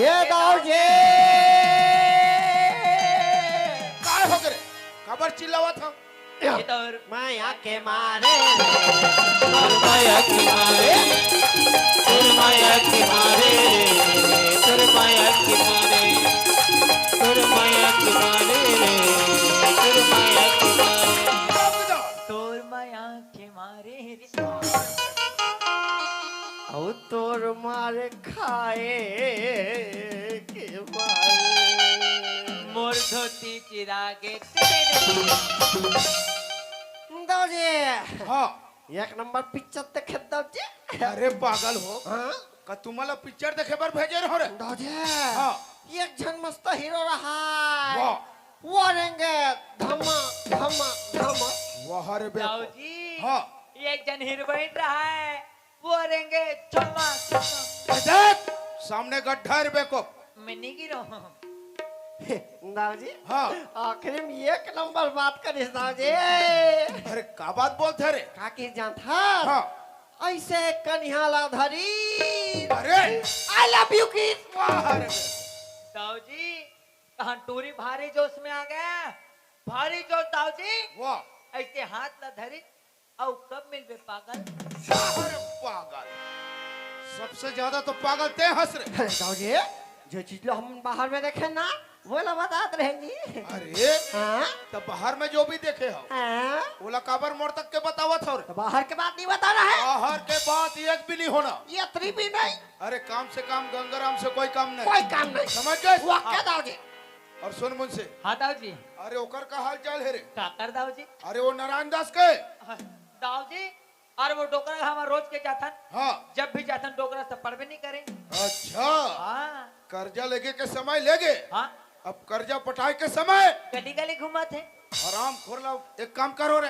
ये दाव जे काय हो गए खबर चिल्लावा था इधर माया के मारे माया की मारे तुर माया की मारे तुर माया की मारे तुर माया की मारे तुर माया की मारे तोर माया के मारे औ तोर मारे खाए के मारे मोर धोती चिरागे तेरे दाव जे हाँ एक नंबर पिक्चर देखे दाव जे अरे पागल हो हाँ का तुम्हाला पिक्चर देखे बार भेजे रहो रे दाव जे हाँ एक जन मस्त हीरो रहा वाह वो रहेंगे धमा धमा धमा वाह रे दाऊ बेको जी हाँ एक जन हीरोइन रहा है वो रहेंगे छम्मा छम्मा देख सामने गड्ढा है रे बेको मैं नहीं गिरो दाव जी हाँ आखिर में एक नंबर बात करिस दाव जी अरे का बात बोलते रे का की जान था हाँ ऐसे कन्हाला धरी अरे आई लव यू किस वाह रे दाऊ जी कहां टूरी भारी जोश में आ गया भारी जोश दाऊ जी वाह ऐसे हाथ ला धरी और कब मिलबे पागल अरे पागल सबसे ज्यादा तो पागल ते हंस रे दाव जी जो चीज लो हम बाहर में देखे ना वो ला बताते रहेंगी अरे हाँ तो बाहर में जो भी देखे हो हाँ बोला काबर मोड़ तक के बतावत हो रे तो बाहर के बात नहीं बता रहा है बाहर के बात एक भी नहीं होना ये त्री भी नहीं अरे काम से काम गंगाराम से कोई काम नहीं कोई काम नहीं समझ गए वाक्य दाव जी और सुन मुझसे हाँ दाऊ जी अरे ओकर का हाल चाल है रे काकर दाऊ जी अरे वो नारायण दास के दाऊ जी और वो डोकरा हमारा रोज के जाथन हाँ जब भी जाथन डोकरा से पढ़वे नहीं करें अच्छा हाँ कर्जा लेके के समय लेगे हाँ अब कर्जा पटाए के समय गली गली घुमा थे आराम खोरला एक काम करो रे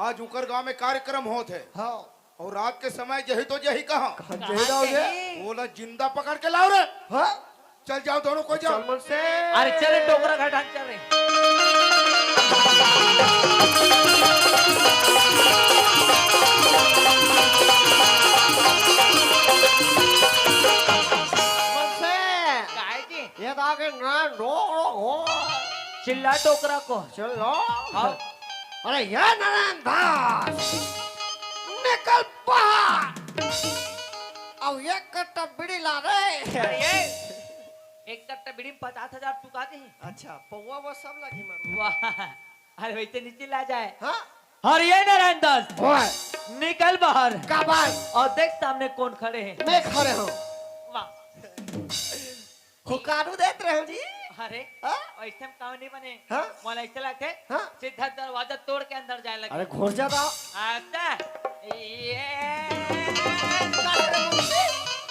आज उकर गांव में कार्यक्रम होत है हाँ और रात के समय यही तो यही कहा जय दाव जी बोला जिंदा पकड़ के लाओ रे हाँ चल जाओ दोनों को जाओ चल से अरे चले डोकरा घाटान चल रहे मुझसे काहे जी ये दागे ना रो रो हो चिल्ला डोकरा को चलो हाँ अरे ये नारायण दास ने निकल बाहर। अब एक कट्टा बीड़ी ला रे। अरे ये एक कट्टा बीड़ी में 50,000 चुका दे। अच्छा पौवा वो सब लगी मारो। वाह, अरे वैसे नीचे ला जाए। हाँ और ये नारायण दास ओए निकल बाहर काबाल और देख सामने कौन खड़े हैं। मैं खड़े हूँ। वाह, हुकारू देते रहे जी। अरे हाँ? ऐसे में काम नहीं बने। हाँ? मोला ऐसे लगते हाँ? सीधा दरवाजा तोड़ के अंदर जाए लगे। अरे घुस जाता। आता ये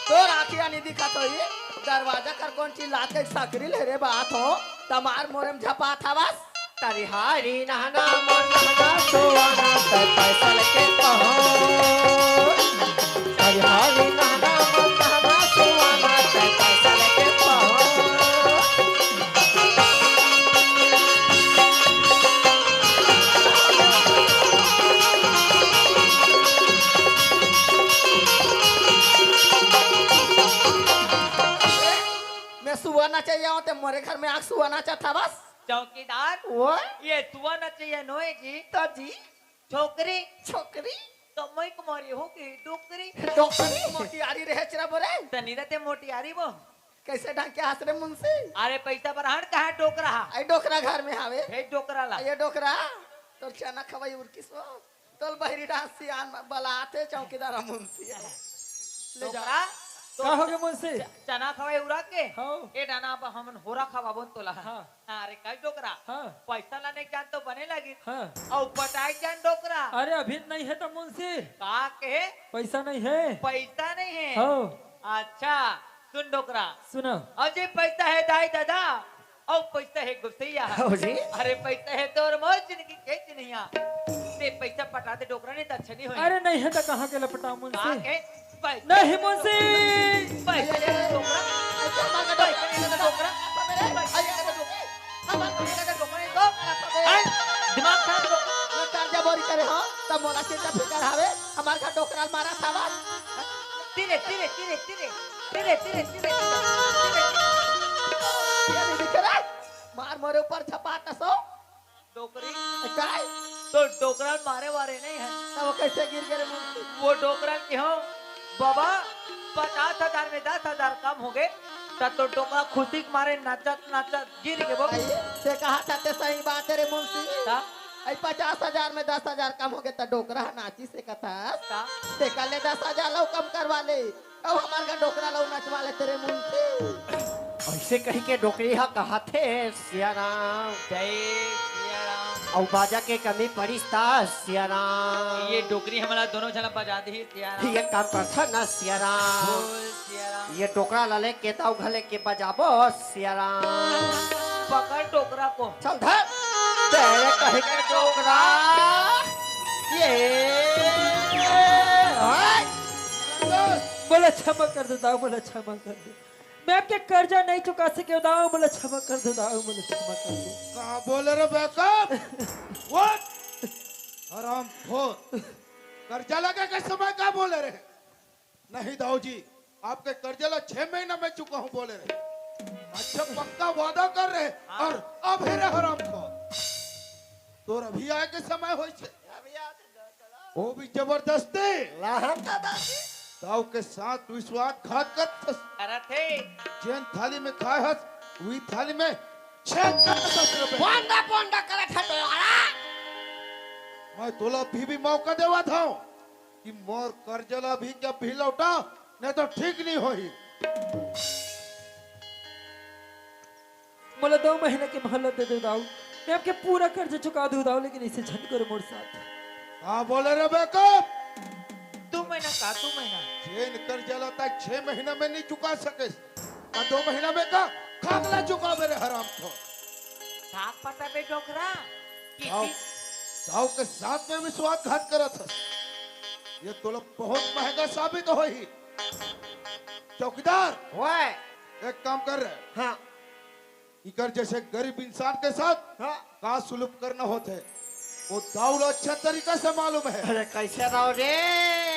तो राखिया नहीं दिखा तो ये दरवाजा कर कौन चीज लाके सकरी ले रे बात हो तमार मोरे में झपा था बस तारी हारी नहना मन नहना सोवाना ते पैसा लेके पहुंच तारी हारी नहना मन नहना सोवाना ते पैसा लेके पहुंच मैं सुवाना चाहिए हो ते मोरे घर में आग सुवाना चाहता बस चौकीदार वो ये तुआ न चाहिए नोए जी तो जी छोकरी छोकरी तो मैं कुमारी होगी डोकरी डॉक्टरी मोतियारी रहे चरा बोरे तनी रहते मोटियारी वो। कैसे ढंग के हंस रे मुंशी अरे पैसा बरहन कहाँ टोक रहा आई डोकरा घर में आवे भेज डोकरा ला। ये डोकरा तो चना खवाई उर्किसो तोल बहरी डांसियान बलाते चौकीदार मुंशी ले जा डोकरा का हो गए मुझसे? चना खवाए उड़ा के हाँ। ए डाना अब हमन होरा खवा बोन तोला। हाँ। अरे कई डोकरा हाँ। पैसा लाने जान तो बने लगी हाँ। और पटाई जान डोकरा अरे अभी नहीं है तो मुंशी का के पैसा नहीं है। पैसा नहीं है। हाँ अच्छा सुन डोकरा सुनो अजय पैसा है दाई दादा और पैसा है गुस्सैया। हो जी अरे पैसा है तो और मौज जिंदगी के चिन्हिया ते पैसा पटाते डोकरा नहीं तो अच्छा नहीं होई। अरे नहीं है तो कहाँ के लपटा का मुंशी? के पैसा नहीं मुंशी पैसा दे डोकरा ऐसा मांगा पैसा नहीं दे डोकरा दिमाग खराब मैं कर्जा बोरी करे हो तब मोला चिंता फिकर हावे हमार का डोकरा मारा था बस तिरे तिरे तिरे तिरे तिरे तिरे तिरे ये नहीं दिख रहा मार मोरे ऊपर झपाटा सो डोकरी काय तो डोकरा मारे वारे नहीं है तब वो कैसे गिर गए मुंशी वो डोकरा क्यों बाबा 50,000 में 10,000 कम हो गए तब तो डोकरा खुशी के मारे नाचत नाचत गिर गए वो। से कहा था ते सही बात है रे मुंशी ता आई 50,000 में 10,000 कम हो गए तो डोकरा नाची से कथा ता ते कल 10,000 लो कम करवा ले अब हमार का डोकरा लो नचवा ले तेरे मुंशी ऐसे कही के डोकरी हा कहा थे सियाराम जय सिया राम। और बाजा के कमी पड़ी था सियाराम ये डोकरी हमारा दोनों जना बजा दी सिया राम। ये काम करता ना सियाराम बोल सिया राम। ये टोकरा लाले के ताऊ घले के बजाबो सियाराम पकड़ डोकरा को चल धर तेरे कहे के डोकरा ये हाय बोला क्षमा कर दो दाऊ बोला क्षमा कर दो मैं आपके कर्जा नहीं चुका सके दाऊ बोला क्षमा कर दो दाऊ बोला क्षमा कर दो। कहाँ बोले रे बैकअप व्हाट हराम खोर कर्जा लगे के समय का बोले रहे नहीं दाऊ जी आपके कर्जा ला 6 महीना में चुका हूँ बोले रहे अच्छा पक्का वादा कर रहे और अब है रे हराम खोर तो अभी आए के समय हो वो भी जबरदस्ती लाहम दादा दाऊ के साथ विश्वासघात कर करते जैन थाली में खाए हस वही थाली में 6 रुपए पोंडा पोंडा करे खटोरा मैं तोला भी मौका देवा था कि मोर कर्जला भी क्या भी लौटा नहीं तो ठीक नहीं होई बोला 2 महीने की मोहलत दे दो दाऊ मैं आपके पूरा कर्ज चुका दूं दाऊ लेकिन इसे झट करो मोर साथ। हाँ बोले रे बैकअप 2 महीना का 2 महीना जैन कर्जला तक 6 महीना में नहीं चुका सके और 2 महीना में का खागला चुका मेरे हराम को साग पता बे डोकरा दाऊ दाऊ के साथ में विश्वासघात करा था ये तोला बहुत महंगा साबित होई चौकीदार ओए एक काम कर रहे हाँ इकर जैसे गरीब इंसान के साथ हाँ का सुलूक करना होते वो दाऊल अच्छा तरीका से मालूम है अरे कैसे रहो रे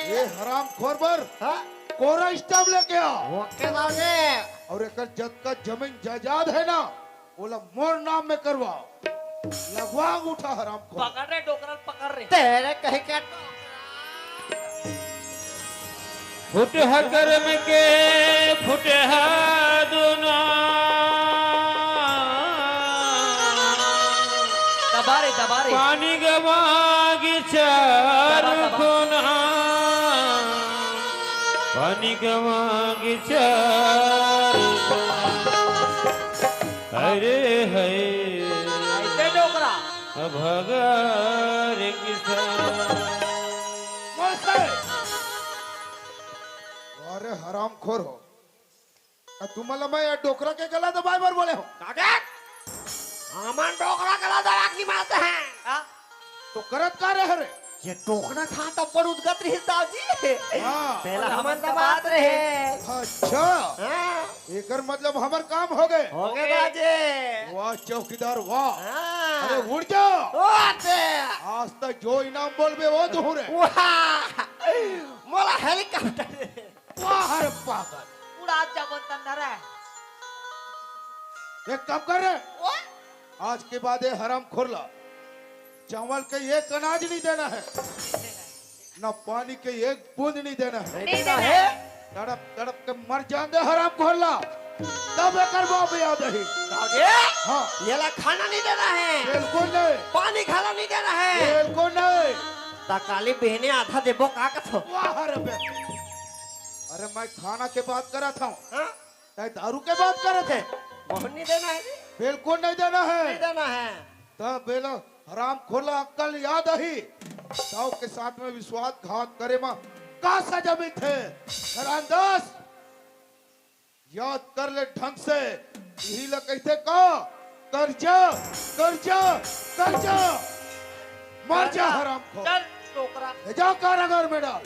ये हराम खोर हाँ कोरा स्टाम्प लेके आ ओके रहो रे और एक जद का जमीन जायदाद है ना बोला मोर नाम में करवाओ लगवा उठा हराम खोर पकड़ रहे डोकरा पकड़ रहे तेरे कहे के फुटहा कर्म के फुटहा दोनों दबारे दबारे पानी गवागी चार कोना पानी गवागी चार कोना अरे है ऐसे डोकरा भगार किसान अरे हराम खोर हो तुम्हाला मैं डोकरा के गला दबाए बार बोले हो हमार डोकरा गला दबा की बात है तो करत का रहे रे ये टोकना खा तब पर उदगत रही जी हाँ पहला हमन दबात रहे अच्छा हाँ, एकर मतलब हमर काम हो गए हो गए बाजे वाह चौकीदार वाह हाँ, अरे उड़ जाओ ओते आज तक जो इनाम बोलबे वो तो रे वाह मोला हेलीकॉप्टर वाह अरे पागल उड़ा जबन तंदर है एक काम कर रे आज के बाद ये हराम खोरला चावल के एक अनाज नहीं देना है ना पानी के एक बूंद नहीं देना है नहीं देना है। तड़प तड़प के मर जाएंगे हराम खोरला तब एकर बाप याद रही हाँ ये ला खाना नहीं देना है बिल्कुल नहीं पानी खाना नहीं देना है बिल्कुल नहीं तकाली बहने आधा देबो का कथो वाह अरे बे अरे मैं खाना के बात कर रहा था हाँ? चाहे दारू के बात कर रहे थे मोहन नहीं देना है बिल्कुल नहीं देना है नहीं देना है तब बेलो हराम खोला अक्कल याद ही ताऊ के साथ में विश्वासघात करे मां का सजा में थे हरामदास याद कर ले ढंग से यही लोग कहते का कर्जा कर्जा कर्जा मर जा हराम खो चल डोकरा ले जाओ कारागार में डाल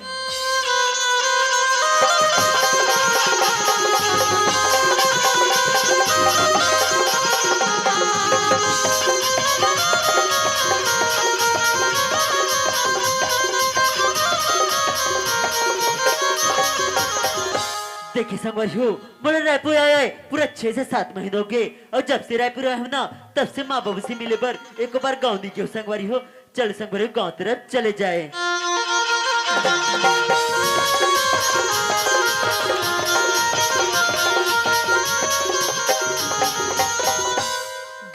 देखिए संगवारी हो मैंने रायपुर आया है पूरा 6 से 7 महीने हो गए और जब से रायपुर आया हूं ना तब से माँ बाबू से मिले पर एक बार गाँव नहीं क्यों संगवारी हो चल संगवारी गाँव तरफ चले जाए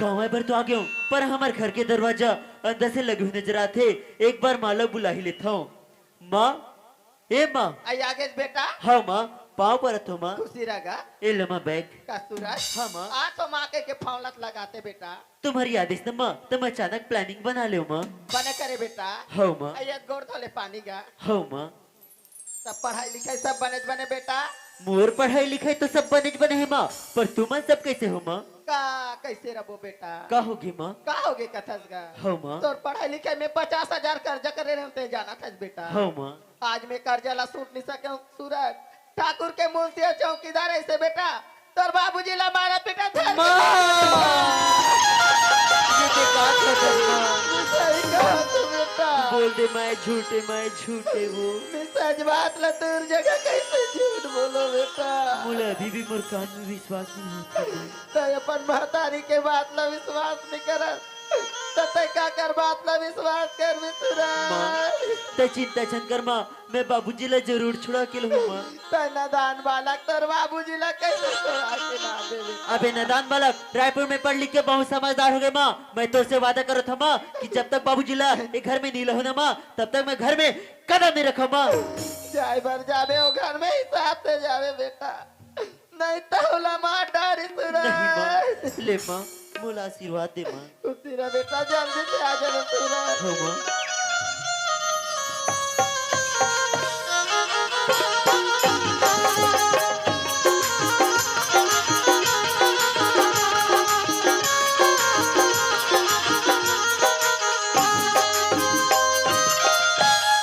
गाँव पर तो आ गया हूँ पर हमारे घर के दरवाजा अंदर से लगे हुए नजर आते एक बार माँ लोग बुला ही लेता हूँ माँ ए माँ आई आगे बेटा हाँ माँ पाँव पर तो माँ खुशी रगा ए लमा बैग का सूरज हाँ माँ आ तो माँ के फौलत लगाते बेटा तुम्हारी आदेश न माँ तुम अचानक प्लानिंग बना ले माँ बने करे बेटा हाँ माँ आई गोड़ धोले पानी का हाँ माँ सब पढ़ाई लिखाई सब बने बने बेटा मोर पढ़ाई लिखाई तो सब बने है माँ पर तुम सब कैसे हो माँ का कैसे रबो बेटा का होगी माँ का होगे कथस का हाँ माँ तोर पढ़ाई लिखाई में 50,000 कर्जा करे रहे जाना था बेटा हाँ माँ आज मैं कर्जा ला सूट नहीं सके सूरज ठाकुर के मुंशी चौकीदार ऐसे बेटा तोर बाबूजी ला मारा पीटा था ये बेकार है माँ सही कहा तू बेटा बोल दे मैं झूठे वो मैं सच बात ला तोर जगह कैसे झूठ बोलो बेटा मुझे अभी भी मोर कान में विश्वास नहीं होता तो अपन महतारी के बात ला विश्वास नहीं करत तते का कर बात ला विश्वास कर माँ सूरज ते चिंता छन कर माँ मैं बाबूजी ला जरूर छुड़ा के लूँ माँ तना दान बालक तोर बाबूजी ला कैसे छोड़ा के ना देवे अबे नादान बालक रायपुर में पढ़ लिख के बहुत समझदार हो गए माँ मैं तो से वादा करो था माँ कि जब तक बाबूजी ला एक घर में नहीं रहो ना माँ तब तक मैं घर में कदम नहीं रखा माँ जाए भर जावे ओ घर में हिसाब से जावे बेटा नहीं तो होला माँ डारी नहीं माँ सूरज ले माँ मोला आशीर्वाद दे माँ खुशी रह बेटा जल्दी से आ जाना सूरज हो माँ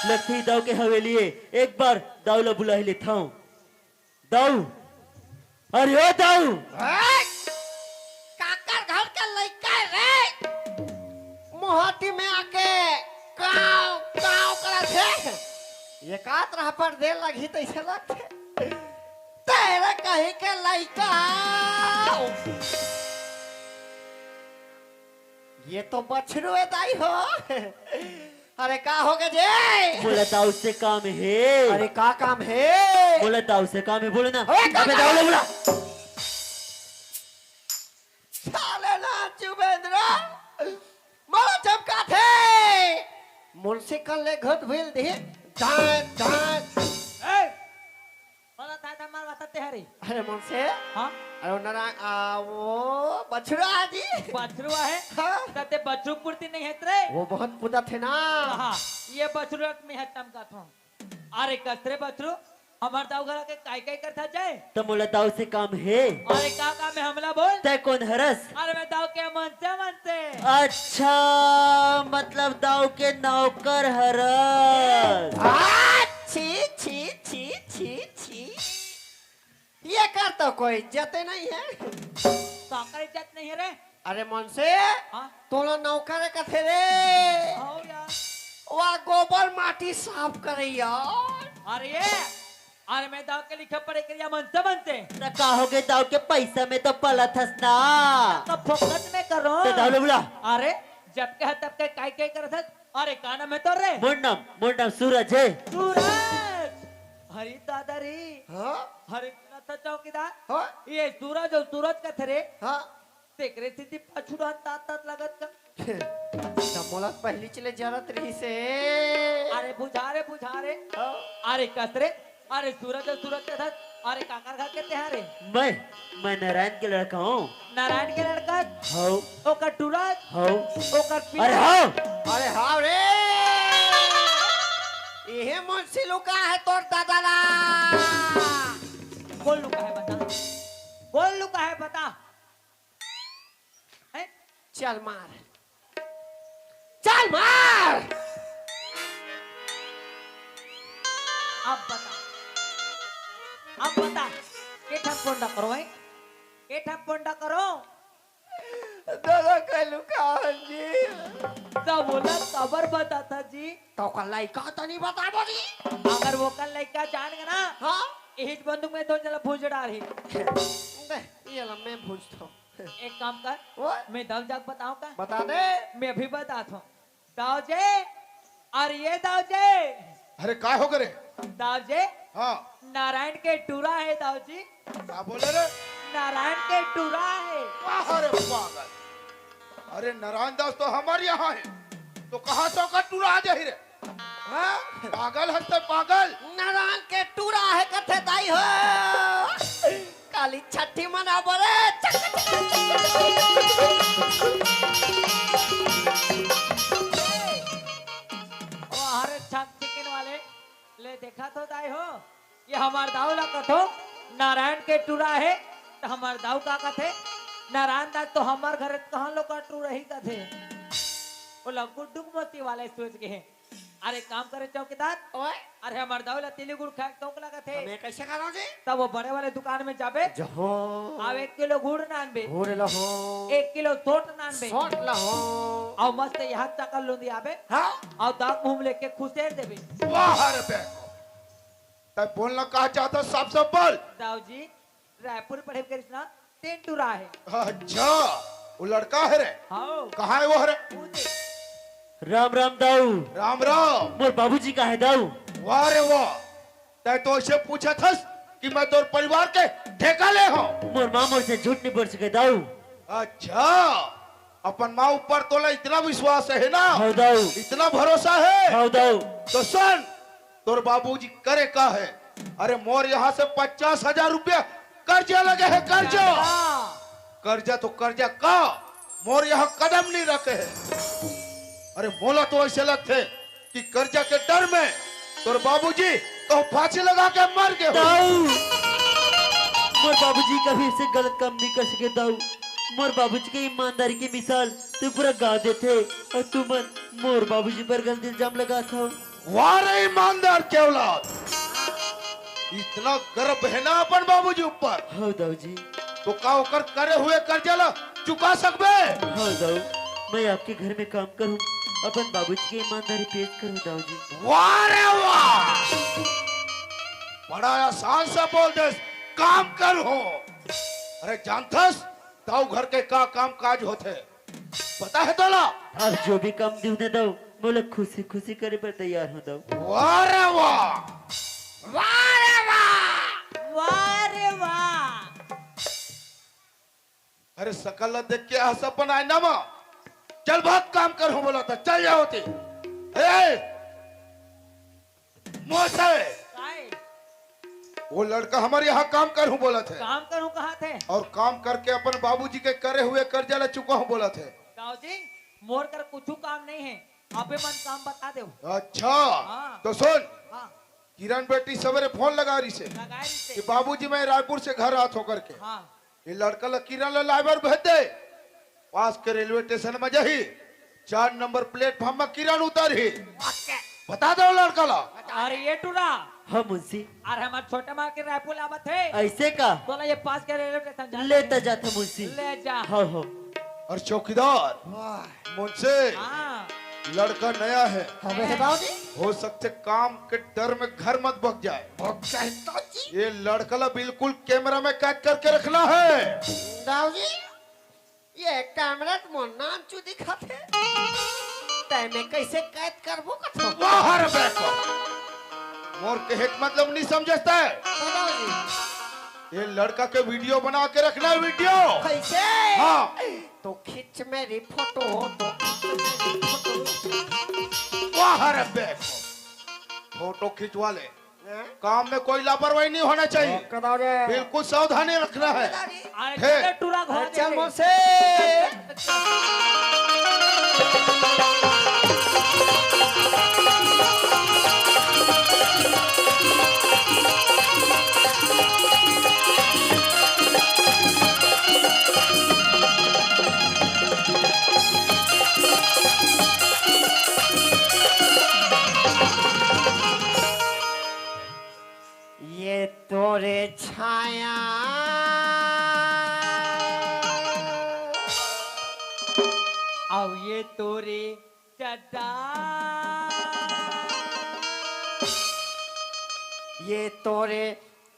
लगती दाऊ के हवेली है एक बार दाऊ ला बुला ही लेता हूँ दाऊ अरे ओ दाऊ काकर घर का लड़का रे मोहती में आके काव काव करत है ये कात रहा पर देर लगी तो ऐसे लगते तेरे कहीं के लड़का ये तो बछड़ू है दाई हो अरे का हो गए जे बोला दाऊ से काम है। अरे का काम है बोला दाऊ से काम है, बोले ना। ओए, काम अबे दाऊ ले बोला। साले ना चुबेंद्र मारा चमका थे मुंशी कल ले घट भेल दे दांत दांत ए बोला था मार बताते हरी अरे मुंशी हां अरे नरा वो बछड़ा जी बछरुआ है हाँ। तते बछरू पुरती नहीं है रे वो बहुत पुदा थे ना हाँ ये बछरू में है टमका था अरे कसरे बछरू हमार दाऊ घर के काय काय करता जाए तो बोला दाऊ से काम है। अरे का काम है हमला बोल तय कौन हरस? अरे मैं दाऊ के मन से अच्छा मतलब दाऊ के नौकर हरस। छी छी छी छी छी ये कर तो कोई इज्जत नहीं है साकर इज्जत नहीं है रे अरे मन से हाँ तोला नौकर का थे रे आओ यार वह गोबर माटी साफ करे यार अरे ये अरे मैं दाऊ के लिखे पढ़े के मन से तो का हो गए दाऊ के पैसा में तो पला थस ना। तो फोकट में करो तो दाऊ ले बोला। अरे जब के है तब के काय काय करत है अरे का नाम है तो रे मोर नाम सूरज है। सूरज हरी दादा रे हाँ हरे था चौकीदार हाँ ये सूरज और सूरज का थे रे हाँ तेरे सीधी पछुड़ा तात लगत का मोला पहली चले जरत रही से अरे बुझा रे अरे कसरे अरे सूरज और सूरज के साथ अरे काकर घर के तेहारे मैं नारायण के लड़का हूँ। नारायण के लड़का हो ओकर टूरज हो ओकर पिता अरे हो अरे हाँ रे ये मुंशी लुका है तोर दादा ला बोल लुका है बता हैं चल मार अब बता के ठप पोंडा करो है के ठप पोंडा करो दादा का लुका जी तो बोला खबर बताता जी तो कल लड़का तो नहीं बता बोली अगर वो कल लड़का जान गया ना हाँ इस बंदूक में तो चला भूज डाल ही ये ला मैं पूछता हूँ एक काम कर वो मैं दल जाग बताऊं का बता दे मैं अभी बताता हूँ दाऊजे अरे ये दाऊजे अरे काय हो गए दाऊजे हाँ नारायण के टूरा है दाऊजी क्या बोले रे नारायण के टूरा है अरे पागल अरे नारायण दास तो हमारे यहाँ है तो कहाँ से होकर टूरा आ जाही रे हाँ पागल हंसते पागल नारायण के टूरा है कथे दाई हो काली छठी मना बोले हरे छक चिकन वाले ले देखा तो दाई हो ये हमार दाऊ ला कथो नारायण के टूरा है तो हमार दाऊ का कथे नारायण दास तो हमार घर कहाँ लोग का टूरा ही कथे वो लोग गुड्डू मोती वाले सोच के हैं अरे काम करे चौकीदार ओए अरे हमार दाऊ ला तिली गुड़ खा तो लगा थे मैं कैसे करो जी तब वो बड़े वाले दुकान में जाबे जहो अब 1 किलो गुड़ नान बे हो रे लहो 1 किलो सोट नान बे सोट लहो और मस्त यहाँ चकल लूंदी आबे हाँ और दाग मुंह लेके खुशेर देबे वाह रे बेको तब बोलना कहा चाहता साफ साफ बोल दाऊ जी रायपुर पढ़े कृष्णा 3 टूरा है अच्छा वो लड़का है रे हाँ कहाँ है वो रे वो देख। राम राम दाऊ। राम राम मोर बाबूजी का है दाऊ। वाह रे वाह तै तो इसे पूछा था कि मैं तोर परिवार के ठेका ले हो मोर माँ मोर से झूठ नहीं बोल सके दाऊ। अच्छा अपन माँ ऊपर तोला इतना विश्वास है ना हो दाऊ इतना भरोसा है हो दाऊ। तो सुन तोर बाबूजी करे का है अरे मोर यहाँ से 50,000 रुपया कर्जा लगे है कर्जा कर्जा तो कर्जा का मोर यहाँ कदम नहीं रखे है अरे मोला तो ऐसे लगते कि कर्जा के डर में तोर बाबूजी तो फांसी लगा के मर गए हो। दाऊ मोर बाबूजी कभी से गलत काम नहीं कर सके दाऊ। मोर बाबूजी की ईमानदारी की मिसाल तू पूरा गा देते और तू मन मोर बाबूजी पर गलत इल्जाम लगा था। वाह रे ईमानदार के औलाद इतना गर्व है ना अपन बाबूजी ऊपर हो दाऊ जी। तो का होकर करे हुए कर्जा ला चुका सकबे हो दाऊ मैं आपके घर में काम करूं अपन बाबूजी की ईमानदारी पेश करूं दाऊ जी। वाह रे वाह बड़ा आसान से बोल दे काम कर हो अरे जानथस दाऊ घर के का काम काज होते पता है तोला अब जो भी काम दी दे दाऊ मोला खुशी खुशी करे पर तैयार हो दो। वाह रे वाह, वाह रे वाह। अरे सकल देख के हंसपन आए ना माँ, चल बहुत काम कर बोला था, चल जाओ थे। मोसे काय वो लड़का हमारे यहाँ काम कर बोला थे, काम करूं कहाँ थे? और काम करके अपन बाबूजी के करे हुए कर्जा ले चुका हूँ बोला थे। दाऊ जी मोर कर कुछ काम नहीं है, आपे मन काम बता दो। अच्छा हाँ। तो सुन, हाँ किरण बेटी सवेरे फोन लगा रही से लगाए कि से। बाबूजी मैं रायपुर से घर आत होकर के हाँ ये लड़का ला किरण ला लाइबर भेज दे, पास के रेलवे स्टेशन में जही 4 नंबर प्लेटफॉर्म में किरण उतर ही, बता दो लड़का ला। अरे ये टूरा हाँ मुंशी, अरे हमारे छोटे माँ के रायपुर आवत है, ऐसे का बोला ये पास के रेलवे स्टेशन जा। लेता जाता मुंशी। ले जा। हाँ हाँ और चौकीदार मुझसे हाँ लड़का नया है, हमें बाबूजी हो सकते काम के डर में घर मत भग जाए। कहता जी ये लड़का ला बिल्कुल कैमरा में कैद करके रखना है। बाबूजी ये कैमरा तो मोर नाम चू दिखाते तय में कैसे कैद करबो कथो बाहर बैठो, मोर के हेत मतलब नहीं समझता है। बाबूजी ये लड़का के वीडियो बना के रखना है, वीडियो। कैसे हाँ तो खींच मेरी फोटो तो खींच मेरी फोटो बाहर बैठो, फोटो खिंचवा ले, हैं? काम में कोई लापरवाही नहीं होना चाहिए, कदारे बिल्कुल सावधानी रखना है। अरे हे। चल टूरा घोड़ा दे चल दे। मोसे ये तोरे छाया अब ये तोरे चड्डा, ये तोरे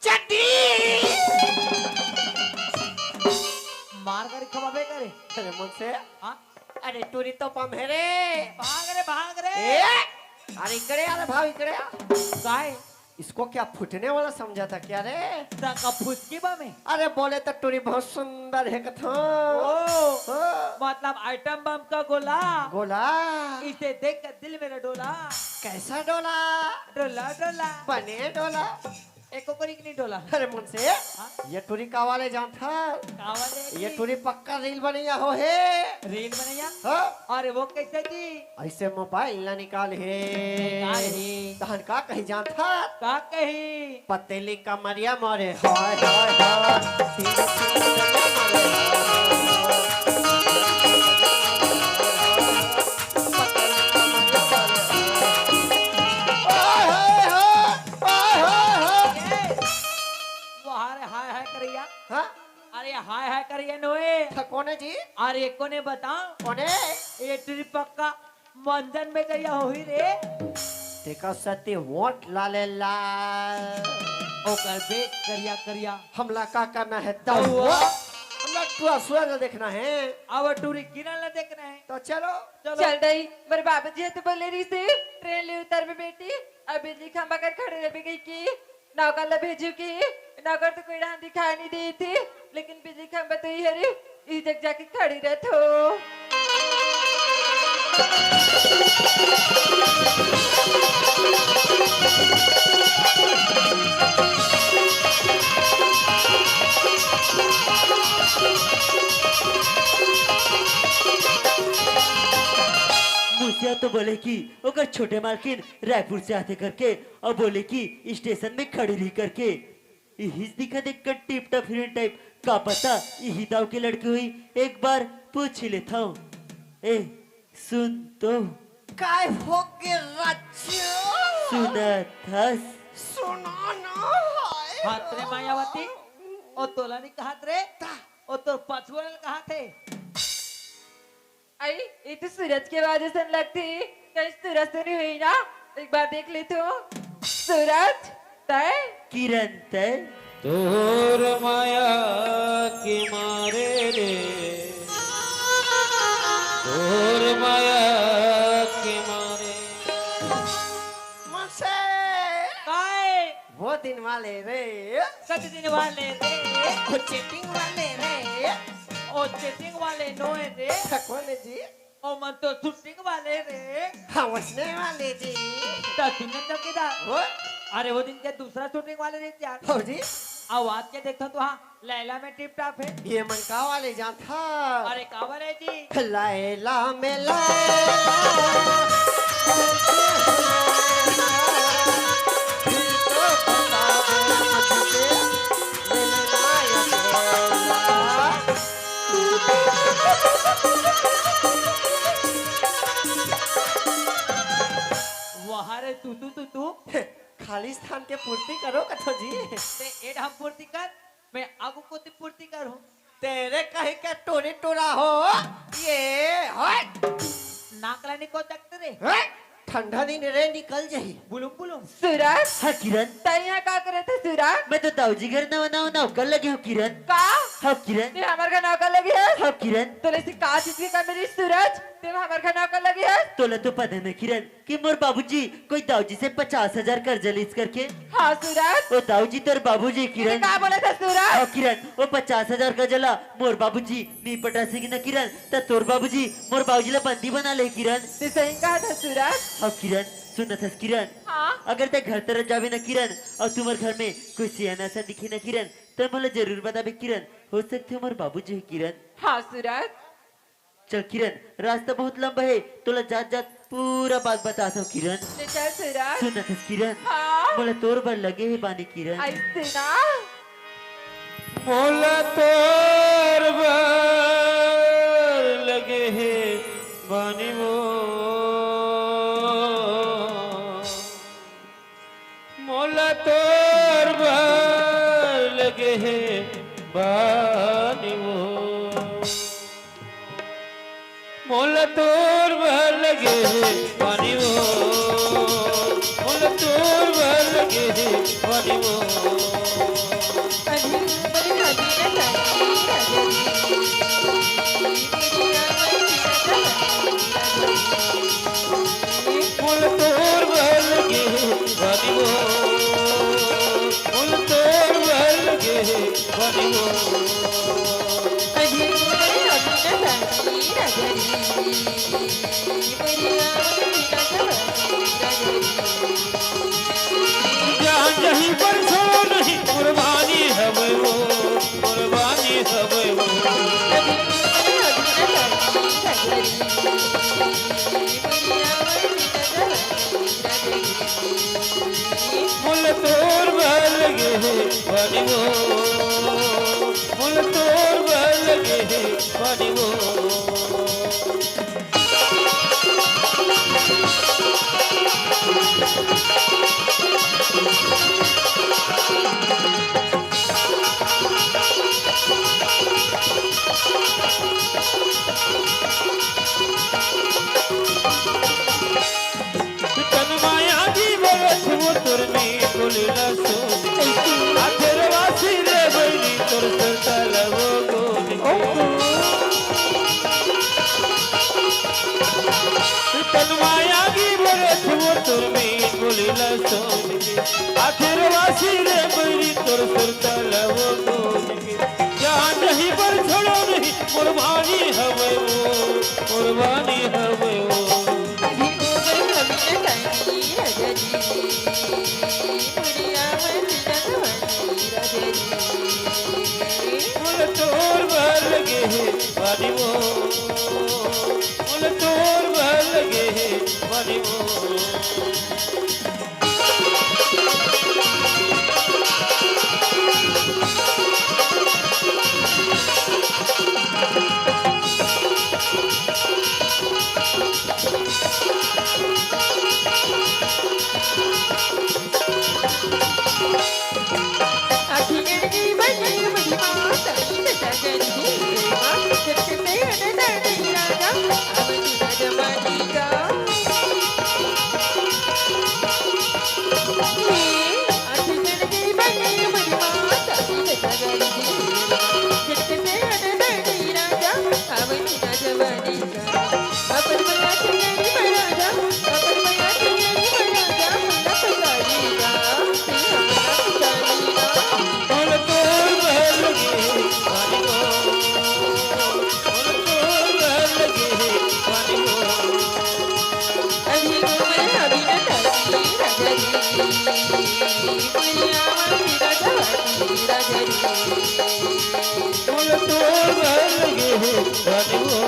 चड्डी मार कर खवाबे करे। अरे मुझसे हाँ अरे टूरी तो पम है रे भाग रे ए अरे इकड़े आ रे भाव इकड़े आ काय इसको क्या फुटने वाला समझा था क्या रे का फुसकी बा में। अरे बोले तो टूरी बहुत सुंदर है कथा ओ मतलब आइटम बम का गोला, गोला इसे देख कर दिल मेरा डोला कैसा डोला डोला डोला। बने डोला एको करी कि नहीं डोला? अरे मुझसे ये टूरी का वाले जान था कावले ये टूरी पक्का रील बनिया हो है रील बनैया। हाँ? अरे वो कैसे जी? ऐसे मोबाइल ना निकाल है निकाल है। तहन का कही जान था का कही पतेली कमरिया मोरे हाय हाय हाय धीरे धीरे कमरिया मोरे हाय हाय करिया। हाँ अरे हाय हाय करिया नोए। कोने जी अरे कोने बताओ कोने ये ट्रिप पक्का मंजन में गया होई रे। देखा सत्य वोट लाले ला ओकर बेच करिया करिया हमला का करना है हुआ? दहुआ हमला टूआ सूरज देखना है अब टूरी किरण ला देखना है। तो चलो चल रही मेरे बाबा जी तो बोले रही से ट्रेन ले उतर में बेटी अब बिजली खंबा कर खड़े रह गई की नौकर ला भेजू की नौकर तो कोई राह दिखाई नहीं दी थी लेकिन बिजली खंबा तो ही है रे इस जग जाके खड़ी रहतो। मुझसे तो बोले कि ओकर छोटे मालकिन रायपुर से आते करके और बोले कि स्टेशन में खड़ी रही करके यही दिखा देख कर टिप टप हीरोइन टाइप का पता यही दाव की लड़की हुई एक बार पूछ ही लेता हूँ। ए सुन तो काय हो गए राज्य सुना था सुना ना हाथ रे मायावती ओ तोला नहीं कहा रे ओ तो पछुआ कहा थे। आई ये तो सूरज के वजह से लगती कहीं सूरज तो नहीं हुई ना एक बार देख ले तो सूरज तय किरण तय तोर माया के मारे रे तोर माया के मारे वाले रे कति दिन वाले रे ओ चीटिंग वाले रे ओ चेटिंग वाले नोए रे कौन जी ओ मन तो शूटिंग वाले रे हंसने वाले जी तो सुनने चौकीदार हो अरे वो दिन के दूसरा शूटिंग वाले रे यार हो जी आवाज के देखो तो हाँ लैला में टिप टाप है ये मनका वाले जान था अरे कावर है जी लैला में लैला फिर तो बता दे मुझसे मिलना वहाँ रे तू खालिस्तान के पूर्ति करो कथो जी ते एड हम पूर्ति कर मैं आगू को ते पूर्ति कर हूँ तेरे कहीं के टोरी टोरा हो ये हट नाकलानी को तकते रे हट ठंडा दिन रे निकल जाही बुलुम बुलुम सूरज हाँ किरण तई यहाँ का करे थे सूरज मैं तो दाऊजी घर नौकर लगे हूँ किरण का हाँ किरण ते हमारे घर नौकर लगी है हाँ किरण तो लेसी का चीज की कर मेरी सूरज ते हमारे घर नौकर लगी है तोला तो पता नहीं किरण कि मोर बाबूजी कोई दाऊजी से 50,000 कर्ज लीज करके हाँ सूरज ओ दाऊजी तोर बाबूजी ये किरण का बोले थे सूरज हाँ किरण वो 50,000 का जला मोर बाबूजी नी पटा सिंह न किरण त तोर बाबूजी मोर बाबूजी ला बंदी बना ले किरण ते सही कहा था सूरज हाँ किरण सुन था किरण हाँ अगर ते घर तरफ जावे न किरण और तुम्हारे घर में कोई सियाना सा दिखे न किरण तो मुझे जरूर बताबे किरण हो सकते मोर बाबूजी है किरण हाँ सूरज चल किरण रास्ता बहुत लंबा है तोला जात जात पूरा बात बताता हूँ किरण ते चल सूरज सुन था किरण हाँ मोला तोर पर लगे है बानी किरण ऐसे ना मोला तोर बर लगे है बानी वो मोला तोर बर लगे है बानी वो मोला तोर बर लगे है बानी वो मोला तोर बर लगे है बानी वो मुल तोर बल गे बनी वो मुल तोर बल गे बनी वो जहाँ जहीं पर छोड़ो नहीं कुर्बानी है वो कुर्बानी है वो मुल तोर बल गे बनी वो मुल तोर बल गे बनी वो तन माया की बरस वो तुरनी बोलिला सो आखिर वासी रे बनी तुर सरतल वो गोली तन माया की बरस वो तुरनी बोलिला सो आखिर वासी रे बनी तुर सरतल वो गोली जहाँ नहीं पर छोड़ो नहीं कुर्बानी है वो कुर्बानी है वो मुल तोर बल गे बनी वो मुल तोर बल गे बनी वो जवानी मुल तोर भर लगे हो रानी हो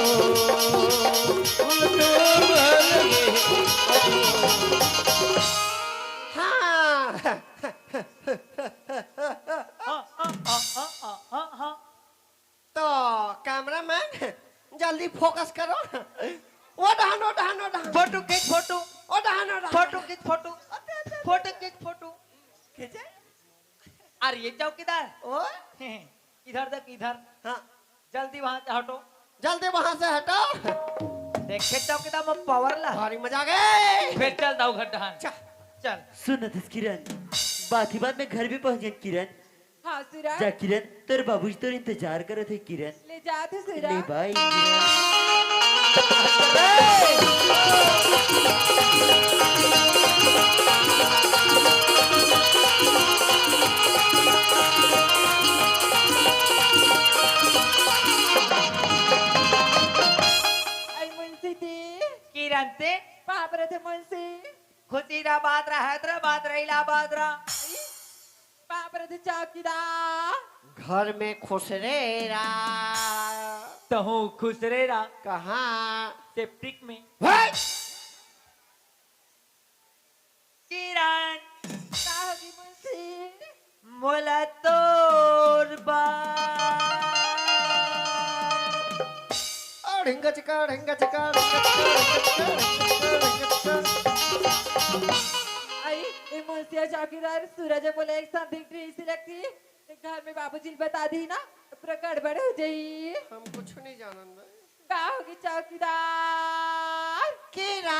मुल तोर भर लगे हो हाँ हाँ तो कैमरामैन जल्दी फोकस करो वो डहान फोटो खींच फोटो ओ डहान फोटो खींच फोटो फोटो खींच फोटो खींचे अरे ये चौकीदार ओ इधर देख इधर हाँ जल्दी वहां से हटो जल्दी वहां से हटो देखे चौकीदार में पावर ला भारी मजा आ गए फिर चल दाऊ घर डहान चल सुन न किरण बात ही बात में घर भी पहुंच गए किरण हाँ सूरज जा किरण तेरे बाबूजी तो इंतजार कर रहे थे किरण ले जाते ले सूरज भाई आई मुंशी थी किरण से वहाँ पर थे मुंशी खुशीराबाद रहा हैदराबाद रहा इलाहाबाद रहा वहाँ पर थे चौकीदार घर में खुश रे तो हूँ खुश रे रहा कहाँ सेप्टिक में भाई किरण क्या होगी मुंशी मोला तोर बा ढिंगा चिका आई ये मुंशी और चौकीदार सूरज बोले एक साथ दिख रही इसी लगती घर में बाबूजी ने बता दी ना पूरा गड़बड़ हो जाई हम कुछ नहीं जानते क्या होगी चौकीदार किरा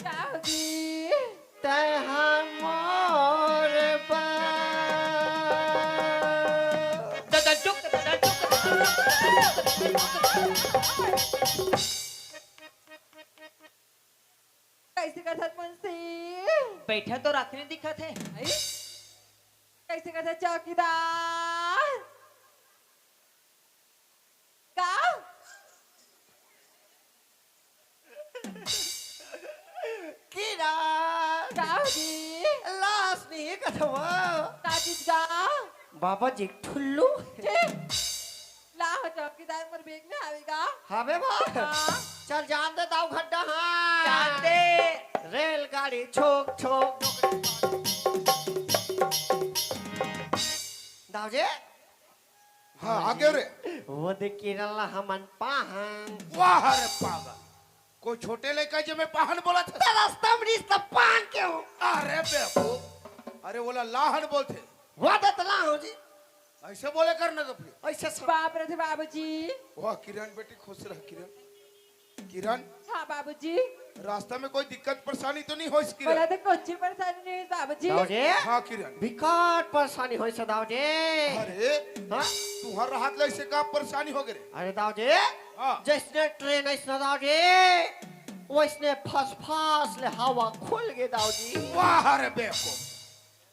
क्या होगी तय हमोर बा कैसे कर सकते मुंशी बैठा तो रखने दिखा थे आई कैसे कर सकते चौकीदार का किरा क्या होगी लाश नहीं कथवा का चीज का बाबा जी ठुल्लू ला हो चौकीदार मर बेग में आवेगा हवे बा हाँ। चल जान दे दाऊ खड्डा हाँ जानते रेलगाड़ी छोक दाऊ जी हाँ आगे रे वो देख किरला हमन पाहन वाह रे पागल कोई छोटे लड़का जो मैं पाहन बोला था रास्ता में रिश्ता पान क्यों अरे बेवकूफ अरे बोला लाहन बोलते वो दतला हो जी ऐसे बोले करना तो फिर ऐसे सब बाप रे थे बाबूजी वाह किरण बेटी खुश रह किरण किरण हाँ बाबूजी रास्ता में कोई दिक्कत परेशानी तो नहीं हो इस बोला किरण तो कुछ परेशानी नहीं हुई बाबूजी दाऊ जी हाँ किरण विकट परेशानी होई से दाऊ जी अरे हाँ तुम्हारा राहत ले से का परेशानी हो गए अरे दाऊ जी हाँ जैसने ट्रेन ऐसने दाऊ जी वैसने फस ले हवा खुल गए दाऊ जी वाह रे बेवकूफ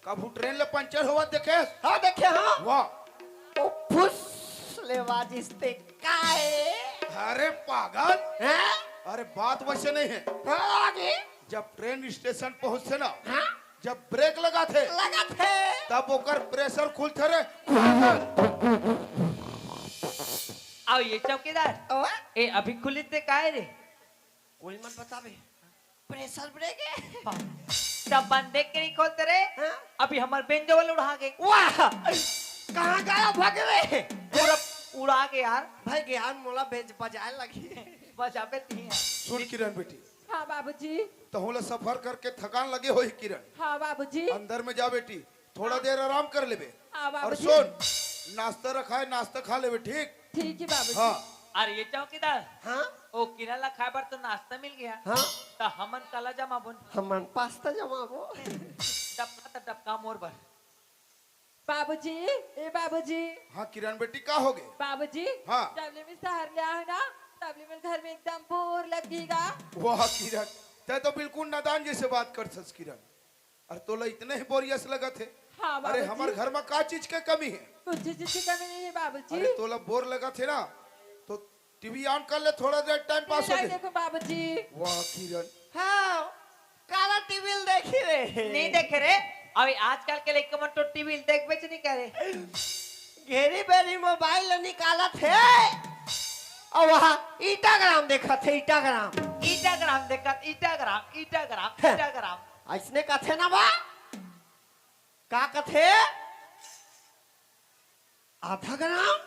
कबू ट्रेन ले पंचर हुआ देखे हाँ देखे हाँ वाह ओ फुस ले वाजिस्ते काए अरे पागल हैं अरे बात वैसे नहीं है हाँ जी जब ट्रेन स्टेशन पहुंचे ना हाँ जब ब्रेक लगा थे लगा थे तब ओकर प्रेशर खुल थे रे आओ ये चौकीदार ओए ए अभी खुली से काहे रे कोई मत बतावे प्रेशर ब्रेक है जब बंदे के नहीं खोलते रे हाँ? अभी हमारे बेंजो वाले उड़ा गए वाह कहाँ गया भगवे पूरा उड़ा के यार भाई ज्ञान मोला बेच बजाए लगी बस अबे तीन सुन किरण बेटी हाँ बाबूजी तो होला सफर करके थकान लगे हो किरण हाँ बाबूजी अंदर में जा बेटी थोड़ा देर आराम कर लेबे हाँ और बाबूजी सुन नाश्ता रखा है नाश्ता खा लेबे ठीक ठीक है बाबूजी हाँ अरे ये चौकीदार हाँ ओ किराला खाए पर तो नाश्ता मिल गया हाँ तो हमन कला जमा बुन हमन पास्ता जमाबो डबका तो डबका मोर भर बाबूजी ए बाबूजी हाँ किरण बेटी का हो गए बाबूजी हाँ। तबले में सहार लिया है ना तबले में घर में एकदम बोर लगेगा वाह किरण ते तो बिल्कुल नादान जैसे बात कर सस किरण अरे तोला इतने ही बोरियस लगा थे हाँ अरे बाबूजी हमारे घर में का चीज के कमी है कुछ चीज की कमी नहीं है बाबूजी अरे तोला बोर लगा थे ना तो टीवी ऑन कर ले थोड़ा देर टाइम पास हो नहीं जाए देखो बाबूजी वाह किरण हाँ काला टीवी देखी रे नहीं देखे रे अभी आजकल के लड़के मन तो टीवी देख बेच नहीं करे। घेरी बेरी मोबाइल निकाला थे और वहाँ इंस्टाग्राम देखा थे इंस्टाग्राम। इंस्टाग्राम देखत इंस्टाग्राम इंस्टाग्राम इंस्टाग्राम। ऐसने कथे ना बा का कथे आधा ग्राम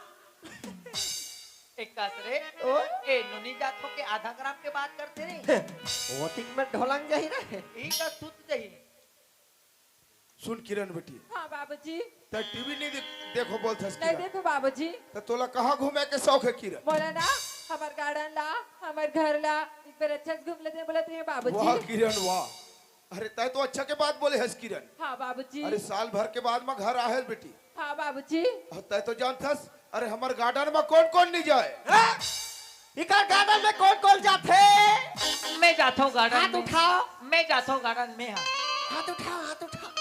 एक कसरे ओ ए नुनी जात हो के आधा ग्राम के बात करते रे। वो तिक में ढोलंग जही रहे। ई का सुत जाई। सुन किरण बेटी, हाँ बाबूजी। ते टीवी नहीं देखो बोलथस नहीं किरण। देखो बाबूजी। तो तोला कहाँ घूमे के शौक है किरण? बोला ना हमार गार्डन ला हमार घर ला एक बार अच्छा से घूम लेते हैं बोला तुम्हें वाह बाबूजी। किरण वाह। अरे तय तो अच्छा के बात बोले हस किरण। हाँ बाबूजी। अरे साल भर के बाद में घर आए बेटी। हाँ बाबूजी। और तय तो जानथस अरे हमार गार्डन में कौन कौन नहीं जाए? इकर गार्डन में कौन कौन जाते? मैं जाता हूँ गार्डन हाथ में। उठाओ मैं जाता हूँ गार्डन में। हाँ हाथ उठाओ हाथ उठाओ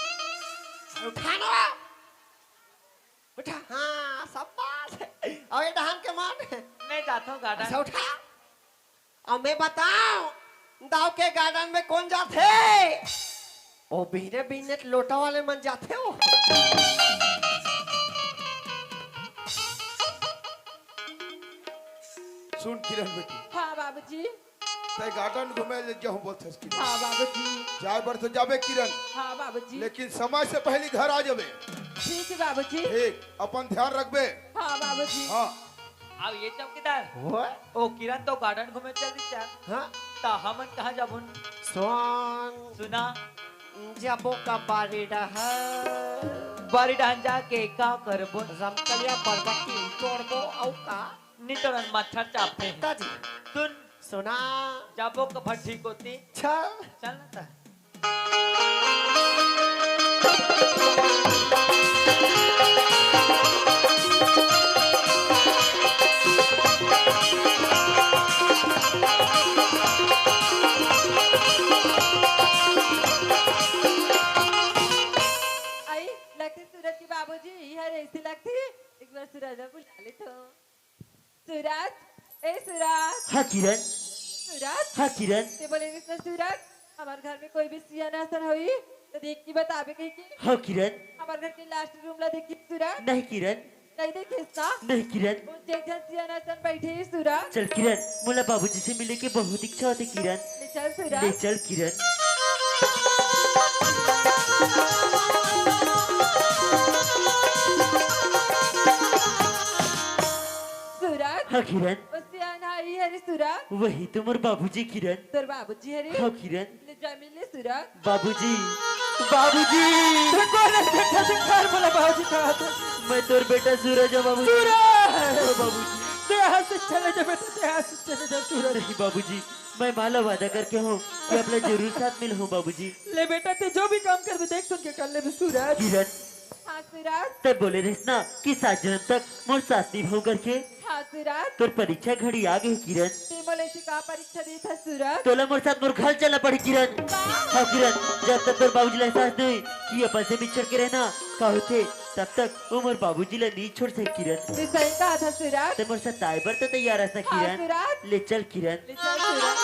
उठाना उठा। हाँ सब बात है। और ये धान के मान मैं जाता हूँ गार्डन। ऐसा उठा। और मैं बताऊं दाव के गार्डन में कौन जाते? ओ बीने बीने लोटा वाले मन जाते हो। सुन किरण बेटी, हाँ बाबूजी। तय गार्डन घूमे ले जाऊं बोलथस किरण। हाँ बाबूजी। जाए बर तो जाबे किरण, हाँ बाबूजी। लेकिन समय से पहले घर आ जाबे। ठीक है बाबूजी। ठीक, अपन ध्यान रखबे। हाँ बाबूजी। हाँ अब ये चौकीदार वो ओ किरण तो गार्डन घूमे चल दी चार। हाँ ता हमन कहाँ जाबुन? सोन सुना जबो का बारी रहा बारी डान जाके का करबुन? रमकलिया बरबटी तोड़बो औ का नितरन मच्छर चापते। ताजी सुन सुना जाबो का फट ठीक होती। चल चल ना ता। आई लगती सूरज की बाबूजी यार ऐसी लगती एक बार सूरज को बुला ले तो। सूरज ए सूरज। हाँ किरण, सूरज हाँ किरण। ते बोले इसमें सूरज हमारे घर में कोई भी सिया ना असर हुई तो देख की बतावे कहीं की। हाँ किरण। हमारे घर के लास्ट रूम ला देखी सूरज। नहीं किरण, नहीं देखी ना नहीं किरण। उन जगह सिया ना असर बैठे हैं सूरज। चल किरण, मुला बाबूजी से मिले के बहुत इच्छा होती किरण। ले चल ले सूरज। चल किरण। सूरज हाँ किरण, उससे अनारी है रे सूरज। वही तुमर बाबूजी किरण। तोर बाबूजी है रे। हाँ किरण। ले जा मिल ले सूरज। बाबूजी, बाबूजी। बोला बाबूजी कहा था मैं तोर बेटा सूरज हूँ बाबूजी। सूरज! बाबूजी यहाँ से चले जा बेटा, यहाँ से चले जा सूरज। नहीं बाबूजी, मैं माला वादा करके हूँ कि अपना जरूर साथ मिल हूँ बाबूजी। ले बेटा ते जो भी काम कर देख सुन के कर ले सूरज। किरण, हाँ सूरज। तब बोले रहिस ना कि 7 जन्म तक मोर साथ निभाऊ करके। हाँ सूरज। तोर परीक्षा घड़ी आ गई किरण। ते बोले से का परीक्षा दी था सूरज। तोला मोर साथ मोर घर चलना पड़ी किरण। हाँ किरण, जब तक तोर बाबूजी ला एहसास नहीं कि अपन से बिछड़ के रहना का होते, तब तक वो मोर बाबूजी ला नहीं छोड़ सके किरण। ते सही कहा था सूरज। ते मोर साथ आए बर तो तैयार है हाँ किरण। सूरज। ले चल किरण। ले चल सूरज।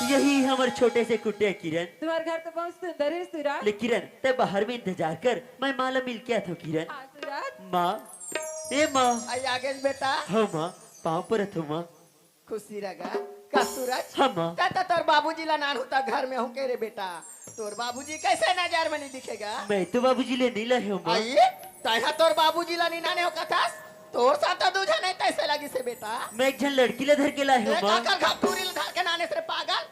यही हमारे छोटे से कुटिया किरण। तुम्हारा घर तो बहुत सुंदर है सूरज। ले किरण, ते बाहर में इंतजार कर, मैं माँ ला मिल के आता हूँ किरण। हाँ सूरज। माँ, ए माँ। आई आगे बेटा हाँ माँ, पाँव पर रखो माँ। खुशी रगा का सूरज। हाँ माँ। ता तोर बाबूजी ला नान होता घर में हूँ के रे बेटा। तोर बाबूजी कैसे नजर में नहीं दिखेगा? मैं तो बाबूजी ले नहीं लाया हूँ माँ। आई तहा तोर बाबूजी ला निनाने हो कथास तोर साथ तो दूजा नहीं तैसे लगी से बेटा। मैं एक जन लड़की ला धर के लाया हूँ ए माँ। काकर घाटूरी ला धर के नाने से पागल।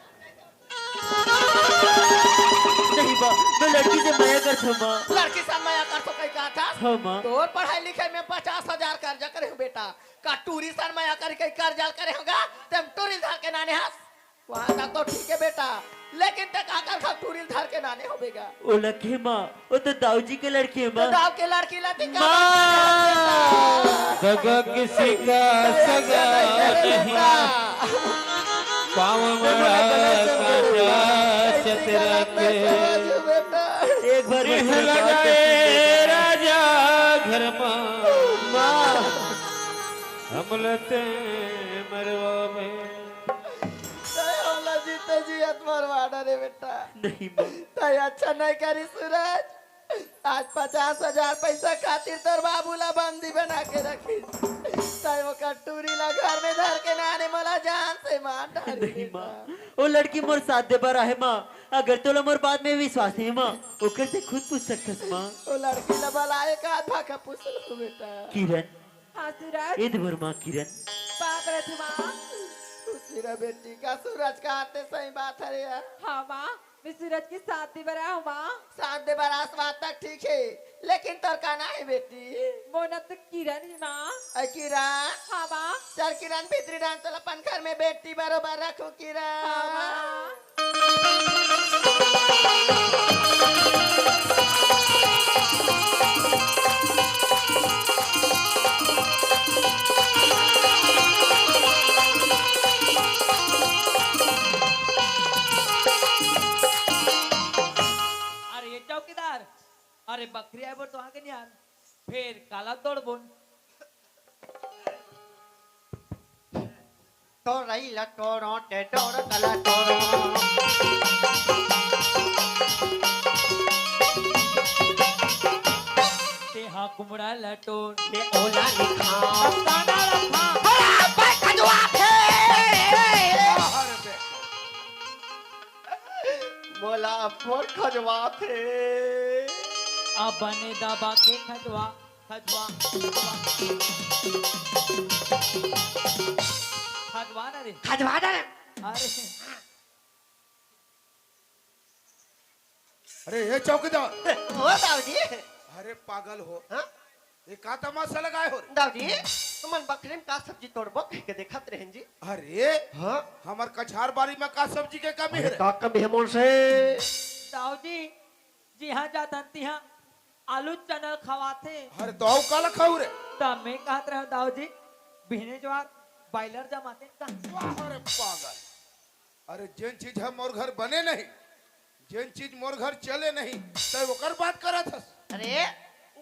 नहीं माँ, मैं लड़की से माया करता हूँ माँ। लड़की सा माया कर तो कहीं कहा था। हाँ माँ। तोर पढ़ाई लिखाई में 50,000 कर्जा करे हो बेटा। का टूरी सन माया कर कहीं कर्जा करे होगा तब टूरी धर के नाने हंस वहाँ तक तो ठीक है बेटा, लेकिन तक आकर खा टूरी धर के नाने होगा। ओ लखे माँ, वो तो दाऊ जी के लड़की है माँ। दाव के लड़की लाती का दगा किसी का सगा नहीं, पाँव बड़ा काटा चतरा के। एक बार लगाए राजा घर माँ हमलते मरवा में तय होला जीते जियत मरवाना रे बेटा। नहीं माँ तय अच्छा नहीं करी सूरज। आज 50,000 पैसा खातिर तोर बाबूला बंदी बना के रखी। तय वो कटोरी ला घर में धर के नाने मला जान से मार डाली नहीं बेटा। माँ वो लड़की मोर साथ दे बरा है माँ। अगर तोला मोर बात में विश्वास नहीं माँ ओकर से खुद पूछ सकतस माँ। वो लड़की ला बलाए का आधा का पूछल हो बेटा। किरण हाँ सूरज इध भर माँ किरण बाप रे तू माँ तेरा बेटी का सूरज का आते सही बात है यार। हाँ माँ मैं सूरज की शादी बरा हूँ माँ। साथ दे बरास बात तक ठीक है लेकिन तोर का ना है बेटी। मोना तो किरण ही माँ। अ किरण हाँ माँ चल किरण भीतरी डांस तो अपन घर में बेटी बरोबर रखो हाँ किरण। माँ अरे ये चौकीदार अरे बकरी आहे बरं तो आगे नहीं आन फिर काला दौड़ बोन तो रही लटोरो टेटोरो कला टोरो। ते हा कुमड़ा लटोर ने ओला लिखा काना रखा बड़ा भाई खजवा थे। बोला फोन खजवा थे। अब बने दबा के खजवा खजवा खजवा ना रे खजवा दे। अरे अरे ये चौकीदार हो दाऊजी। अरे पागल हो हाँ ये का तमाशा लगाए हो रे? दाऊजी तुमन बकरी में का सब्जी तोड़बो के देखत रहन जी। अरे हाँ हमार कछार बारी में का सब्जी के कमी है रे? का कभी हमन से दाऊ जी हाँ जाता तिहा आलू चना खवाते अरे तो आऊ काला खाऊ रे? तब मैं कहत रहा दाऊ जी बिहने जवार बायलर जमाते का वाह अरे पागल। अरे जिन चीज हम मोर घर बने नहीं जिन चीज मोर घर चले नहीं तो ओकर बात करत हस। अरे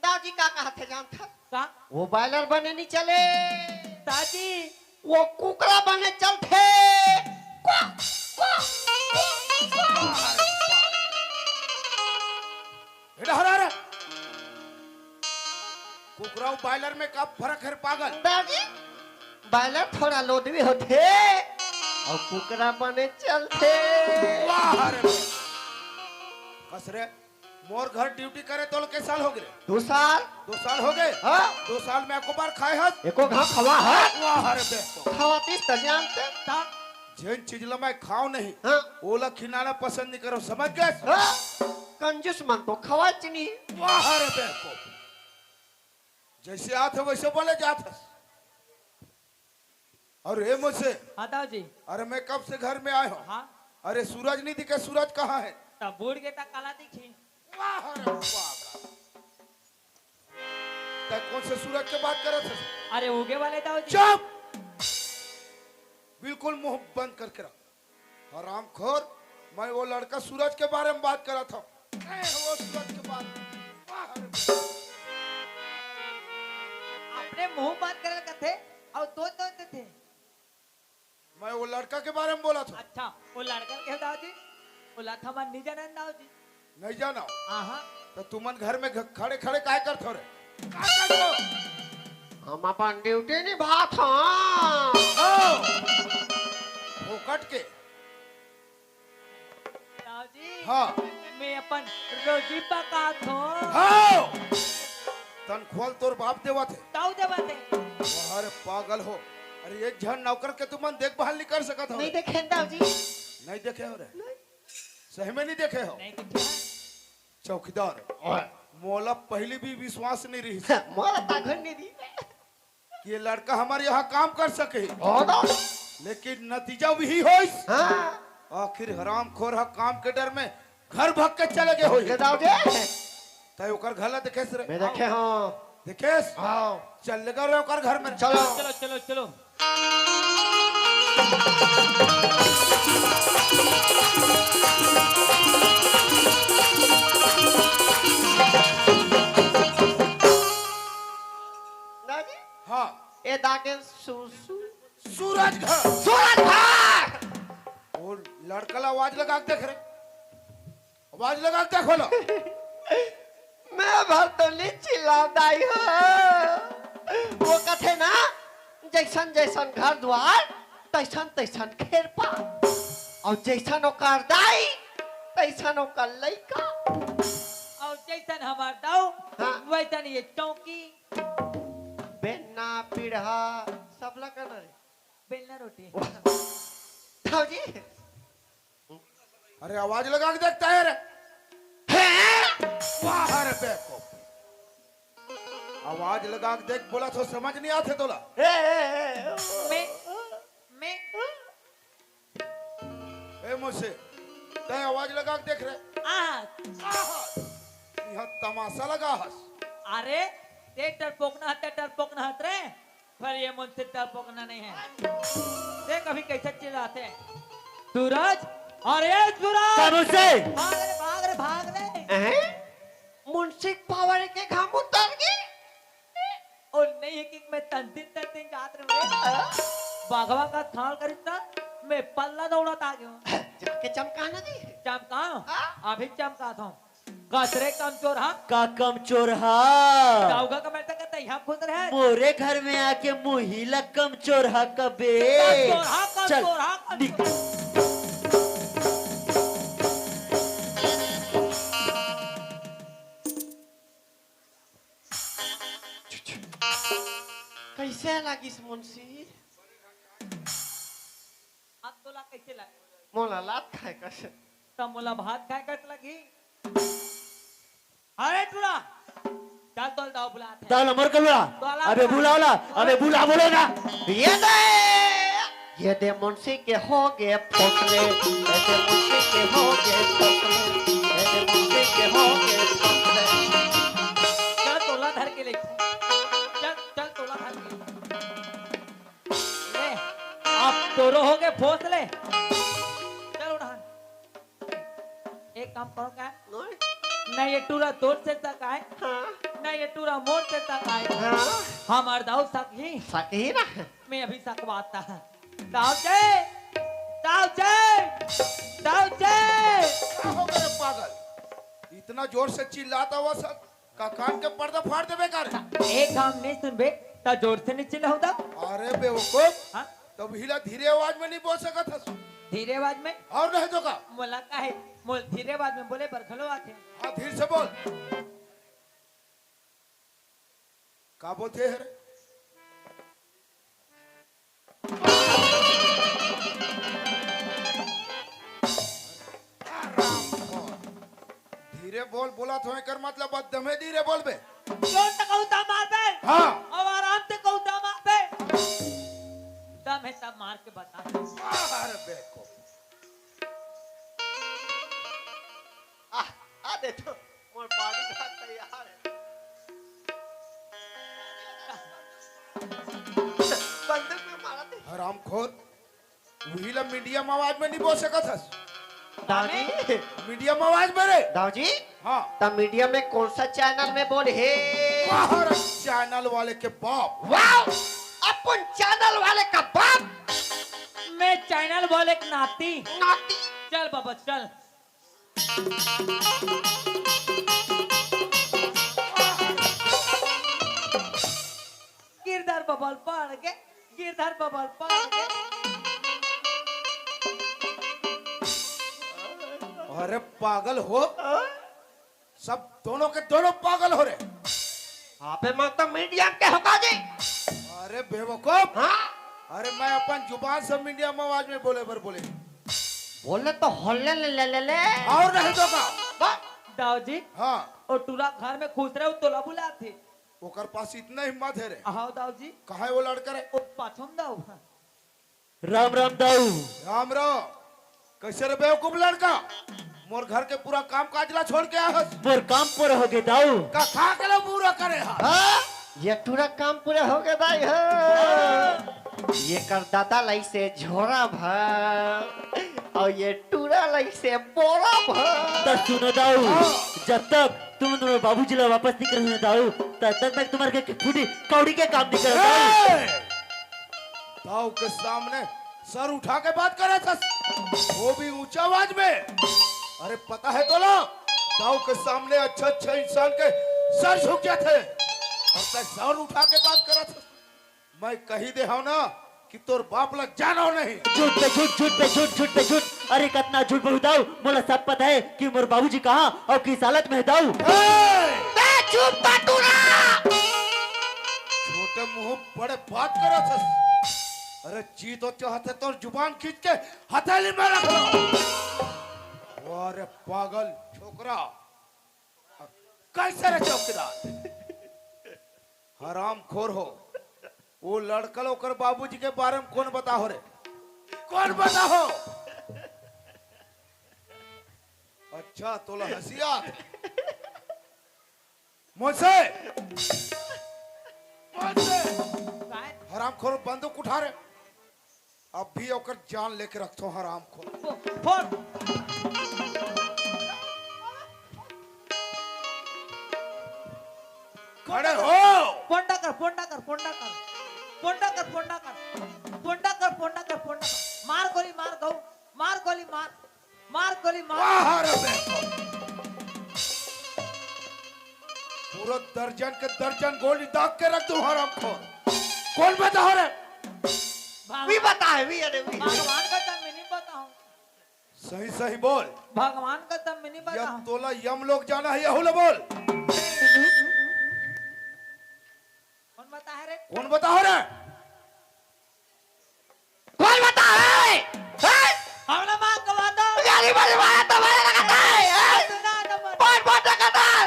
दाऊजी का कहते जानत का वो बॉयलर बने नहीं चले दादी वो कुकड़ा बने चलते। बेटा हरा रे कुकरा और बॉयलर में का फर्क है पागल? दादी बॉयलर थोड़ा लोदवी होते और कुकड़ा बने चलते। वाह रे कस रे मोर घर ड्यूटी करे तो के साल हो गए? 2 साल 2 साल हो गए। हाँ 2 साल में एको बार खाए हस? एको घा खवा है वाह रे बेटो खवातीस त जानते। ता जिन चीज ला मैं खाओ नहीं हाँ ओला खिलाना पसंद नहीं करो समझ गए? हाँ कंजूस मन तो खवाच नहीं। वाह रे बेटो जैसे आते वैसे बोले जात हस। और ये मुझसे हाँ दाऊ जी अरे मैं कब से घर में आया हूँ। हाँ अरे सूरज नहीं दिखे सूरज कहाँ है? तब बूढ़ के तक काला दिखी वाह रे पागल। तै कौन से सूरज के बात करत हस? अरे उगे वाले दाऊ जी चुप बिल्कुल मुंह बंद करके रख। हरामखोर मैं वो लड़का सूरज के बारे में बात कर रहा था। वो सूरज के बारे में वाह रे बेटा। अपने मुंह बंद कर थे और दो थे मैं वो लड़का के बारे में बोला था। अच्छा वो लड़का के दाऊ जी बोला था मन नहीं जाना दाऊ जी नहीं जाना हाँ तो तुमन घर में खड़े खड़े काय करते हो रे? काय करते हो? हम अपन ड्यूटी निभात हाँ। फोकट के दाऊ जी हाँ मैं अपन रोजी पका थो हाँ तन खोल तोर बाप देवा थे। दाऊ देवा थे वाह रे पागल हो। अरे एक झन नौकर के तुमन देखभाल नहीं कर सकत हो? नहीं देखे दाऊजी। नहीं देखे हो रे? सही में नहीं देखे हो? नहीं दिखा चौकीदार मोला पहले भी विश्वास नहीं रही मोला ताघन नहीं दी। कि ये लड़का हमारे यहाँ काम कर सके और लेकिन नतीजा वही हो। हाँ आखिर हराम खोर काम के डर में घर भाग के चले गए हो। के दाऊजी तय ओकर घर ला देखेस रे? मैं देखे हाँ। देखेस हाँ चल लेगा रे ओकर घर में। चलो चलो चलो चलो दादी हाँ ए दाके लड़का ला आवाज लगा के देख रे, आवाज लगा के देखो लो। मैं भर तो नहीं चिल्लादाई हो। वो कथे ना जैसन जैसन घर द्वार तैसन तैसन खेर पा, और जैसन ओकर दाई तैसन ओकर लइका। और जैसन हमार दाऊ हाँ। वैसन ये चौकी बेना पीढ़ा सब लगा रे बेलना रोटी। ताऊ जी अरे आवाज लगा के देखता है रे। वाह रे बेको, आवाज लगा के देख बोला तो समझ नहीं आते तोला। मैं मैं ए मुझसे तय आवाज लगा के देख रे। यहाँ तमाशा लगा हस। अरे ते डरपोकना हत रे, पर ये मुझसे डरपोकना नहीं है। ते कभी कैसे चिल्लाते हैं सूरज, अरे सूरज कानून से भाग रे भाग रे भाग रे। मुंशी पावर के घाम उतर गए। और नहीं है कि मैं तंतिन जात रे बाघवा का थाल करिता मैं पल्ला दौड़त आ गयो। जाके चमकाना जी। चमकाओ अभी चमका था कसरे कमचोर हाँ का कम चोरहा दाऊगा का मैं कहता यहाँ खुद रहे मोरे घर में आके मुहिला कम चोरहा कबे। चल निकल। कैसे लगी मुंशी? हाथ तोला कैसे लगे? मोला लात खाए कैसे? तब मोला भात खाए कट लगी। अरे टूरा चल तोल दाव बुलाते हैं। दाल अमर कलवा अबे बुलाओला, अबे बुला बोलो ना। ये दे मुंशी के हो गए फोसले, ये दे मुंशी के हो गए फोसले, ये दे मुंशी के हो गए फोसले। चल तोला धर के ले चल चल तोला धर के ले अब तोरो हो गए भोसले। चल उड़ा एक काम करो क्या ना ये टूरा तोड़ से तक आए ना ये टूरा मोड़ से तक आए। हमार दाऊ सक ही सही ना मैं अभी सकवाता है। दाऊ जे दाऊ जे दाऊ जे क्या हो गए पागल, इतना जोर से चिल्लाता हुआ सब का कान के पर्दा फाड़ देबे कर। एक काम नहीं सुनबे ता जोर से नहीं चिल्ला होता। अरे बेवकूफ, हाँ तब हिला धीरे आवाज में नहीं बोल सकत हस। धीरे आवाज में और नहीं तो का मोला का है मोल धीरे आवाज में बोले पर खलो आते। हाँ धीरे से बोल। का बोलते है रे? धीरे बोल, बोला तो कर मतलब बदमे धीरे बोल बे। जोर से कहूँ ता मार बे। हाँ अब आराम से कहूँ ता मार बे। दम है तब मार के बता। अरे बेको आ दे तो मोर बॉडी का तैयार है। बंदूक में मारा दे। हरामखोर, वही ला मीडियम आवाज में नहीं बोल सकत हस। दादी मीडियम आवाज में रे। दादी हाँ तब मीडिया में कौन सा चैनल में बोल हे? बाहर चैनल वाले के बाप। वाओ, अपन चैनल वाले का बाप मैं चैनल बोले एक नाती। नाती। चल बाबा चल। गिरधर बबल पड़ के गिरधर बबल पड़ के। अरे पागल हो, सब दोनों के दोनों पागल हो रहे। आपे माता मीडिया के होगा जी। अरे बेवकूफ, हाँ अरे मैं अपन जुबान से मीडियम आवाज में बोले बर बोले बोले तो होले ले और नहीं तो का। दाऊ जी हाँ और टूला घर में खुश रहे तोला बुलाते। ओकर पास इतना हिम्मत है रे। आओ दाऊ जी कहा है वो लड़का रे? ओ पाछम दाऊ। राम राम दाऊ। राम राम, कैसे रे बेवकूफ लड़का, मोर घर के पूरा काम काजला छोड़ के आया हस। मोर काम पूरा हो गए दाऊ। का खा के लो पूरा करे हा। हाँ ये पूरा काम पूरा हो गया भाई। हाँ ये कर दादा लाई से झोरा भर और ये टूरा लाई से बोरा भर। तब सुनो दाऊ, जब तक तुम दोनों बाबूजी ला वापस नहीं करे दाऊ तब तक तुम्हारे के फूटी कौड़ी के काम नहीं करे दाऊ। दाऊ के सामने सर उठा के बात करे था, वो भी ऊंचा आवाज में। अरे पता है तो लो, गाँव के सामने अच्छा अच्छा इंसान के सर झुक जाते और तय सर उठा के बात करा था। मैं कही दे हूं ना कि तोर बाप लग जानो नहीं। झूठ पे झूठ, झूठ पे झूठ, झूठ पे झूठ। अरे कितना झूठ बहुताऊ, मोला सब पता है कि मोर बाबूजी कहाँ और किस हालत में है दाऊ। चुप बाटूरा। छोटे मुंह बड़े बात करा था। अरे जी तो चाहते तो जुबान खींच के हथेली में रख लो। अरे पागल छोकरा, कैसे रे चौकीदार, हराम खोर हो। वो लड़कल ओकर बाबूजी के बारे में कौन बता हो रे, कौन बता हो? अच्छा तोला हंसिया मुझसे हराम खोर बंदूक उठा रे। अब भी ओकर जान लेके रखतो हराम खोर। फोन खड़े हो। फोंडा कर फोंडा कर फोंडा कर फोंडा कर फोंडा कर फोंडा कर फोंडा कर फोंडा कर। मार गोली मार गौ, मार गोली मार, मार गोली मार। बाहर पूरा दर्जन के दर्जन गोली दाग के रख दू हराम खोर। कौन बता हो रे? भी बता है भी। अरे भी भगवान का दम मैं नहीं बताऊं, सही सही बोल। भगवान का दम मैं नहीं या बताऊं। तोला यम लोग जाना है यहूला बोल। कौन बता है रे? कौन बता हो रे? कौन बता है? हमने मां गवा दो। गाली वाली मारा तो मारा लगाता है। सुना नंबर। बहुत बहुत लगातार।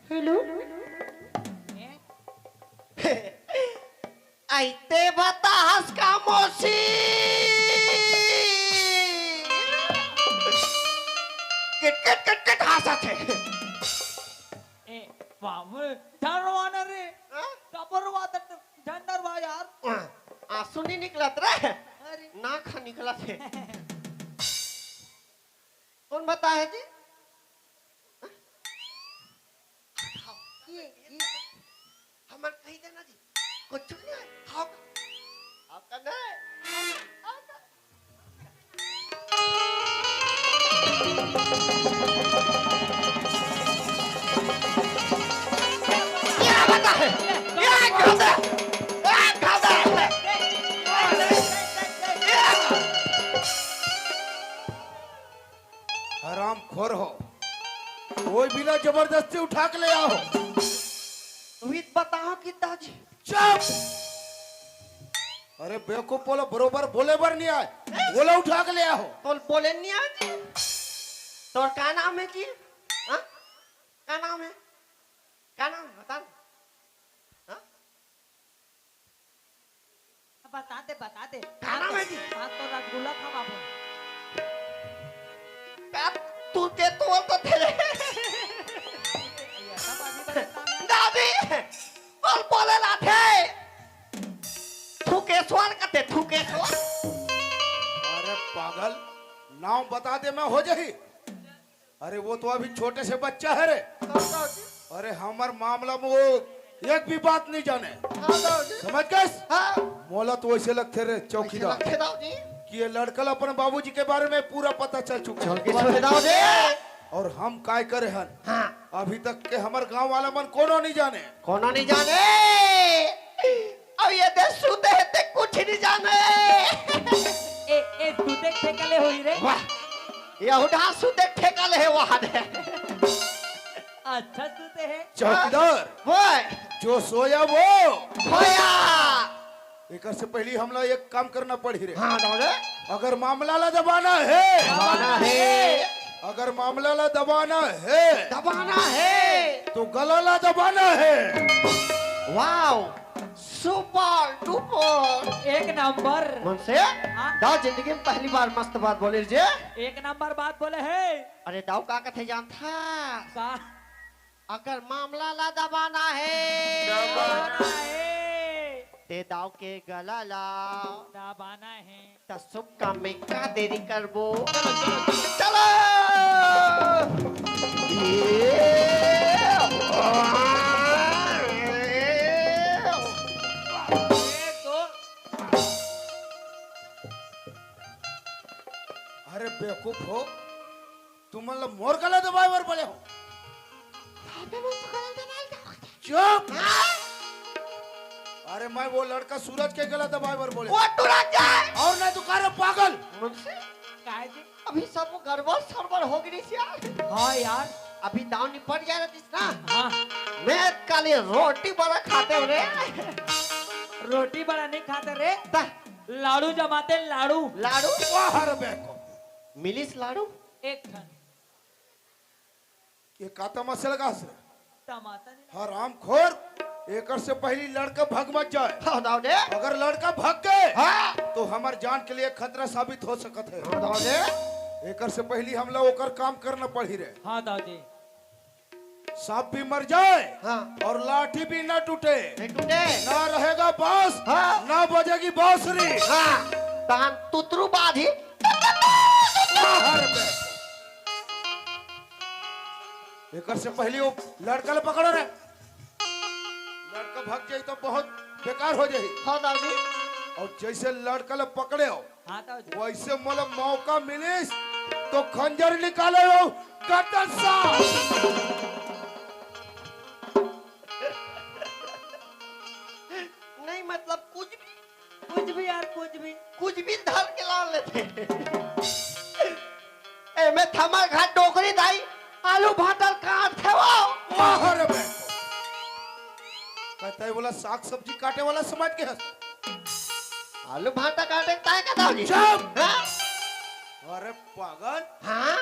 हेलो आइते बता हंस का मोसी। किट किट किट किट हंसा थे। ए बाबू डरवाना रे, डरवा तो डरवा यार। आंसू नहीं निकलत रे, अरे नाक निकला थे। कौन बता है जी? हमर कही देना जी, कुछ नहीं है। हाँ आपका नहीं। क्या बता है? क्या कहता है? क्या कहता है? हराम खोर हो, कोई बिना जबरदस्ती उठा के ले आओ। विद बताओ कि दाजी। चुप। अरे बेवकूफ बोलो, बरोबर बोले बर नहीं आए, बोला उठा के ले आओ। तो बोले नहीं आ जी। तो क्या नाम है जी? हाँ? क्या नाम है? क्या नाम है बता। हाँ? बता दे। क्या नाम है जी? हाँ तो रसगुल्ला खा बाबू। क्या तू के तो तेरे ये सब अभी बता मैं। दादी बोल बोले लाथे। थूकेश्वर कहते थूकेश्वर। अरे पागल, नाम बता दे मैं हो जाही। अरे वो तो अभी छोटे से बच्चा है रे। अरे हमार मामला में वो एक भी बात नहीं जाने। समझ गए? हाँ मोला तो वैसे लगते रे चौकीदार लखे दाओ जी। कि ये लड़कल अपने बाबूजी के बारे में पूरा पता चल चुका है। लखे दाओ जी। और हम काय करे हन, हाँ अभी तक के हमार गांव वाला मन कोनो नहीं जाने। कौन नहीं जाने? अब ये देश सुते हैं ते कुछ नहीं जाने। ए तू देख ठेकले होई रे। वाह यहूदा सुते ठेका ले वहां दे। अच्छा सूते है। चौकीदार वो जो सोया वो होया। एक से पहले हमला एक काम करना पड़ी रे। हाँ दाओ रे। अगर मामला ला दबाना है, दबाना है। अगर मामला ला दबाना है दबाना है। तो गला ला दबाना है। Wow super duper. एक नंबर। मन से दाओ जिंदगी में पहली बार मस्त बात बोले जे। एक नंबर बात बोले है। अरे दाऊ का कथे जानता? का अगर मामला ला दबाना है दबाना है। ते दाऊ के गला ला दबाना है। तो शुभ काम में का देरी करबो चलो चलो चलो चलो एक दो अरे बेवकूफ हो तुम मतलब मोर गला दबाए वर बोले हो चुप अरे मैं वो लड़का सूरज के गला दबाए वर बोले वो तुरंत जाए और नहीं तो करे पागल मुझसे काय जी अभी सब गड़बड़ सरबड़ हो गई थी यार हाँ यार अभी दाव निपट गया रही ना हाँ मैं काली रोटी बड़ा खाते हो रे रोटी बड़ा नहीं खाते रे लाड़ू जमाते लाड़ू लाडू बाहर बेको मिलिस लाडू एक खन ये काता मसल का असर टमाटर नहीं हराम खोर एकर से पहली लड़का भग मत जाए हाँ दाव दे अगर लड़का भग गए हाँ तो हमार जान के लिए खतरा साबित हो सकत है दाव दे एकर से पहली हम लोग ओकर काम करना पड़ी रहे हाँ दाऊ जी सांप भी मर जाए हाँ और लाठी भी न टूटे नहीं टूटे ना रहेगा बांस हाँ। ना बजेगी बांसुरी हाँ तहन तुतरू बाधी बाहर बे। एकर से पहले वो लड़का ले पकड़ो रे लड़का भाग जाए तो बहुत बेकार हो जाए हाँ दाव जी और जैसे लड़का ले पकड़े हो हाँ दाऊ जी वैसे मतलब मौका मिलिस तो खंजर निकाले हो गर्दन सा नहीं मतलब कुछ भी यार कुछ भी धर के ला लेते ए मैं थमा घाट डोकरी दाई आलू भाटर काट थे वो बाहर बैठो कहता है बोला साग सब्जी काटे वाला समझ के हंस आलू भाटा काटे ताय का दाव जी चुप! हाँ अरे पागल हाँ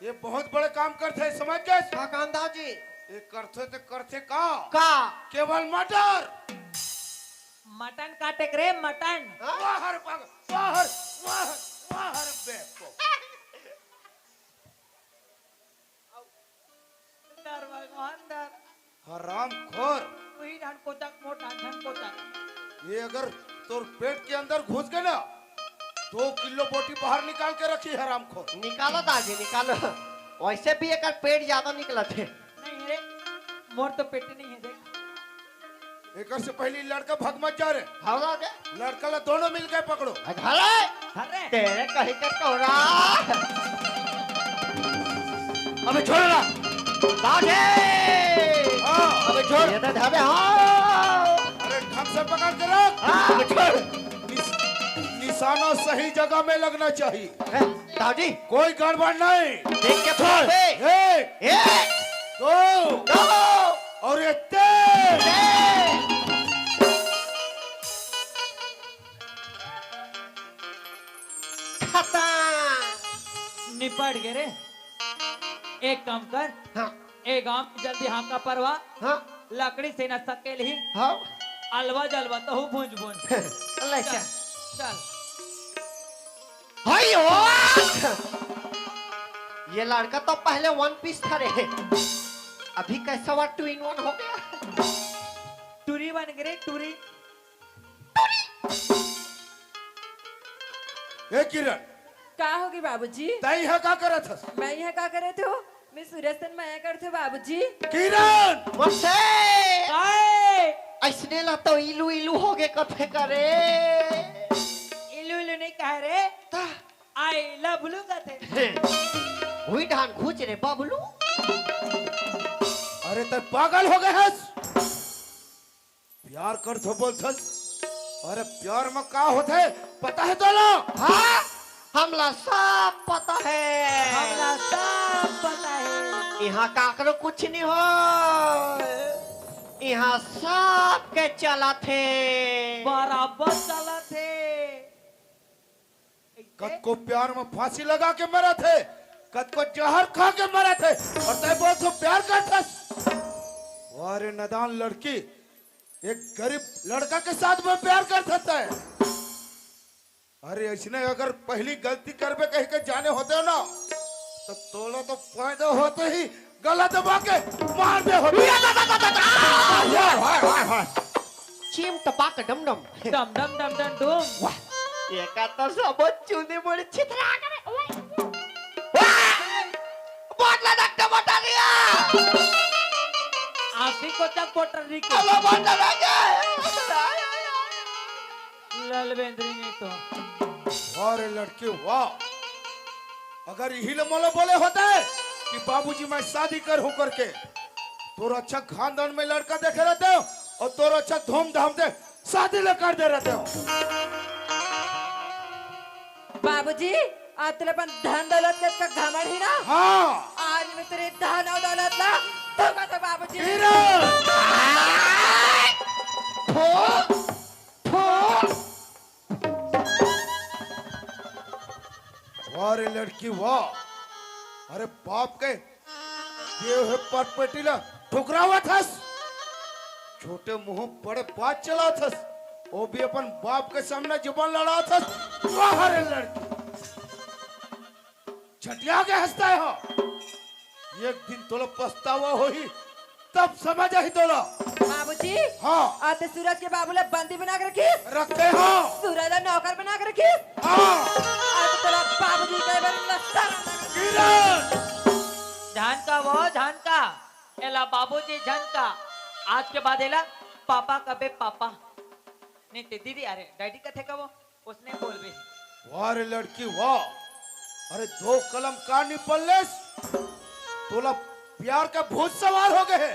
ये बहुत बड़े काम करते हैं समझ गए का काम दाव जी ये करते का का केवल मटर मटन काटे रे मटन बाहर पागल बाहर बाहर बाहर बैठो दर भगवान दर हराम खोर वही ढन कोचक मोटा ढन कोचक ये अगर तोर पेट के अंदर घुस गए ना 2 किलो बोटी बाहर निकाल के रखी हराम खोर निकालो दाव जी निकालो वैसे भी एक पेट ज्यादा निकला थे नहीं रे मोर तो पेट नहीं है देख एक से पहली लड़का भग मत जा रे हाँ दाव जी लड़का ला दोनों मिलकर पकड़ो अरे अरे तेरे कहीं के टोरा अबे छोड़ ना दाव जी हाँ अबे छोड़ ये तो धरे हाँ अरे ढंग से पकड़ के रख अबे छोड़ निशाना सही जगह में लगना चाहिए दाव जी कोई गड़बड़ नहीं देख के छोड़ एक एक दो दो और ये तीन खत्म निपट गए रे एक काम कर हाँ एक काम जल्दी हाँ का परवा हाँ लकड़ी से न सकेल ही हाँ अलवा जलवा तो हूँ भूंज भूंज अल्लाह चल अच्छा चल हाय ये लड़का तो पहले 1 पीस था रे अभी कैसा हुआ 2 in 1 हो गया टूरी बन गए टूरी ए किरण का होगी बाबूजी तई है का करत हस मैं यहाँ का करे थे मैं सूरजसन मैं करते बाबूजी किरण मुझसे काय ऐसने ला तो इलू इलू हो गए कथे करे इलू इलू नहीं कह रे आई लव लू कहते हुई धान खूच रे बबलू अरे तय पागल हो गए हस प्यार कर तो बोलथस अरे प्यार में का होते पता है तो लो हाँ हमला सब पता है हमला सब पता है यहाँ काकरो कुछ नहीं हो यहाँ सब के चला थे बराबर चला थे कद को प्यार में फांसी लगा के मरा थे कद को जहर खा के मरा थे और तय बोल तो प्यार करथस अरे नदान लड़की एक गरीब लड़का के साथ में प्यार कर सकता है अरे इसने अगर पहली गलती करबे कहीं के जाने होते हो ना तो तोलो तो फायदा होते ही गला दबा के मार दे होते चिम टपाक डम डम डम डम डम डम डम एका तो सब चुनी मुड़ी छितरा करे बोतला धक्का मोटा लिया आपी को तक पोटर रिके अब बोतला लगे ललवेंद्री नहीं तो अरे लड़के वाह, अगर यही मोला बोले होते कि बाबूजी मैं शादी कर हूं करके, तोर अच्छा खानदान में लड़का देखे रहते हो और तोर अच्छा धूमधाम से शादी ले कर दे रहते हो। बाबूजी आज तेरे अपन धन दौलत का घमंड ही ना। हाँ आज मैं तेरे धन और दौलत ला तो कहते बाबूजी किरण, अरे लड़की वाह, अरे बाप के ये है पटपटीला ठुकरावा थस, छोटे मुंह बड़े बात चला थस, वो भी अपन बाप के सामने जुबान लड़ा थस। वाह अरे लड़की छटिया के हंसता है हो, एक दिन तोला पछतावा होही तब समझ आई तोला। बाबूजी हाँ आज ते सूरज के बाबूले बंदी बना के रखी, रखते हो। सूरज ला नौकर बना के रखी। हाँ आज तेरा बाबूजी के बारे में किरण, जान का वो जान का एला बाबूजी जान का आज के बाद एला पापा कबे पापा नहीं ते दीदी अरे डैडी का थे का वो उसने बोल भी वाह रे लड़की वाह, अरे दो कलम का निपलने तोला प्यार का भूत सवार हो गए।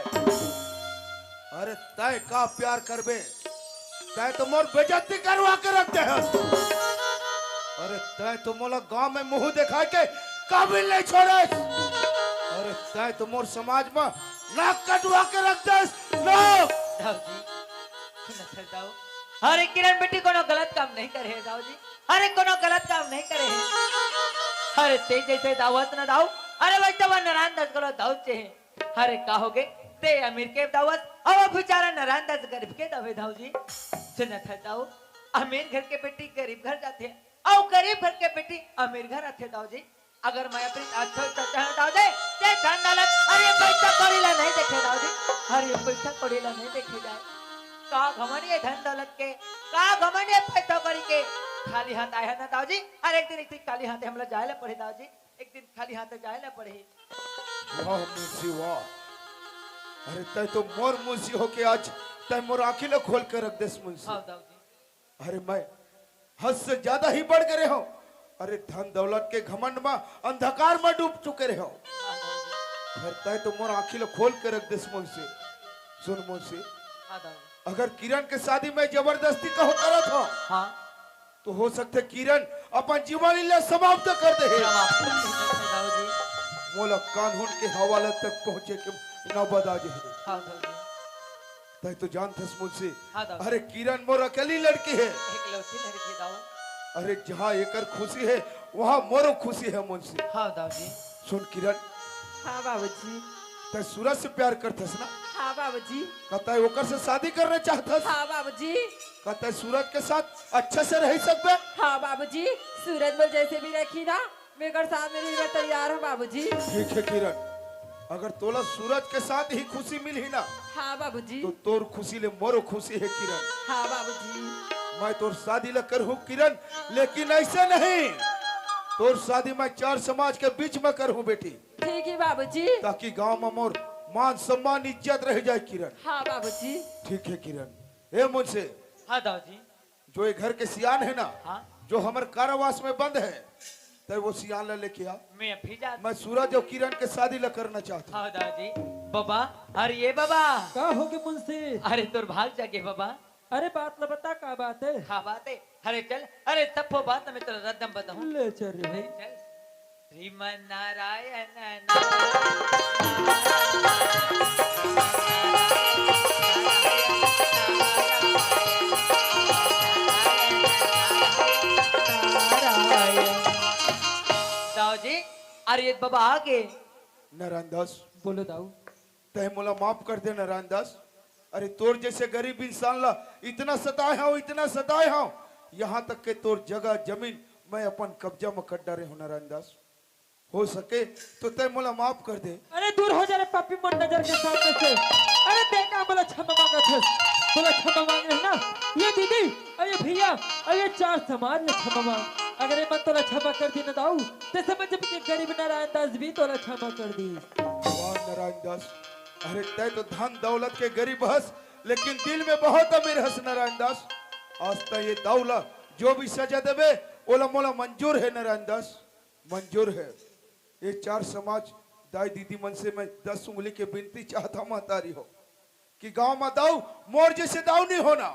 अरे तय का प्यार करबे, तय तो मोर बेइज्जती करवा के रखते हैं। अरे तय तो मोला गांव में मुंह दिखा के काबिल नहीं छोड़े। अरे तय तो मोर समाज में नाक कटवा के रख दे। नो दाऊ जी सुन दाऊ, अरे किरण बेटी कोनो गलत काम नहीं करे है दाऊ जी, अरे कोनो गलत काम नहीं करे है। अरे ते जैसे दावत ना दाऊ, अरे वैसे वो नारायण दास को दाऊ चे है। अरे का हो गए ते अमीर के दावत और बेचारा नारायण दास गरीब के दावे दाऊ जी। सुना था दाऊ, अमीर घर के बेटी गरीब घर जाते हैं और गरीब घर के बेटी अमीर घर आते दाऊ जी। अगर मैं अपनी अच्छा दाऊ जी ते धन दौलत अरे पैसा कौड़ीला नहीं देखे दाऊ जी, अरे पैसा कौड़ीला नहीं देखे जाए का घमंड है धन दौलत के, का घमंड है पैसा कौड़ी के। खाली हाथ आया ना दाऊ जी, अरे एक दिन खाली हाथ हमला जाए पड़े दाऊ जी, एक दिन खाली हाथ जाए पड़े। वाह मुंशी वाह, अरे तय तो मोर मुंशी हो के आज तय मोर आंखें खोल कर रख देस मुंशी। हाँ दाऊ जी अरे मैं हद से ज्यादा ही बढ़ गए हो। अरे धन दौलत के घमंड में अंधकार में डूब चुके रहे हो। हाँ दाऊ जी फिर तय तो मोर आंखें खोल कर रख देस मुंशी। सुन मुंशी, हाँ दाऊ जी अगर किरण के शादी में जबरदस्ती कहो करत हो हाँ तो हो सकते किरण अपन जीवन लीला समाप्त कर दे। दाऊ जी मोला कानून के हवाले तक पहुंचे के नौबत आ जाए। हाँ दाऊ जी तय तो जानथस मुंशी, हाँ दाऊ अरे किरण मोर अकेली लड़की है। एक लौटी लड़की दाऊ। अरे जहाँ एकर खुशी है वहाँ मोरो खुशी है मुंशी। हाँ दाऊ जी सुन किरण, हाँ बाबूजी, तय सूरज से प्यार करथस ना, हाँ बाबूजी, कहता है ओकर से शादी करना चाहथस, हाँ बाबूजी, कहता है सूरज के साथ अच्छे से रह सकबे। हाँ बाबूजी, सूरज बोल जैसे भी रखी ना मेरे साथ में रहने तैयार हूँ बाबूजी। ठीक है किरण, अगर तोला सूरज के साथ ही खुशी मिली ना हाँ बाबूजी, तो तोर खुशी ले मोरो खुशी है किरण। हाँ बाबूजी, मैं तोर शादी ल करूँ किरण, लेकिन ऐसे नहीं, तोर शादी मैं चार समाज के बीच में करूँ बेटी, ठीक है बाबूजी, ताकि गांव में मोर मान सम्मान इज्जत रह जाए किरण। हाँ बाबूजी, ठीक है किरण। ए मुझसे हाँ दाऊ जी जो ये घर के सियान है ना, हाँ जो हमारे कारावास में बंद है, तो वो सियान ला लेके आ। मैं भी जा मैं सूरज और किरण के शादी ला करना चाहता हूँ। हाँ दाऊ जी। बाबा अरे ये बाबा, का होगे मुंशी? अरे तोर भाग जाके बाबा। अरे बात न बता, का बात है? हाँ बात है, अरे चल, अरे तब वो बात मैं तेरा रद्दम बताऊं। ले चल रे भाई। चल श्रीमन नारायण दाऊ जी, अरे ये बाबा आगे नारायण दास, बोलो दाऊ। तय मोला माफ कर दे नारायण दास। अरे तोर जैसे गरीब इंसान ला इतना सताए हूँ, इतना सताए हूँ, यहाँ तक के तोर जगह जमीन मैं अपन कब्जा में कर डाले हूँ नारायण दास। हो सके तो तय मोला माफ कर दे। अरे दूर हो जा रे पापी मन नजर के सामने से। अरे देखा बोला क्षमा मांगत है। तोला क्षमा मांग रहे ना, ये दीदी अरे भैया अरे चार समाज ने क्षमा मांग, अगर ये मत तोला क्षमा कर दी ना दाऊ ते समझ जब कि गरीब नारायण दास भी तोला क्षमा कर दी। वाह नारायण दास, अरे तय तो धन दौलत के गरीब हस, लेकिन दिल में बहुत अमीर हस नारायण दास। आज तक ये दौलत जो भी सजा देवे ओला मोला मंजूर है नारायण दास, मंजूर है। ये चार समाज दाई दीदी मन से मैं 10 उंगली के विनती चाहता महतारी हो कि गांव में दाऊ मोर जैसे दाऊ नहीं होना।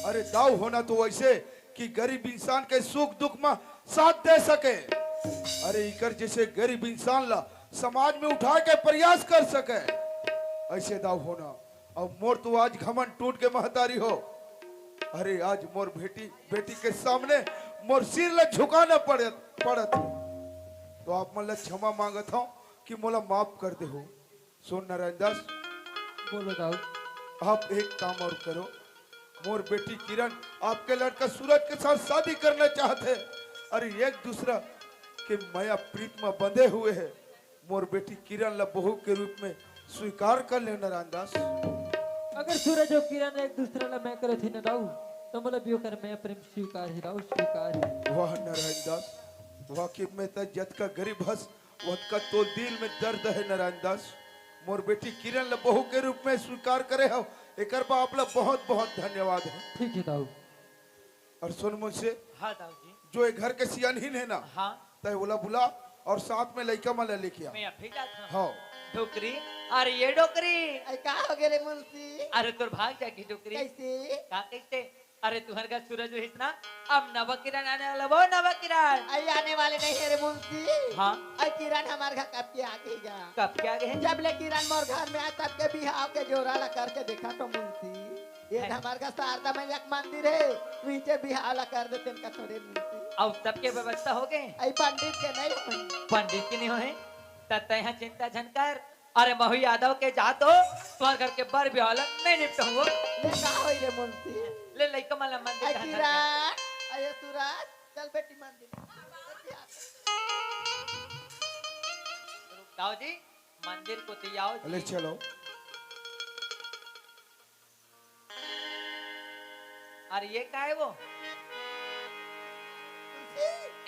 अरे दाऊ होना तो वैसे कि गरीब इंसान के सुख दुख में साथ दे सके। अरे इकर जैसे गरीब इंसान ला समाज में उठा के प्रयास कर सके, ऐसे दाऊ होना। अब मोर तो आज घमंड टूट के महतारी हो। अरे आज मोर बेटी के सामने मोर सिर ला झुकाना पड़त तो आप मन क्षमा मांगत हूँ कि मोला माफ कर दे हो। सुन नारायण दास, बोलो दाऊ। आप एक काम और करो, मोर बेटी किरण आपके लड़का सूरज के साथ शादी करना चाहते हैं। अरे एक दूसरा के माया प्रीत में बंधे हुए हैं। मोर बेटी किरण ला बहू के रूप में स्वीकार कर ले नारायण दास। अगर सूरज और किरण एक दूसरे ला मैं करे थे ना दाऊ तो मतलब बियो कर मैं प्रेम स्वीकार है दाऊ, स्वीकार है। वाह नारायण दास, वाकई में तो जत का गरीब हस उनका तो दिल में दर्द है नारायण दास। मोर बेटी किरण ला बहू के रूप में स्वीकार करे हो, एक आप ला बहुत बहुत धन्यवाद है। ठीक है दाऊ। और सुन मुझसे, हाँ दाऊ जी। जो एक घर के सियानहीन है ना, हाँ तय ओला बुला और साथ में लड़का माला लेके आ। मैं अभी जाता हूँ। हाँ डोकरी, अरे ये डोकरी, आई का हो गेले मुंशी? अरे तोर भाग जाएगी डोकरी। कैसे? का कैसे? अरे तुम्हारे का सूरज हुई ना, अब नवा किरण आने वाला, वो नवा किरण। आई आने वाले नहीं है रे मुंशी। हाँ आई किरण हमारे घर कब के आ गई गा? कब क्या गए? जब ले किरण मोर घर में आया तब के बिहाव के जोरा ला करके देखा तो मुंशी, ये है। हमारे का शारदा में एक मंदिर है, नीचे बिहाव ला कर देते इनका थोड़े मुंशी। अब सबके व्यवस्था हो गए? आई पंडित के नहीं हुई। पंडित की नहीं हो तब यहाँ चिंता झनकर। अरे महू यादव के जातो तुम्हारे घर के बर भी हालत नहीं निपट हुआ। ले का होई रे मुंशी? ले लइका माला मंदिर आई का किरण, आई सूरज, चल बेटी मंदिर। दाऊ जी मंदिर को तियाओ ले चलो। अरे ये का है वो?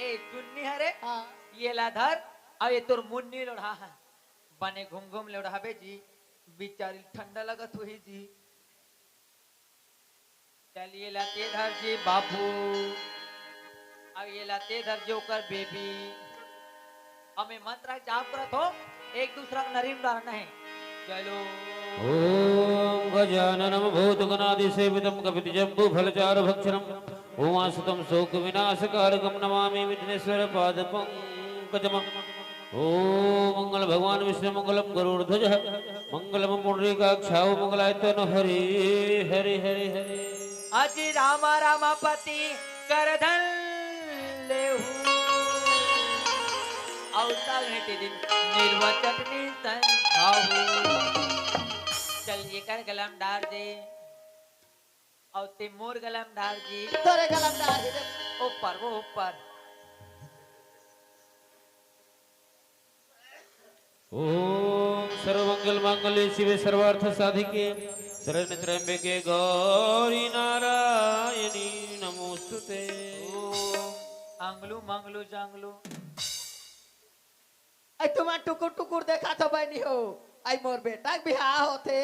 ए चुन्नी है रे, हाँ ये लाधर और ये तोर मुन्नी लोढ़ा है, बने घूम घूम लोढ़ाबे जी, बिचारी ठंडा लगत हुई जी। चलिए लाते धर जी बाबू, अब ये लाते धर जो कर बेबी। हमें मंत्र जाप करत हो, एक दूसरा को नरीम डालना है। चलो ओम गजाननम भूतगणादिसेवितं कपितजम्बू फलचारु भक्षणम् उमासुतं शोक विनाशकारकं नमामि विघ्नेश्वर पादपङ्कजम्। ओम मंगल भगवान विष्णु मंगलम गरुड़ध्वज मंगलम पुंडरीकाक्षाय मंगलाय तनु हरि हरि हरि हरि। अजी रामा रामापति करधन लेहू औसा घंटे दिन निर्वचटनी संखाहू। चलिए कर गलम डार दे और तिमोर गलम डार जी तोरे गलम डाल दे। ऊपर वो ऊपर। ओम सर्वमंगल मांगल्ये शिवे सर्वार्थ साधिके शरण्य त्र्यंबके गौरी नारायणी नमोस्तुते। आंगलू मंगलू जांगलू। आई तुम्हारा टुकुर टुकुर देखा तो बनी हो। आई मोर बेटा बिहार होते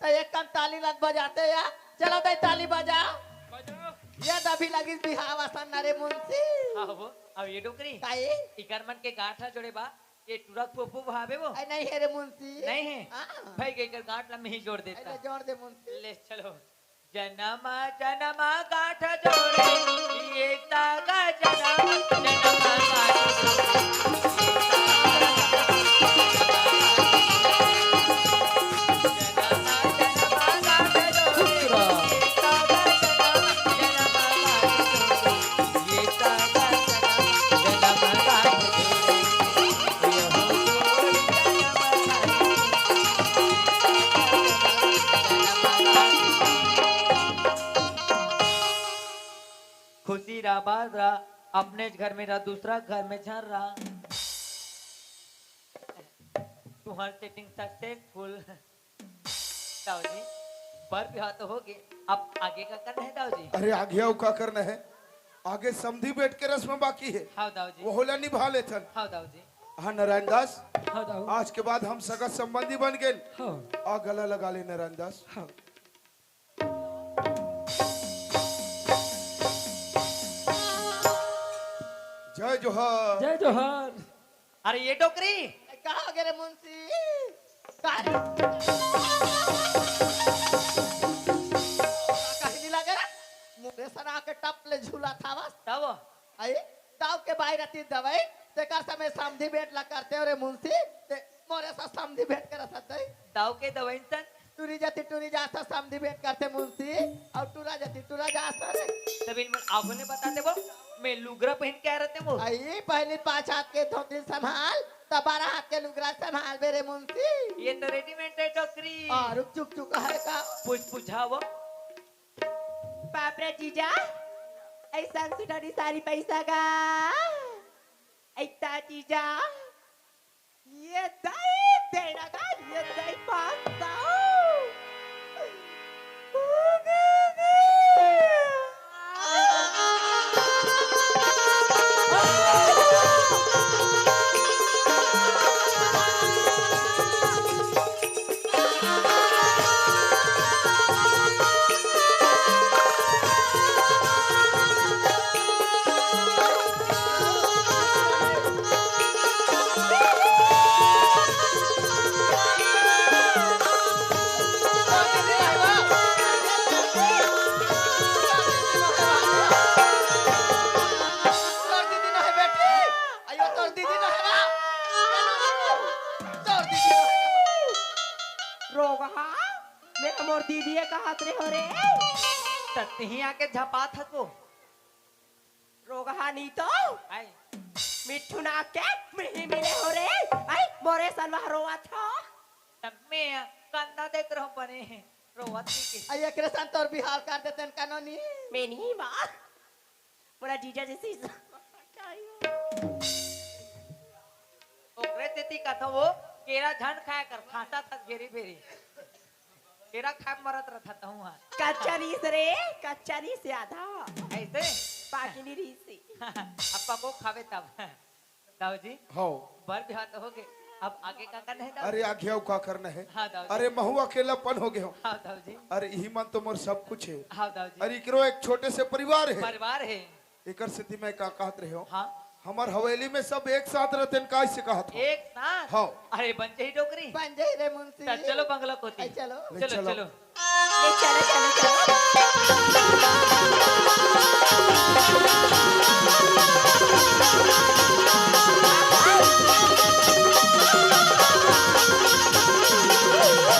तो एक कम ताली लग बजाते या चलो भाई ताली बजाओ। ये दबी लगी बिहार आसान नरे मुंशी। हाँ वो अब ये डोकरी काई? इकर मन के गांठा जोड़े बा, ये टुरक पोपो भावे वो आई नहीं है रे मुंशी। नहीं है हाँ। भाई के कर गांठ में ही जोड़ देता। आई ले जोड़ दे मुंशी। ले चलो जनमा जनमा गांठ जोड़े ये तागा जनमा जनमा गांठ जोड़े। खुशी रहा बात रहा, अपने घर में रहा, दूसरा घर में झर रहा। तुम्हारी सेटिंग सक्सेसफुल। ताऊ जी पर ब्याह तो हो गए, अब आगे का करना है दाऊ जी। अरे आगे आओ का करना है, आगे समधी बैठ के रस्म बाकी है, हाँ दाऊ जी, वो होला निभा लेथन। हाँ दाऊ जी। हाँ नारायण दास, हाँ दाऊ आज के बाद हम सगा संबंधी बन गए। हाँ आ गला लगा ले नारायण दास। हाँ जय जोहर। जय जोहर। अरे ये टोकरी कहाँ गए रे मुंशी कहाँ नहीं लगे मुझे सना के टप ले झूला था बस तब आई दाव के बाहर आती दवाई ते कर समय समधी भेंट ला करते हो रे मुंशी ते मोरे सा समधी भेंट कर सकते दाऊ के दवाई तन टूरी जाता समधी भेंट करते मुंशी और टूरा जाती टूरा जा सर तभी आपको ने बताते वो मैं लुगरा पहन के आ रहे थे वो। आई पहले 5 हाथ के धोती संभाल तब 12 हाथ के लुगरा संभाल मेरे मुंशी ये तो रेडीमेड है टोकरी। रुक चुक चुक है का पूछा वो बाप रे जीजा ऐसा सुधारी सारी पैसा का ऐसा जीजा ये दाई देना का ये दाई 500 मोर दीदी का हाथ रे हो रे तही आके झपा था वो रोगहा नहीं तो आई मिठू ना के मिही मिले हो रे आई मोरे सलवा रोवा था तब मैं कंधा देख रहा हूँ बने हैं रोवती के आई एकरे सन तोर बिहार कर देते न कानूनी मैं नहीं मां पूरा जीजा जैसी ओकरे तेती का था वो केरा झंड खाया कर खाता था घेरी फेरी केरा खा मरत रहा था हूँ कच्चा रीस रे कच्चा रीस आधा ऐसे पाकिनी रीस अपा को खावे तब दाऊ जी हो बर बिहार तो हो गए अब आगे का करना है दाऊ अरे आगे आओ का करना है। हाँ दाऊ जी। अरे महू अकेलापन हो गए हो। हाँ दाऊ जी। अरे यही मन तो मोर सब कुछ है। हाँ दाऊ जी। अरे इकरो एक छोटे से परिवार है, परिवार है एकर स्थिति में का कहत रहे हो। हाँ हमार हवेली में सब एक साथ रहते हैं, का से कहत हो। एक साथ हाँ अरे बन जाही डोकरी बन जाई रे मुंशी चलो बंगला कोती चलो ले चलो चलो। चलो ले चलो चलो चलो